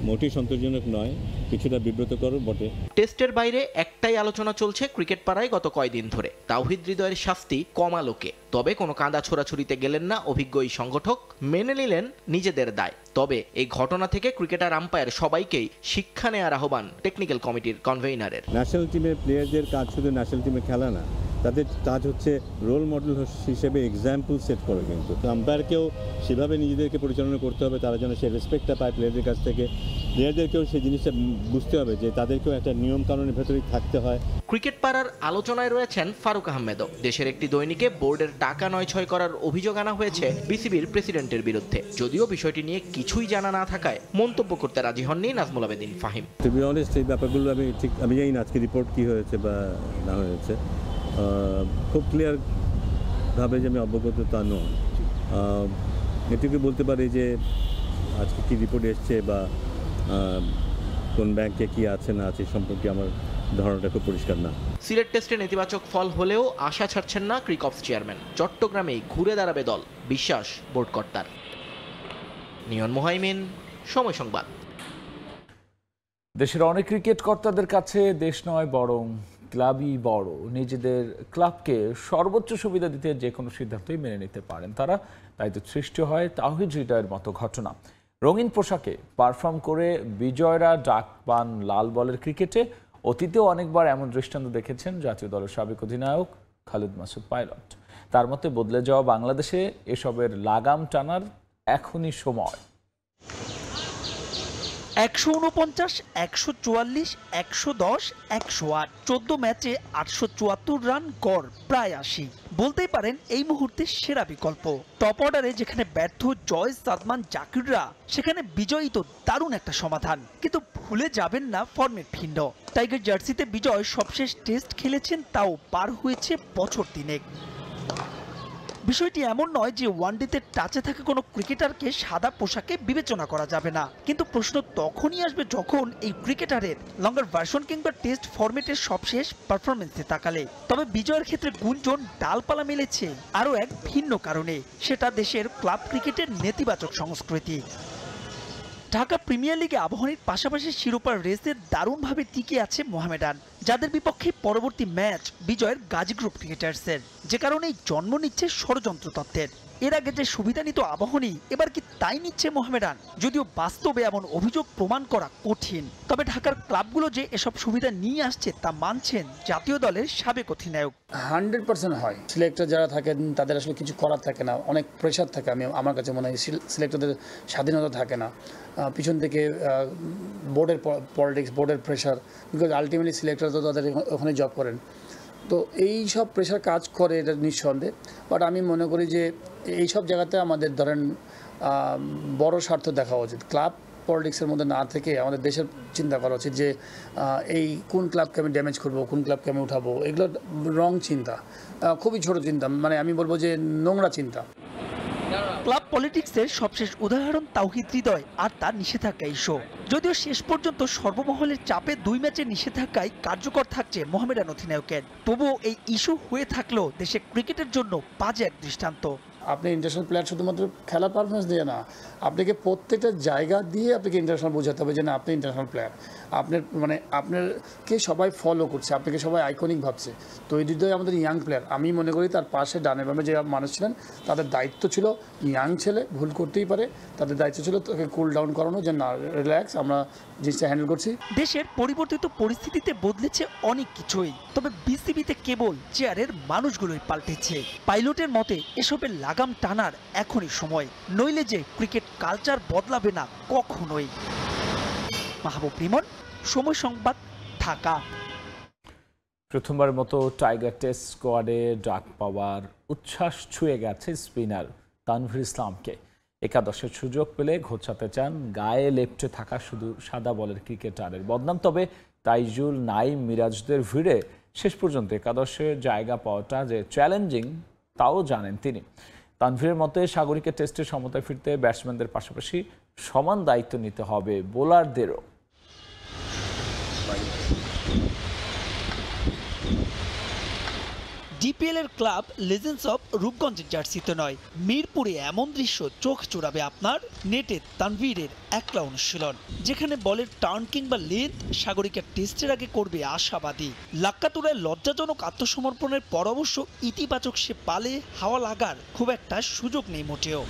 মোটেই সন্তোষজনক নয়, কিছুটা বিব্রতকর বটে। টেস্টের বাইরে একটাই আলোচনা চলছে ক্রিকেট পাড়ায় গত কয়েকদিন ধরে, তাওহিদ হৃদয়ের শাস্তি কমালোকে। তবে কোনো কাঁদা ছোড়াছুড়িতে গেলেন না অভিজ্ঞ এই সংগঠক, মেনে নিলেন নিজেদের দায়। তবে এই ঘটনা থেকে ক্রিকেটার আম্পায়ার সবাইকেই শিক্ষা নেওয়ার আহ্বান টেকনিক্যাল কমিটির কনভেনারের। ন্যাশনাল টিমের প্লেয়ারদের কাজ শুধু ন্যাশনাল টিমে খেলা না, তাদের কাজ হচ্ছে রোল মডেল হিসেবে এক্সাম্পল সেট করে। কিন্তু আম্পায়ারকেও সেভাবে নিজেদেরকে পরিচালনা করতে হবে, তারা যেন সে রেসপেক্টটা পায় প্লেয়ারদের কাছ থেকে। প্লেয়ারদেরকেও সেই জিনিসটা বুঝতে হবে যে তাদেরকেও একটা নিয়ম কানুনের ভেতরেই থাকতে হয়। ক্রিকেট পাড়ার আলোচনায় রয়েছেন ফারুক আহমেদও। দেশের একটি দৈনিকে বোর্ডের টাকা নয়ছয় করার অভিযোগ আনা হয়েছে বিসিবির প্রেসিডেন্টের বিরুদ্ধে। যদিও বিষয়টি নিয়ে কিছুই জানা না থাকায় মন্তব্য করতে রাজি হননি Nazmul Abedin Fahim. To be honest, এই ব্যাপারগুলো আমি জানি না আজকে রিপোর্ট কি হয়েছে বা না হয়েছে, খুব ক্লিয়ারভাবে যে আমি অবগত তা নয়। এটুকু বলতে পারি যে আজকে কি রিপোর্ট এসছে বা কোন ব্যাংকে কি আছে না আছে সম্পর্কে আমার ধারণাটা খুব পরিষ্কার না। সিলেট টেস্টে নেতিবাচক ফল হলেও আশা ছাড়ছেন না ক্রিকপস চেয়ারম্যান। চট্টগ্রামেই ঘুরে দাঁড়াবে দল, বিশ্বাস বোর্ড কর্তার। নিয়ন মোহাইমিন, সময় সংবাদ। দেশের অনেক ক্রিকেট কর্তাদের কাছে দেশ নয় বরং ক্লাবই বড়। নিজেদের ক্লাবকে সর্বোচ্চ সুবিধা দিতে যে কোনো সিদ্ধান্তই মেনে নিতে পারেন তারা। তাই তো সৃষ্টি হয় তাওহিদ হৃদয়ের মতো ঘটনা। রঙিন পোশাকে পারফর্ম করে বিজয়রা ডাক পান লাল বলের ক্রিকেটে। অতীতেও অনেকবার এমন দৃষ্টান্ত দেখেছেন জাতীয় দলের সাবেক অধিনায়ক খালিদ মাসুদ পাইলট। তার মতে বদলে যাওয়া বাংলাদেশে এসবের লাগাম টানার এখনই সময়। 149, 144, 110, 108, 14 ম্যাচে 874 রান গড়, প্রায় 80। বলতেই পারেন এই মুহূর্তে সেরা বিকল্প। টপ অর্ডারে যেখানে ব্যর্থ জয়, সাদমান, জাকিররা, সেখানে বিজয়ী তো দারুণ একটা সমাধান। কিন্তু ভুলে যাবেন না ফর্মের ভিন্ন। টাইগার জার্সিতে বিজয় সবশেষ টেস্ট খেলেছেন, তাও পার হয়েছে বছর 3। বিষয়টি এমন নয় যে ওয়ানডেতে টাচে থাকা কোনো ক্রিকেটারকে সাদা পোশাকে বিবেচনা করা যাবে না, কিন্তু প্রশ্ন তখনই আসবে যখন এই ক্রিকেটারের লঙ্গার ভার্সন কিংবা টেস্ট ফরম্যাটের সবশেষ পারফরমেন্সে তাকালে। তবে বিজয়ের ক্ষেত্রে গুঞ্জন ডালপালা মেলেছে আরও এক ভিন্ন কারণে, সেটা দেশের ক্লাব ক্রিকেটের নেতিবাচক সংস্কৃতি। ঢাকা প্রিমিয়ার লিগে আবাহনীর পাশাপাশি শিরোপার রেসে দারুণভাবে টিকে আছে মোহামেডান, যাদের বিপক্ষে পরবর্তী ম্যাচ বিজয়ের গাজী গ্রুপ ক্রিকেটার্সের, যে কারণেই জন্ম নিচ্ছে ষড়যন্ত্র তত্ত্বের। এর আগে যে সুবিধা নিত আবাহনী এবার কি তাই নিচ্ছে মোহামেডান? যদিও বাস্তবে এমন অভিযোগ প্রমাণ করা কঠিন, তবে ঢাকার ক্লাবগুলো যে এসব সুবিধা নিয়ে আসছে তা মানছেন জাতীয় দলের সাবেক অধিনায়ক। 100% হয়। সিলেক্টর যারা থাকেন তাদের আসলে কিছু করার থাকে না, অনেক প্রেশার থাকে। আমার কাছে মনে হয় সিলেক্টরদের স্বাধীনতা থাকে না, পিছন থেকে বোর্ডের পলিটিক্স, বোর্ডের প্রেশার, বিকজ আলটিমেটলি সিলেক্টর তো তাদের ওখানে জব করেন, তো এই সব প্রেশার কাজ করে, এটা নিঃসন্দেহে। বাট আমি মনে করি যে এই সব জায়গাতে আমাদের ধরেন বড় স্বার্থ দেখা উচিত। ক্লাব পলিটিক্সের মধ্যে না থেকে আমাদের দেশের চিন্তা করা উচিত যে এই কোন ক্লাবকে আমি ড্যামেজ করবো, কোন ক্লাবকে আমি উঠাবো। এগুলো রং চিন্তা, খুবই ছোট চিন্তা, মানে আমি বলবো যে নোংরা চিন্তা। ক্লাব পলিটিক্সের সবশেষ উদাহরণ তাওহিদ হৃদয় আর তার নিষেধাজ্ঞা ইস্যু। যদিও শেষ পর্যন্ত সর্বমহলের চাপে 2 ম্যাচের নিষেধাজ্ঞায় কার্যকর থাকছে মোহামেডান অধিনায়কের। তবুও এই ইস্যু হয়ে থাকলেও দেশে ক্রিকেটের জন্য বাজে এক দৃষ্টান্ত। আপনি ইন্টারন্যাশনাল প্লেয়ার শুধুমাত্র খেলা পারফরমেন্স দিয়ে না, আপনাকে প্রত্যেকটা জায়গা দিয়ে আপনাকে ইন্টারন্যাশনাল বোঝাতে হবে যে না আপনি ইন্টারন্যাশনাল প্লেয়ার। আপনার মানে আপনাকে সবাই ফলো করছে, আপনাকে সবাই আইকনিক ভাবছে। তো এই হৃদয় আমাদের ইয়াং প্লেয়ার। আমি মনে করি তার পাশে ডানে বামে যে মানুষ ছিলেন তাদের দায়িত্ব ছিল, ইয়াং ছেলে ভুল করতেই পারে, তাদের দায়িত্ব ছিল তাকে কুল ডাউন করানো, যে না রিল্যাক্স, আমরা জিনিসটা হ্যান্ডেল করছি। দেশের পরিবর্তিত পরিস্থিতিতে বদলেছে অনেক কিছুই, তবে বিসিবিতে কেবল চেয়ারের মানুষগুলোই পাল্টেছে। পাইলটের মতে এসবের লাগাম টানার এখনই সময়, নইলে যে ক্রিকেট কালচার বদলাবে না কখনোই। মাহবুব রিমন, সময় সংবাদ, ঢাকা। প্রথমবারের মতো টাইগার টেস্ট স্কোয়াডে ডাক পাওয়ার উচ্ছ্বাস ছুঁয়ে গেছে স্পিনার তানভীর ইসলামকে। একাদশের সুযোগ পেলে ঘোচাতে চান গায়ে লেপ্টে থাকা শুধু সাদা বলের ক্রিকেটারের বদনাম। তবে তাইজুল, নাইম, মিরাজদের ভিড়ে শেষ পর্যন্ত একাদশে জায়গা পাওয়াটা যে চ্যালেঞ্জিং তাও জানেন তিনি। তানভীরের মতে সাগরিকা টেস্টে সমতায় ফিরতে ব্যাটসম্যানদের পাশাপাশি সমান দায়িত্ব নিতে হবে বোলারদেরও। ডিপিএল এর ক্লাব লেজেন্ডস অফ রূপগঞ্জের জার্সিতে নয়, মিরপুরে এমন দৃশ্য চোখ চোরাবে আপনার। নেটে তানভীরের একলা অনুশীলন, যেখানে বলের টার্ন কিংবা লেন্থ সাগরিকা টেস্টের আগে করবে আশাবাদী। লাক্কাতুরায় লজ্জাজনক আত্মসমর্পণের পর অবশ্য ইতিবাচক সে পালে হাওয়া লাগার খুব একটা সুযোগ নেই মোটেও।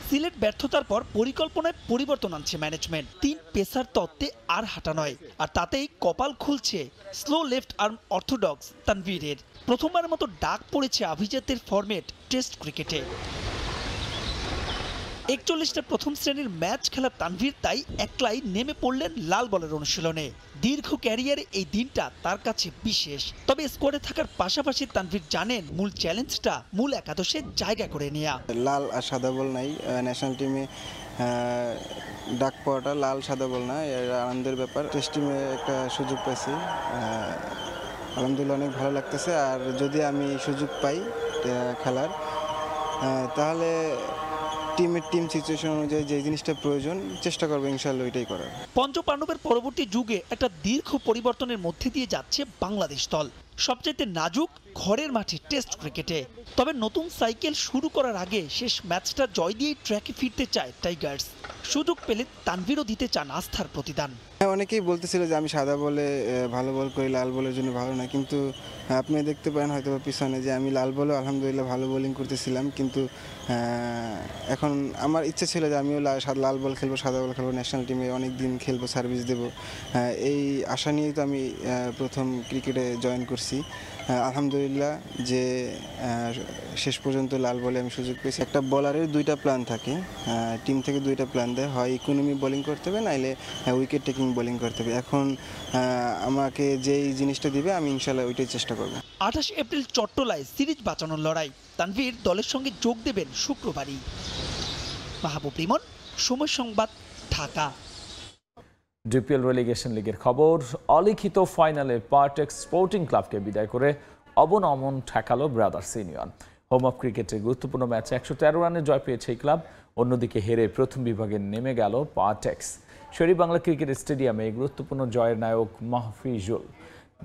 সিলেট ব্যর্থতার পর পরিকল্পনায় পরিবর্তন আনছে ম্যানেজমেন্ট। 3 পেসার তত্ত্বে আর হাঁটা নয়, আর তাতেই কপাল খুলছে স্লো লেফট আর্ম অর্থোডক্স তানভীরের। প্রথমবারের মতো ডাক পড়েছে আভিজাত্যের ফরম্যাট টেস্ট ক্রিকেটে। 41টা প্রথম শ্রেণীর ম্যাচ খেলা তানভীর তাই একলাই নেমে পড়লেন লাল বলের অনুশীলনে। দীর্ঘ ক্যারিয়ারে এই দিনটা তার কাছে বিশেষ। তবে স্কোয়াডে থাকার পাশাপাশি তানভীর জানেন মূল চ্যালেঞ্জটা মূল একাদশে জায়গা করে নেওয়া। লাল আর সাদা বল নাই ন্যাশনাল টিমে, ডাক পাওয়াটা লাল সাদা বল না, এর আনন্দের ব্যাপার। টেস্ট টিমে একটা সুযোগ পাইছি, আলহামদুলিল্লাহ অনেক ভালো লাগতেছে। আর যদি আমি সুযোগ পাই খেলার, তাহলে টিম সিচুয়েশন অনুযায়ী যে জিনিসটা প্রয়োজন চেষ্টা করবো ইনশাআল্লাহ ওইটাই করার। পঞ্চপাণ্ডবের পরবর্তী যুগে একটা দীর্ঘ পরিবর্তনের মধ্যে দিয়ে যাচ্ছে বাংলাদেশ দল। সবচাইতে নাজুক ঘরের মাঠে টেস্ট ক্রিকেটে। তবে নতুন সাইকেল শুরু করার আগে শেষ ম্যাচটা জয় দিয়ে ট্র্যাকে ফিরতে চায় টাইগার্স। সুযোগ পেলে তানভীরও দিতে চান আস্থার প্রতিদান। অনেকেই বলতেছিল যে আমি সাদা বলে ভালো বল করি, লাল বলের জন্য ভালো না, কিন্তু আপনি দেখতে পারেন হয়তো পিছনে যে আমি লাল বলে আলহামদুলিল্লাহ ভালো বোলিং করতেছিলাম। কিন্তু এখন আমার ইচ্ছে ছিল যে আমিও লাল বল খেলবো, সাদা বল খেলবো, ন্যাশনাল টিমে অনেক দিন খেলবো, সার্ভিস দেবো। এই আশা নিয়েই তো আমি প্রথম ক্রিকেটে জয়েন করছি। আলহামদুলিল্লাহ যে শেষ পর্যন্ত লাল বলে আমি সুযোগ পেয়েছি। একটা বলারের 2টা প্ল্যান থাকে, টিম থেকে 2টা প্ল্যান দেয়, হয় ইকোনমি বোলিং করতে হবে নাইলে উইকেট টেকিং বোলিং করতে হবে। এখন আমাকে যেই জিনিসটা দিবে আমি ইনশাআল্লাহ ওইটাই চেষ্টা করব। 28 এপ্রিল চট্টলায় সিরিজ বাঁচানোর লড়াই। তানভীর দলের সঙ্গে যোগ দেবেন শুক্রবারই। মাহবুব রিমন, সময় সংবাদ, ঢাকা। ডিপিএল রেলিগেশন লিগের খবর। অলিখিত ফাইনালে পার্টেক্স স্পোর্টিং ক্লাবকে বিদায় করে অবনমন ঠেকালো ব্রাদার্স ইউনিয়ন। হোম অফ ক্রিকেটের গুরুত্বপূর্ণ ম্যাচে 113 রানে জয় পেয়েছে এই ক্লাব। অন্যদিকে হেরে প্রথম বিভাগে নেমে গেল পার্টেক্স। শেরেবাংলা ক্রিকেট স্টেডিয়ামে এই গুরুত্বপূর্ণ জয়ের নায়ক মাহফিজুল।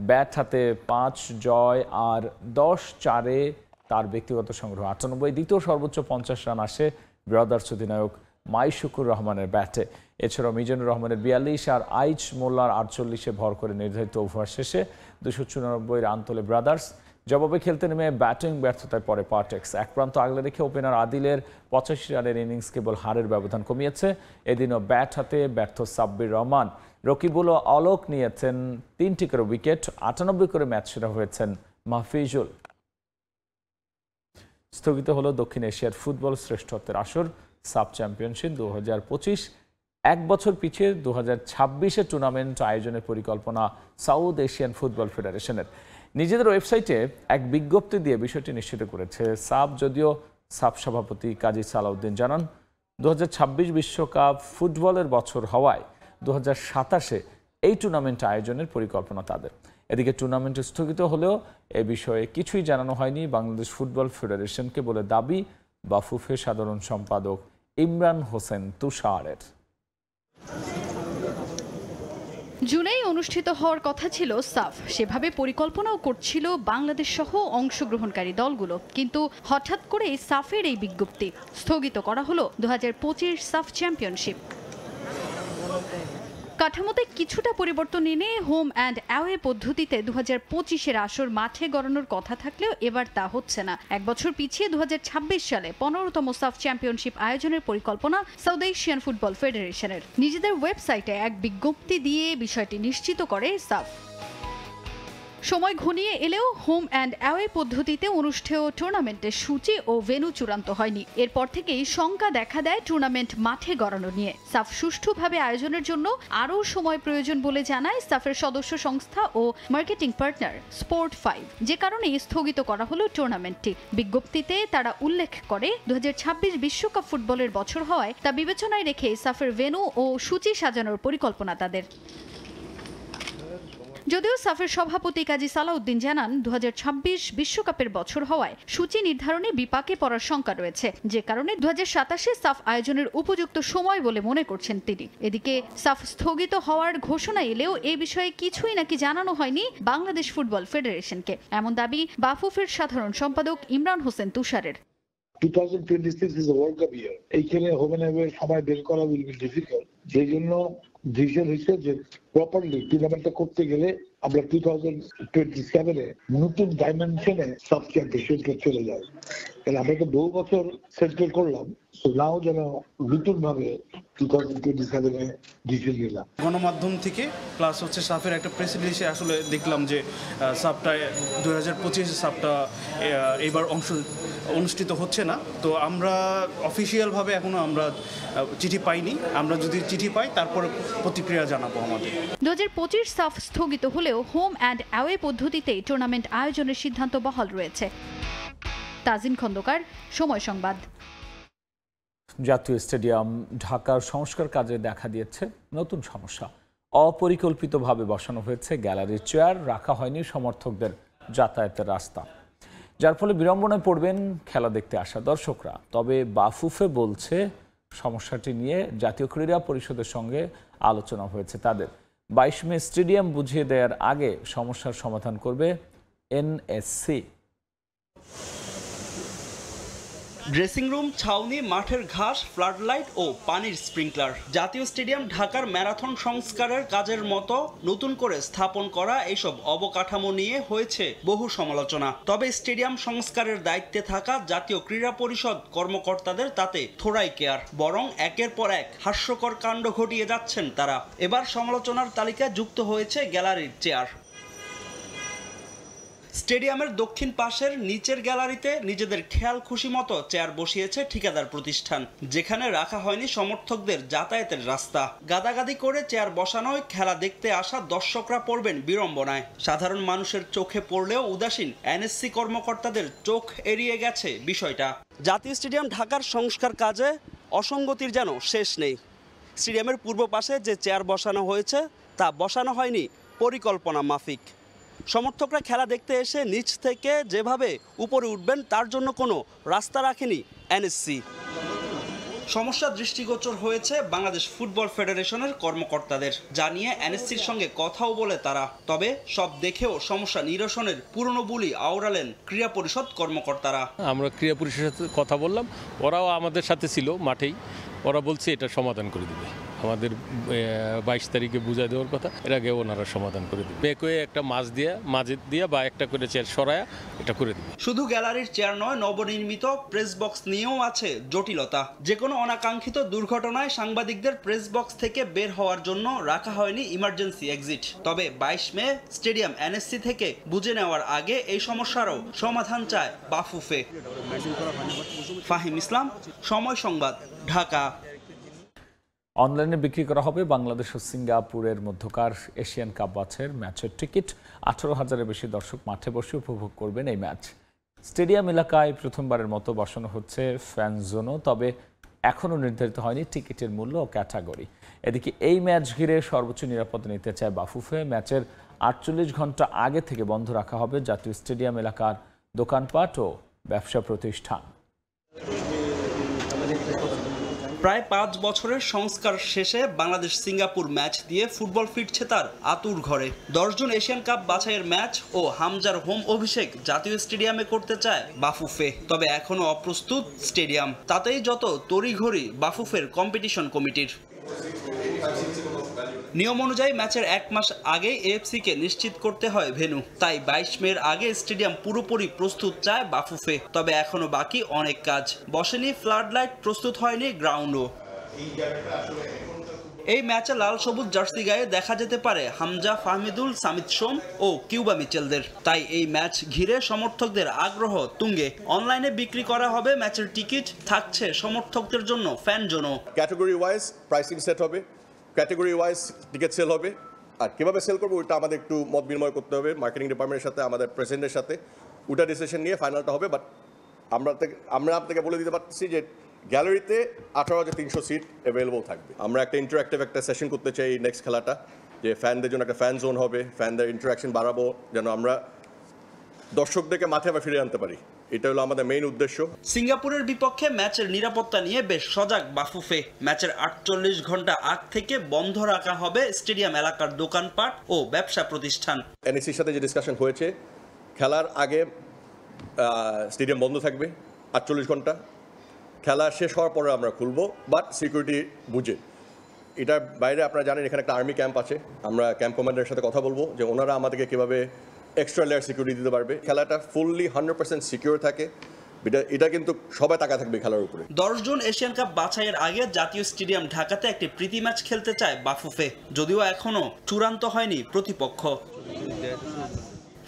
ব্যাট হাতে 5 জয় আর 10-4-এ তার ব্যক্তিগত সংগ্রহ 98। দ্বিতীয় সর্বোচ্চ 50 রান আসে ব্রাদার্স অধিনায়ক মাইশুকুর রহমানের ব্যাটে। এছাড়াও মিজানুর রহমানের 42 আর আইচ মোল্লার 48-এ ভর করে নির্ধারিত ওভার শেষে 294 রান তোলে ব্রাদার্স। জবাবে খেলতে নেমে ব্যাটিং ব্যর্থতায় পড়ে পার্টেক্স। এক প্রান্ত আগলে রেখে ওপেনার আদিলের 85 রানের ইনিংস কেবল হারের ব্যবধান কমিয়েছে। এদিনও ব্যাট হাতে ব্যর্থ সাব্বির রহমান। রকিবুল ও অলোক নিয়েছেন 3টি করে উইকেট। 98 করে ম্যাচ সেরা হয়েছেন মাহফিজুল। স্থগিত হলো দক্ষিণ এশিয়ার ফুটবল শ্রেষ্ঠত্বের আসর সাব চ্যাম্পিয়নশিপ 2025। এক বছর পিছিয়ে 2026-এ টুর্নামেন্ট আয়োজনের পরিকল্পনা সাউথ এশিয়ান ফুটবল ফেডারেশনের। নিজেদের ওয়েবসাইটে এক বিজ্ঞপ্তি দিয়ে বিষয়টি নিশ্চিত করেছে সাব। যদিও সাব সভাপতি কাজী সালাউদ্দিন জানান 2026 বিশ্বকাপ ফুটবলের বছর হওয়ায় 2027-এ এই টুর্নামেন্ট আয়োজনের পরিকল্পনা তাদের। এদিকে টুর্নামেন্ট স্থগিত হলেও এ বিষয়ে কিছুই জানানো হয়নি বাংলাদেশ ফুটবল ফেডারেশনকে বলে দাবি বাফুফে সাধারণ সম্পাদক ইমরান হোসেন তুষারের। জুনেই অনুষ্ঠিত হওয়ার কথা ছিল সাফ, সেভাবে পরিকল্পনাও করছিল বাংলাদেশ সহ অংশগ্রহণকারী দলগুলো, কিন্তু হঠাৎ করে সাফের এই বিজ্ঞপ্তি স্থগিত করা হলো 2025 সাফ চ্যাম্পিয়নশিপ। কাঠামোতে কিছুটা পরিবর্তন এনে হোম অ্যান্ড অ্যাওয়ে পদ্ধতিতে 2025-এর আসর মাঠে গড়ানোর কথা থাকলেও এবার তা হচ্ছে না। এক বছর পিছিয়ে 2026 সালে 15তম সাফ চ্যাম্পিয়নশিপ আয়োজনের পরিকল্পনা সাউথ এশিয়ান ফুটবল ফেডারেশনের। নিজেদের ওয়েবসাইটে এক বিজ্ঞপ্তি দিয়ে বিষয়টি নিশ্চিত করে সাফ। সময় ঘনিয়ে এলেও হোম অ্যান্ড অ্যাওয়ে পদ্ধতিতে অনুষ্ঠেয় টুর্নামেন্টের সূচি ও ভেন্যু চূড়ান্ত হয়নি। এরপর থেকেই শঙ্কা দেখা দেয় টুর্নামেন্ট মাঠে গড়ানো নিয়ে। সাফ সুষ্ঠুভাবে আয়োজনের জন্য আরও সময় প্রয়োজন বলে জানায় সাফের সদস্য সংস্থা ও মার্কেটিং পার্টনার স্পোর্ট 5, যে কারণে স্থগিত করা হলো টুর্নামেন্টটি। বিজ্ঞপ্তিতে তারা উল্লেখ করে 2026 বিশ্বকাপ ফুটবলের বছর হওয়ায় তা বিবেচনায় রেখে সাফের ভেন্যু ও সূচি সাজানোর পরিকল্পনা তাদের। যদিও সাফের সভাপতি কাজী সালাউদ্দিন জানান 2026 বিশ্বকাপের বছর হওয়ায় সূচি নির্ধারণে বিপাকে পড়ার শঙ্কা রয়েছে, যে কারণে 2027-এ সাফ আয়োজনের উপযুক্ত সময় বলে মনে করছেন তিনি। এদিকে সাফ স্থগিত হওয়ার ঘোষণা এলেও এ বিষয়ে কিছুই নাকি জানানো হয়নি বাংলাদেশ ফুটবল ফেডারেশনকে, এমন দাবি বাফুফের সাধারণ সম্পাদক ইমরান হোসেন তুষারের। 2026 is a World Cup year. এইখানে হোম এন্ড অ্যাওয়ে সময় বের করা উইল বি ডিফিকাল্ট। সেই জন্য ডিসিশন হয়েছে যে প্রপারলি টুর্নামেন্টটা করতে গেলে আমরা 2027-এ নতুন ডাইমেনশনে সাব চ্যাম্পিয়নশিপে চলে যাই। তাহলে আমরা তো বহু বছর সেটেল করলাম, সো নাও যেন নতুন ভাবে 2027-এ ডিসিশন নিলাম। গণমাধ্যম থেকে প্লাস হচ্ছে সাফের একটা প্রেস রিলিজে আসলে দেখলাম যে সাবটা 2025 সাবটা এবার অনুষ্ঠিত হচ্ছে না। তো আমরা অফিসিয়ালভাবে এখনো আমরা চিঠি পাইনি। আমরা যদি চিঠি পাই তারপরে প্রতিক্রিয়া জানাবো আমাদের। 2025 সাফ স্থগিত হলেও হোম অ্যান্ড অ্যাওয়ে পদ্ধতিতে টুর্নামেন্ট আয়োজনের সিদ্ধান্ত বহাল রয়েছে। তাজিন খন্দকার, সময় সংবাদ। জাতীয় স্টেডিয়াম ঢাকার সংস্কার কাজে দেখা দিয়েছে নতুন সমস্যা। অপরিকল্পিতভাবে বসানো হয়েছে গ্যালারির চেয়ার, রাখা হয়নি সমর্থকদের যাতায়াতের রাস্তা, যার ফলে বিড়ম্বনায় পড়বেন খেলা দেখতে আসা দর্শকরা। তবে বাফুফে বলছে সমস্যাটি নিয়ে জাতীয় ক্রীড়া পরিষদের সঙ্গে আলোচনা হয়েছে তাদের। 22 মে স্টেডিয়াম বুঝিয়ে দেওয়ার আগে সমস্যার সমাধান করবে এনএসসি। ড্রেসিং রুম, ছাউনি, মাঠের ঘাস, ফ্লাড লাইট ও পানির স্প্রিংকলার। জাতীয় স্টেডিয়াম ঢাকার ম্যারাথন সংস্কারের কাজের মতো নতুন করে স্থাপন করা এইসব অবকাঠামো নিয়ে হয়েছে বহু সমালোচনা। তবে স্টেডিয়াম সংস্কারের দায়িত্বে থাকা জাতীয় ক্রীড়া পরিষদ কর্মকর্তাদের তাতে থোড়াই কেয়ার, বরং একের পর এক হাস্যকর কাণ্ড ঘটিয়ে যাচ্ছেন তারা। এবার সমালোচনার তালিকায় যুক্ত হয়েছে গ্যালারির চেয়ার। স্টেডিয়ামের দক্ষিণ পাশের নিচের গ্যালারিতে নিজেদের খেয়াল খুশি মতো চেয়ার বসিয়েছে ঠিকাদার প্রতিষ্ঠান, যেখানে রাখা হয়নি সমর্থকদের যাতায়াতের রাস্তা। গাদাগাদি করে চেয়ার বসানোয় খেলা দেখতে আসা দর্শকরা পড়বেন বিড়ম্বনায়। সাধারণ মানুষের চোখে পড়লেও উদাসীন এনএসসি কর্মকর্তাদের চোখ এড়িয়ে গেছে বিষয়টা। জাতীয় স্টেডিয়াম ঢাকার সংস্কার কাজে অসঙ্গতির যেন শেষ নেই। স্টেডিয়ামের পূর্ব পাশে যে চেয়ার বসানো হয়েছে তা বসানো হয়নি পরিকল্পনা মাফিক। সমর্থকরা খেলা দেখতে এসে নিচ থেকে যেভাবে উপরে উঠবেন তার জন্য কোনো রাস্তা রাখেনি এনএসসি। সমস্যা দৃষ্টিগোচর হয়েছে বাংলাদেশ ফুটবল ফেডারেশনের কর্মকর্তাদের, জানিয়ে এনএসসির সঙ্গে কথাও বলে তারা। তবে সব দেখেও সমস্যা নিরসনের পুরনো বুলি আওড়ালেন ক্রীড়া পরিষদ কর্মকর্তারা। আমরা ক্রীড়া পরিষদের সাথে কথা বললাম, ওরাও আমাদের সাথে ছিল মাঠেই, ওরা বলছে এটা সমাধান করে দিবে। আমাদের 22 তারিখে বুঝাই দেওয়ার কথা, এর আগে ওনারা সমাধান করে দিবে। বেকয়ে একটা মাঝ দিয়ে বা একটা করে চেয়ার সরায়া এটা করে দিবে। শুধু গ্যালারির চেয়ার নয়, নবনির্মিত প্রেস বক্স নিয়েও আছে জটিলতা। যে কোনো অনাকাঙ্ক্ষিত দুর্ঘটনায় সাংবাদিকদের প্রেস বক্স থেকে বের হওয়ার জন্য রাখা হয়নি ইমার্জেন্সি এক্সিট। তবে 22 মে স্টেডিয়াম এনএসসি থেকে বুঝে নেওয়ার আগে এই সমস্যারও সমাধান চায় বাফুফে। ফাহিম ইসলাম, সময় সংবাদ, ঢাকা। অনলাইনে বিক্রি করা হবে বাংলাদেশ ও সিঙ্গাপুরের মধ্যকার এশিয়ান কাপ বাছাইয়ের ম্যাচের টিকিট। 18,000-এর বেশি দর্শক মাঠে বসে উপভোগ করবেন এই ম্যাচ। স্টেডিয়াম এলাকায় প্রথমবারের মতো বসানো হচ্ছে ফ্যান জোনও, তবে এখনও নির্ধারিত হয়নি টিকিটের মূল্য ও ক্যাটাগরি। এদিকে এই ম্যাচ ঘিরে সর্বোচ্চ নিরাপত্তা নিতে চায় বাফুফে। ম্যাচের 48 ঘন্টা আগে থেকে বন্ধ রাখা হবে জাতীয় স্টেডিয়াম এলাকার দোকানপাট ও ব্যবসা প্রতিষ্ঠান। প্রায় 5 বছরের সংস্কার শেষে বাংলাদেশ সিঙ্গাপুর ম্যাচ দিয়ে ফুটবল ফিরছে তার আতুর ঘরে। 10 জুন এশিয়ান কাপ বাছাইয়ের ম্যাচ ও হামজার হোম অভিষেক জাতীয় স্টেডিয়ামে করতে চায় বাফুফে, তবে এখনো অপ্রস্তুত স্টেডিয়াম। তাতেই যত তড়িঘড়ি বাফুফের কম্পিটিশন কমিটির। নিয়ম অনুযায়ী ম্যাচের 1 মাস আগে এএফসিকে নিশ্চিত করতে হয় ভেন্যু, তাই 22 মের আগে স্টেডিয়াম পুরোপুরি প্রস্তুত চায় বাফুফে। তবে এখনো বাকি অনেক কাজ। বসেনি ফ্লাড লাইট, প্রস্তুত হয়নি গ্রাউন্ডও। এই ম্যাচে লাল সবুজ জার্সি গায়ে দেখা যেতে পারে হামজা, ফাহমিদুল, সামিদ সোম ও কিউবা মিচেলদের। তাই এই ম্যাচ ঘিরে সমর্থকদের আগ্রহ তুঙ্গে। অনলাইনে বিক্রি করা হবে ম্যাচের টিকিট, থাকছে সমর্থকদের জন্য ফ্যান জোনও। ক্যাটাগরি ওয়াইজ প্রাইসিং সেট হবে, ক্যাটাগরি ওয়াইজ টিকিট সেল হবে। আর কীভাবে সেল করবো ওইটা আমাদের একটু মত বিনিময় করতে হবে মার্কেটিং ডিপার্টমেন্টের সাথে, আমাদের প্রেসিডেন্টের সাথে। ওটা ডিসিশন নিয়ে ফাইনালটা হবে। বাট আমরা আপনাকে বলে দিতে পারছি যে গ্যালারিতে 18,300 সিট অ্যাভেলেবল থাকবে। আমরা একটা ইন্টারঅ্যাক্টিভ একটা সেশন করতে চাই নেক্সট খেলাটা, যে ফ্যানদের জন্য একটা ফ্যান জোন হবে, ফ্যানদের ইন্টারাকশন বাড়াবো যেন আমরা দর্শকদেরকে মাঠে আবার ফিরে আনতে পারি। এটা হলো আমাদের মেইন উদ্দেশ্য। সিঙ্গাপুরের বিপক্ষে ম্যাচের নিরাপত্তা নিয়ে বেশ সজাগ বাফুফে। ম্যাচের 48 ঘন্টা আগ থেকে বন্ধ রাখা হবে স্টেডিয়াম এলাকার দোকানপাট ও ব্যবসা প্রতিষ্ঠান। এনএসসির সাথে যে ডিসকাশন হয়েছে, খেলার আগে স্টেডিয়াম বন্ধ থাকবে 48 ঘন্টা, খেলা শেষ হওয়ার পরে আমরা খুলবো, বাট সিকিউরিটি বুঝে। এটার বাইরে আপনারা জানেন এখানে একটা আর্মি ক্যাম্প আছে। আমরা ক্যাম্প কমান্ডারের সাথে কথা বলবো যে ওনারা আমাদেরকে কীভাবে এক্সট্রা লেয়ার সিকিউরিটি দিতে পারবে, খেলাটা ফুললি 100% সিকিউর থাকে। এটা কিন্তু সবাই তাকা থাকবে খেলার উপরে। 10 জুন এশিয়ান কাপ বাছাইয়ের আগে জাতীয় স্টেডিয়াম ঢাকাতে একটি প্রীতি ম্যাচ খেলতে চায় বাফুফে, যদিও এখনো চূড়ান্ত হয়নি প্রতিপক্ষ।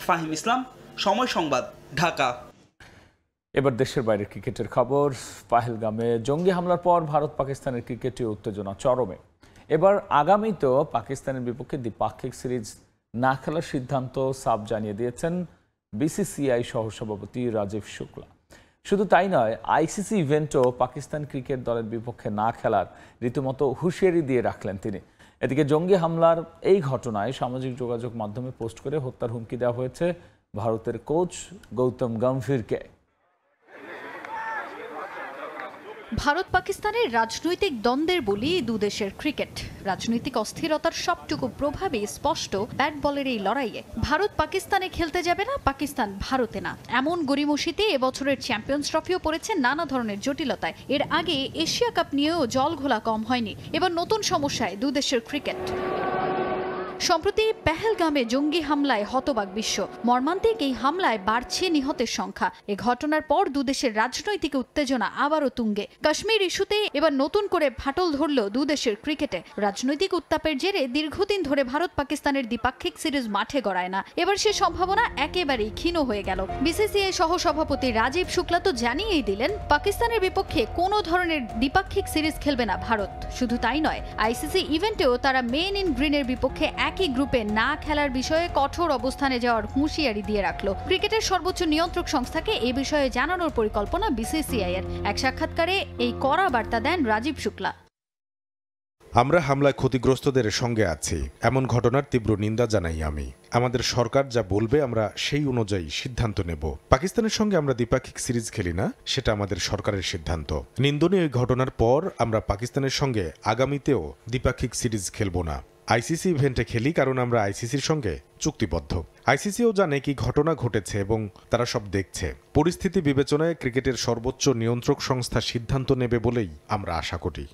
ফাহিম ইসলাম, সময় সংবাদ, ঢাকা। এবার দেশের বাইরের ক্রিকেটের খবর। পাহেলগামে জঙ্গি হামলার পর ভারত পাকিস্তানের ক্রিকেটে উত্তেজনা চরমে। এবার আগামীতেও পাকিস্তানের বিপক্ষে দ্বিপাক্ষিক সিরিজ না খেলার সিদ্ধান্ত সাফ জানিয়ে দিয়েছেন বিসিসিআই সহসভাপতি রাজীব শুক্লা। শুধু তাই নয়, আইসিসি ইভেন্টও পাকিস্তান ক্রিকেট দলের বিপক্ষে না খেলার রীতিমতো হুঁশিয়ারি দিয়ে রাখলেন তিনি। এদিকে জঙ্গি হামলার এই ঘটনায় সামাজিক যোগাযোগ মাধ্যমে পোস্ট করে হত্যার হুমকি দেওয়া হয়েছে ভারতের কোচ গৌতম গম্ভীরকে। ভারত পাকিস্তানের রাজনৈতিক দ্বন্দ্বের বলি দুদেশের ক্রিকেট। রাজনৈতিক অস্থিরতার সবটুকু প্রভাবই স্পষ্ট ব্যাট বলের এই লড়াইয়ে। ভারত পাকিস্তানে খেলতে যাবে না, পাকিস্তান ভারতে না, এমন গড়িমসিতে এবছরের চ্যাম্পিয়ন্স ট্রফিও পড়েছে নানা ধরনের জটিলতায়। এর আগে এশিয়া কাপ নিয়েও জল ঘোলা কম হয়নি। এবার নতুন সমস্যায় দুদেশের ক্রিকেট। সম্প্রতি পেহেলগামে জঙ্গি হামলায় হতবাক বিশ্ব। মর্মান্তিক এই হামলায় বাড়ছে নিহতের সংখ্যা। এ ঘটনার পর দুদেশের রাজনৈতিক উত্তেজনা আবারও তুঙ্গে। কাশ্মীর ইস্যুতে এবার নতুন করে ফাটল ধরল দুদেশের ক্রিকেটে। রাজনৈতিক উত্তাপের জেরে দীর্ঘদিন ধরে ভারত পাকিস্তানের দ্বিপাক্ষিক সিরিজ মাঠে গড়ায় না। এবার সে সম্ভাবনা একেবারেই ক্ষীণ হয়ে গেল। বিসিসিআই সহসভাপতি রাজীব শুক্লা তো জানিয়েই দিলেন, পাকিস্তানের বিপক্ষে কোনো ধরনের দ্বিপাক্ষিক সিরিজ খেলবে না ভারত। শুধু তাই নয়, আইসিসি ইভেন্টেও তারা মেন ইন গ্রিনের বিপক্ষে একই গ্রুপে না খেলার বিষয়ে কঠোর অবস্থানে যাওয়ার হুঁশিয়ারি দিয়ে রাখলো। ক্রিকেটের সর্বোচ্চ নিয়ন্ত্রক সংস্থাকে এ বিষয়ে জানানোর পরিকল্পনা বিসিসিআই এর। এক সাক্ষাৎকারে এই কড়া বার্তা দেন রাজীব শুক্লা। আমরা হামলায় ক্ষতিগ্রস্তদের সঙ্গে আছি, এমন ঘটনার তীব্র নিন্দা জানাই আমি। আমাদের সরকার যা বলবে আমরা সেই অনুযায়ী সিদ্ধান্ত নেব। পাকিস্তানের সঙ্গে আমরা দ্বিপাক্ষিক সিরিজ খেলি না, সেটা আমাদের সরকারের সিদ্ধান্ত। নিন্দনীয় এই ঘটনার পর আমরা পাকিস্তানের সঙ্গে আগামীতেও দ্বিপাক্ষিক সিরিজ খেলব না। আইসিসি ইভেন্টে খেলি কারণ আমরা আইসিসির সঙ্গে চুক্তিবদ্ধ। আইসিসিও জানে কি ঘটনা ঘটেছে এবং তারা সব দেখছে। পরিস্থিতি বিবেচনায় ক্রিকেটের সর্বোচ্চ নিয়ন্ত্রক সংস্থা সিদ্ধান্ত নেবে বলেই আমরা আশা করি।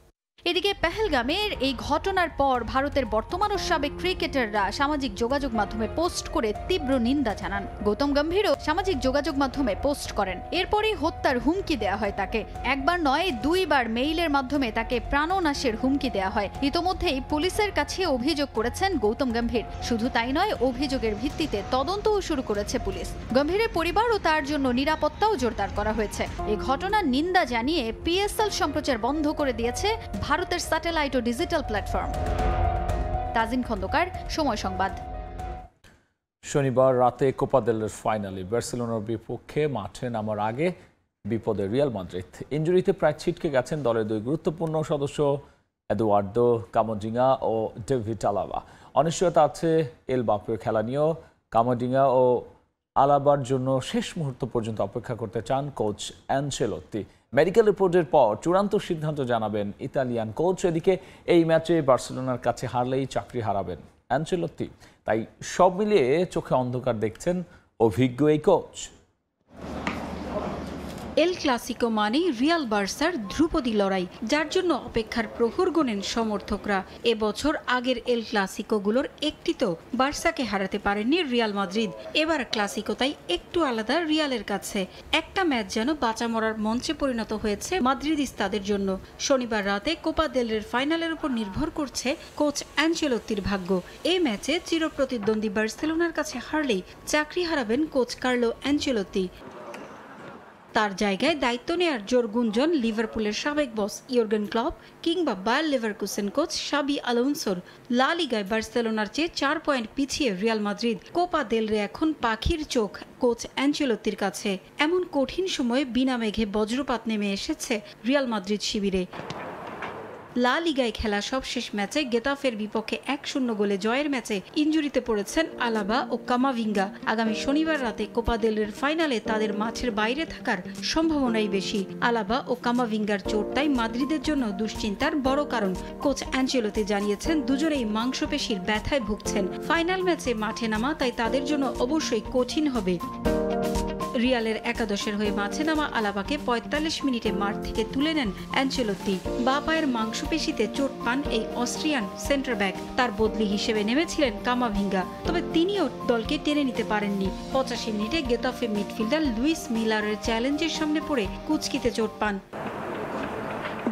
এদিকে পেহেলগামের এই ঘটনার পর ভারতের বর্তমান ও সাবেক ক্রিকেটাররা সামাজিক যোগাযোগ মাধ্যমে পোস্ট করে তীব্র নিন্দা জানান। গৌতম গম্ভীরও সামাজিক যোগাযোগ মাধ্যমে পোস্ট করেন। এরপরই হত্যার হুমকি দেয়া হয় তাকে। একবার নয়, 2 বার মেইলের মাধ্যমে তাকে প্রাণনাশের হুমকি দেয়া হয়। ইতোমধ্যেই পুলিশের কাছে অভিযোগ করেছেন গৌতম গম্ভীর। শুধু তাই নয়, অভিযোগের ভিত্তিতে তদন্তও শুরু করেছে পুলিশ। গম্ভীরের পরিবার ও তার জন্য নিরাপত্তাও জোরদার করা হয়েছে। এই ঘটনার নিন্দা জানিয়ে PSL সম্প্রচার বন্ধ করে দিয়েছে ভারতের স্যাটেলাইট ও ডিজিটাল প্ল্যাটফর্ম। তাজিন খন্দকার, সময় সংবাদ। শনিবার রাতে কোপা দেল রের ফাইনালে বার্সেলোনার বিপক্ষে মাঠে নামার আগে বিপদে রিয়াল মাদ্রিদ। ইনজুরিতে প্রায় ছিটকে গেছেন দলের 2 গুরুত্বপূর্ণ সদস্য এদুয়ার্দো কামাভিঙ্গা ও ডেভিড আলাবা। অনিশ্চয়তা আছে এমবাপ্পের খেলা নিয়েও। কামাভিঙ্গা ও আলাবার জন্য শেষ মুহূর্ত পর্যন্ত অপেক্ষা করতে চান কোচ অ্যানচেলোত্তি। মেডিকেল রিপোর্টের পর চূড়ান্ত সিদ্ধান্ত জানাবেন ইতালিয়ান কোচ। এদিকে এই ম্যাচে বার্সেলোনার কাছে হারলেই চাকরি হারাবেন অ্যানচেলোত্তি। তাই সব মিলিয়ে চোখে অন্ধকার দেখছেন অভিজ্ঞ এই কোচ। এল ক্লাসিকো মানে রিয়াল বার্সার ধ্রুপদী লড়াই, যার জন্য অপেক্ষার প্রহর গোনেন সমর্থকরা। এবছর আগের এল ক্লাসিকোগুলোর একটিতেও বার্সাকে হারাতে পারেননি রিয়াল মাদ্রিদ। এবার ক্লাসিকো তাই একটু আলাদা রিয়ালের কাছে। একটা ম্যাচ যেন বাঁচা মরার মঞ্চে পরিণত হয়েছে মাদ্রিদিস্তাদের জন্য। শনিবার রাতে কোপা দেল রের ফাইনালের উপর নির্ভর করছে কোচ অ্যানচেলোত্তির ভাগ্য। এই ম্যাচে চিরপ্রতিদ্বন্দ্বী বার্সেলোনার কাছে হারলেই চাকরি হারাবেন কোচ কার্লো অ্যানচেলোত্তি। তার জায়গায় দায়িত্ব নেয়ার জোর গুঞ্জন লিভারপুলের সাবেক বস ইয়র্গেন ক্লপ কিংবা বায়ার লেভারকুসেন কোচ শাবি আলোনসোর। লা লিগায় বার্সেলোনার চেয়ে 4 পয়েন্ট পিছিয়ে রিয়াল মাদ্রিদ। কোপা দেল রে এখন পাখির চোখ কোচ অ্যানচেলোত্তির কাছে। এমন কঠিন সময়ে বিনা মেঘে বজ্রপাত নেমে এসেছে রিয়াল মাদ্রিদ শিবিরে। লা লিগায় খেলা সবশেষ ম্যাচে গেতাফের বিপক্ষে 1-0 গোলে জয়ের ম্যাচে ইনজুরিতে পড়েছেন আলাবা ও কামাভিঙ্গা। আগামী শনিবার রাতে কোপা দেল রের ফাইনালে তাদের মাঠের বাইরে থাকার সম্ভাবনাই বেশি। আলাবা ও কামাভিঙ্গার চোটটাই মাদ্রিদের জন্য দুশ্চিন্তার বড় কারণ। কোচ অ্যানচেলোত্তি জানিয়েছেন দুজনেই মাংসপেশির ব্যথায় ভুগছেন। ফাইনাল ম্যাচে মাঠে নামা তাই তাদের জন্য অবশ্যই কঠিন হবে। রিয়ালের একাদশের হয়ে মাঠে নামা আলাবাকে 45 মিনিটে মাঠ থেকে তুলে নেন অ্যানচেলোত্তি। বাঁ পায়ের মাংসপেশিতে চোট পান এই অস্ট্রিয়ান সেন্টার ব্যাক। তার বদলি হিসেবে নেমেছিলেন কামাভিঙ্গা, তবে তিনিও দলকে টেনে নিতে পারেননি। 85 মিনিটে গেতাফে মিডফিল্ডার লুইস মিলারের চ্যালেঞ্জের সামনে পড়ে কুচকিতে চোট পান।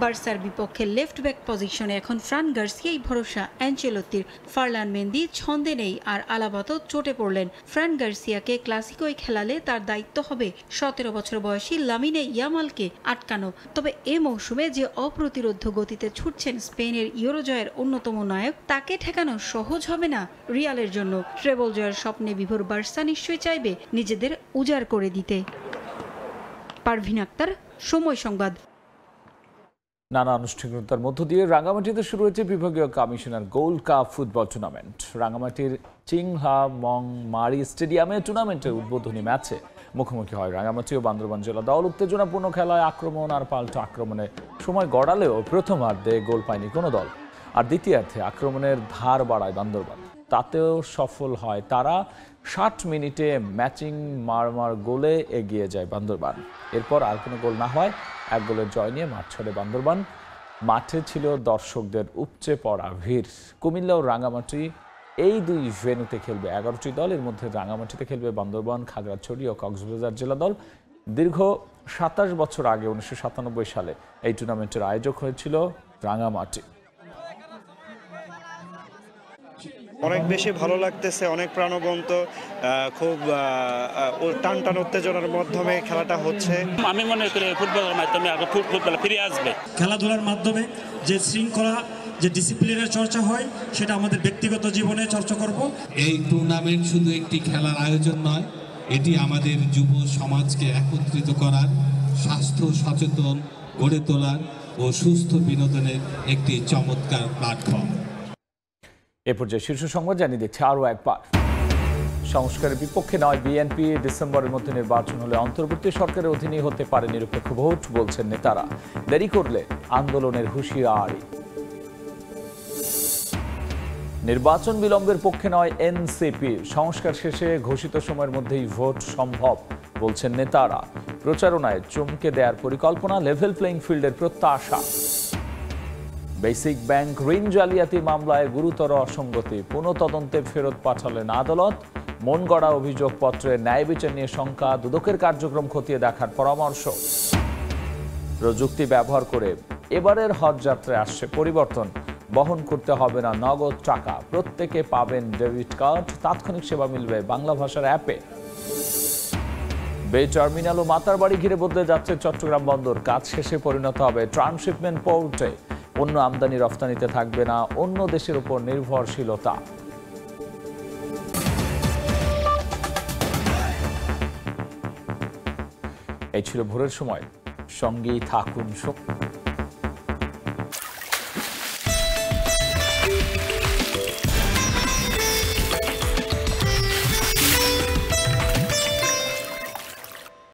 বার্সার বিপক্ষে লেফট ব্যাক পজিশনে এখন ফ্রান গার্সিয়াই ভরসা অ্যানচেলোত্তির। ফারলান মেন্দি ছন্দে নেই, আর আলাবা তো চোটে পড়লেন। ফ্রান গার্সিয়াকে ক্লাসিকোয় খেলালে তার দায়িত্ব হবে 17 বছর বয়সী লামিনে ইয়ামালকে আটকানো। তবে এ মৌসুমে যে অপ্রতিরোধ্য গতিতে ছুটছেন স্পেনের ইউরো জয়ের অন্যতম নায়ক, তাকে ঠেকানো সহজ হবে না রিয়ালের জন্য। ট্রেবল জয়ের স্বপ্নে বিভোর বার্সা নিশ্চয়ই চাইবে নিজেদের উজাড় করে দিতে। পারভিন আক্তার, সময় সংবাদ। নানা আনুষ্ঠানিকতার মধ্য দিয়ে রাঙ্গামাটিতে শুরু হয়েছে বিভাগীয় commissioner gold cup football tournament. রাঙ্গামাটির চিংহা মং মারি স্টেডিয়ামে টুর্নামেন্টের উদ্বোধনী ম্যাচে মুখোমুখি হয় রাঙ্গামাটি ও বান্দরবান জেলা দল। উত্তেজনাপূর্ণ খেলায় আক্রমণ আর পাল্টা আক্রমণে সময় গড়ালেও প্রথমার্ধে গোল পায়নি কোনো দল, আর দ্বিতীয়ার্ধে আক্রমণের ধার বাড়ায় বান্দরবান। তাতেও সফল হয় তারা। 60 মিনিটে ম্যাচিং মারমার গোলে এগিয়ে যায় বান্দরবান। এরপর আর কোনো গোল না হয় 1 গোলের জয় নিয়ে মাঠ ছাড়ে বান্দরবান। মাঠে ছিল দর্শকদের উপচে পড়া ভিড়। কুমিল্লা ও রাঙ্গামাটি এই 2 ভেন্যুতে খেলবে 11টি দল। এর মধ্যে রাঙ্গামাটিতে খেলবে বান্দরবান, খাগড়াছড়ি ও কক্সবাজার জেলা দল। দীর্ঘ 27 বছর আগে 1997 সালে এই টুর্নামেন্টের আয়োজক হয়েছিল রাঙ্গামাটি। অনেক বেশি ভালো লাগতেছে, অনেক প্রাণবন্ত, খুব টান টান উত্তেজনার মাধ্যমে খেলাটা হচ্ছে। আমি মনে করি ফুটবলের মাধ্যমে আগে ফুটবল ফিরে আসবে। খেলাধুলার মাধ্যমে যে শৃঙ্খলা, যে ডিসিপ্লিনের চর্চা হয়, সেটা আমাদের ব্যক্তিগত জীবনে চর্চা করব। এই টুর্নামেন্ট শুধু একটি খেলার আয়োজন নয়, এটি আমাদের যুব সমাজকে একত্রিত করার, স্বাস্থ্য সচেতন গড়ে তোলার ও সুস্থ বিনোদনের একটি চমৎকার প্ল্যাটফর্ম। এ পর্যায়ে শীর্ষ সংবাদ জানিয়ে দিচ্ছে আরও একবার। সংস্কারের বিপক্ষে নয় বিএনপি। ডিসেম্বরের মধ্যে নির্বাচন হলে অন্তর্বর্তী সরকারের অধীনে হতে পারে নিরপেক্ষ ভোট, বলছেন নেতারা। দেরি করলে আন্দোলনের হুঁশিয়ারি। নির্বাচন বিলম্বের পক্ষে নয় এনসিপি। সংস্কার শেষে ঘোষিত সময়ের মধ্যেই ভোট সম্ভব, বলছেন নেতারা। প্রচারণায় চমকে দেওয়ার পরিকল্পনা, লেভেল প্লেইং ফিল্ডের প্রত্যাশা। বেসিক ব্যাংক ঋণ জালিয়াতি মামলায় গুরুতর অসঙ্গতি, পুনঃতদন্তে ফেরত পাঠালেন আদালত। মন গড়া অভিযোগপত্রে ন্যায় বিচার নিয়ে শঙ্কা, দুদকের কার্যক্রম খতিয়ে দেখার পরামর্শ। প্রযুক্তি ব্যবহার করে এবারের হজ যাত্রায় আসছে পরিবর্তন, বহন করতে হবে না নগদ টাকা, প্রত্যেকে পাবেন ডেবিট কার্ড, তাৎক্ষণিক সেবা মিলবে বাংলা ভাষার অ্যাপে। বে টার্মিনাল ও মাতারবাড়ি ঘিরে বদলে যাচ্ছে চট্টগ্রাম বন্দর, কাজ শেষে পরিণত হবে ট্রান্সশিপমেন্ট পোর্টে। পণ্য আমদানি রফতানিতে থাকবে না অন্য দেশের উপর নির্ভরশীলতা। এই ছিল ভোরের সময়, সঙ্গেই থাকুন।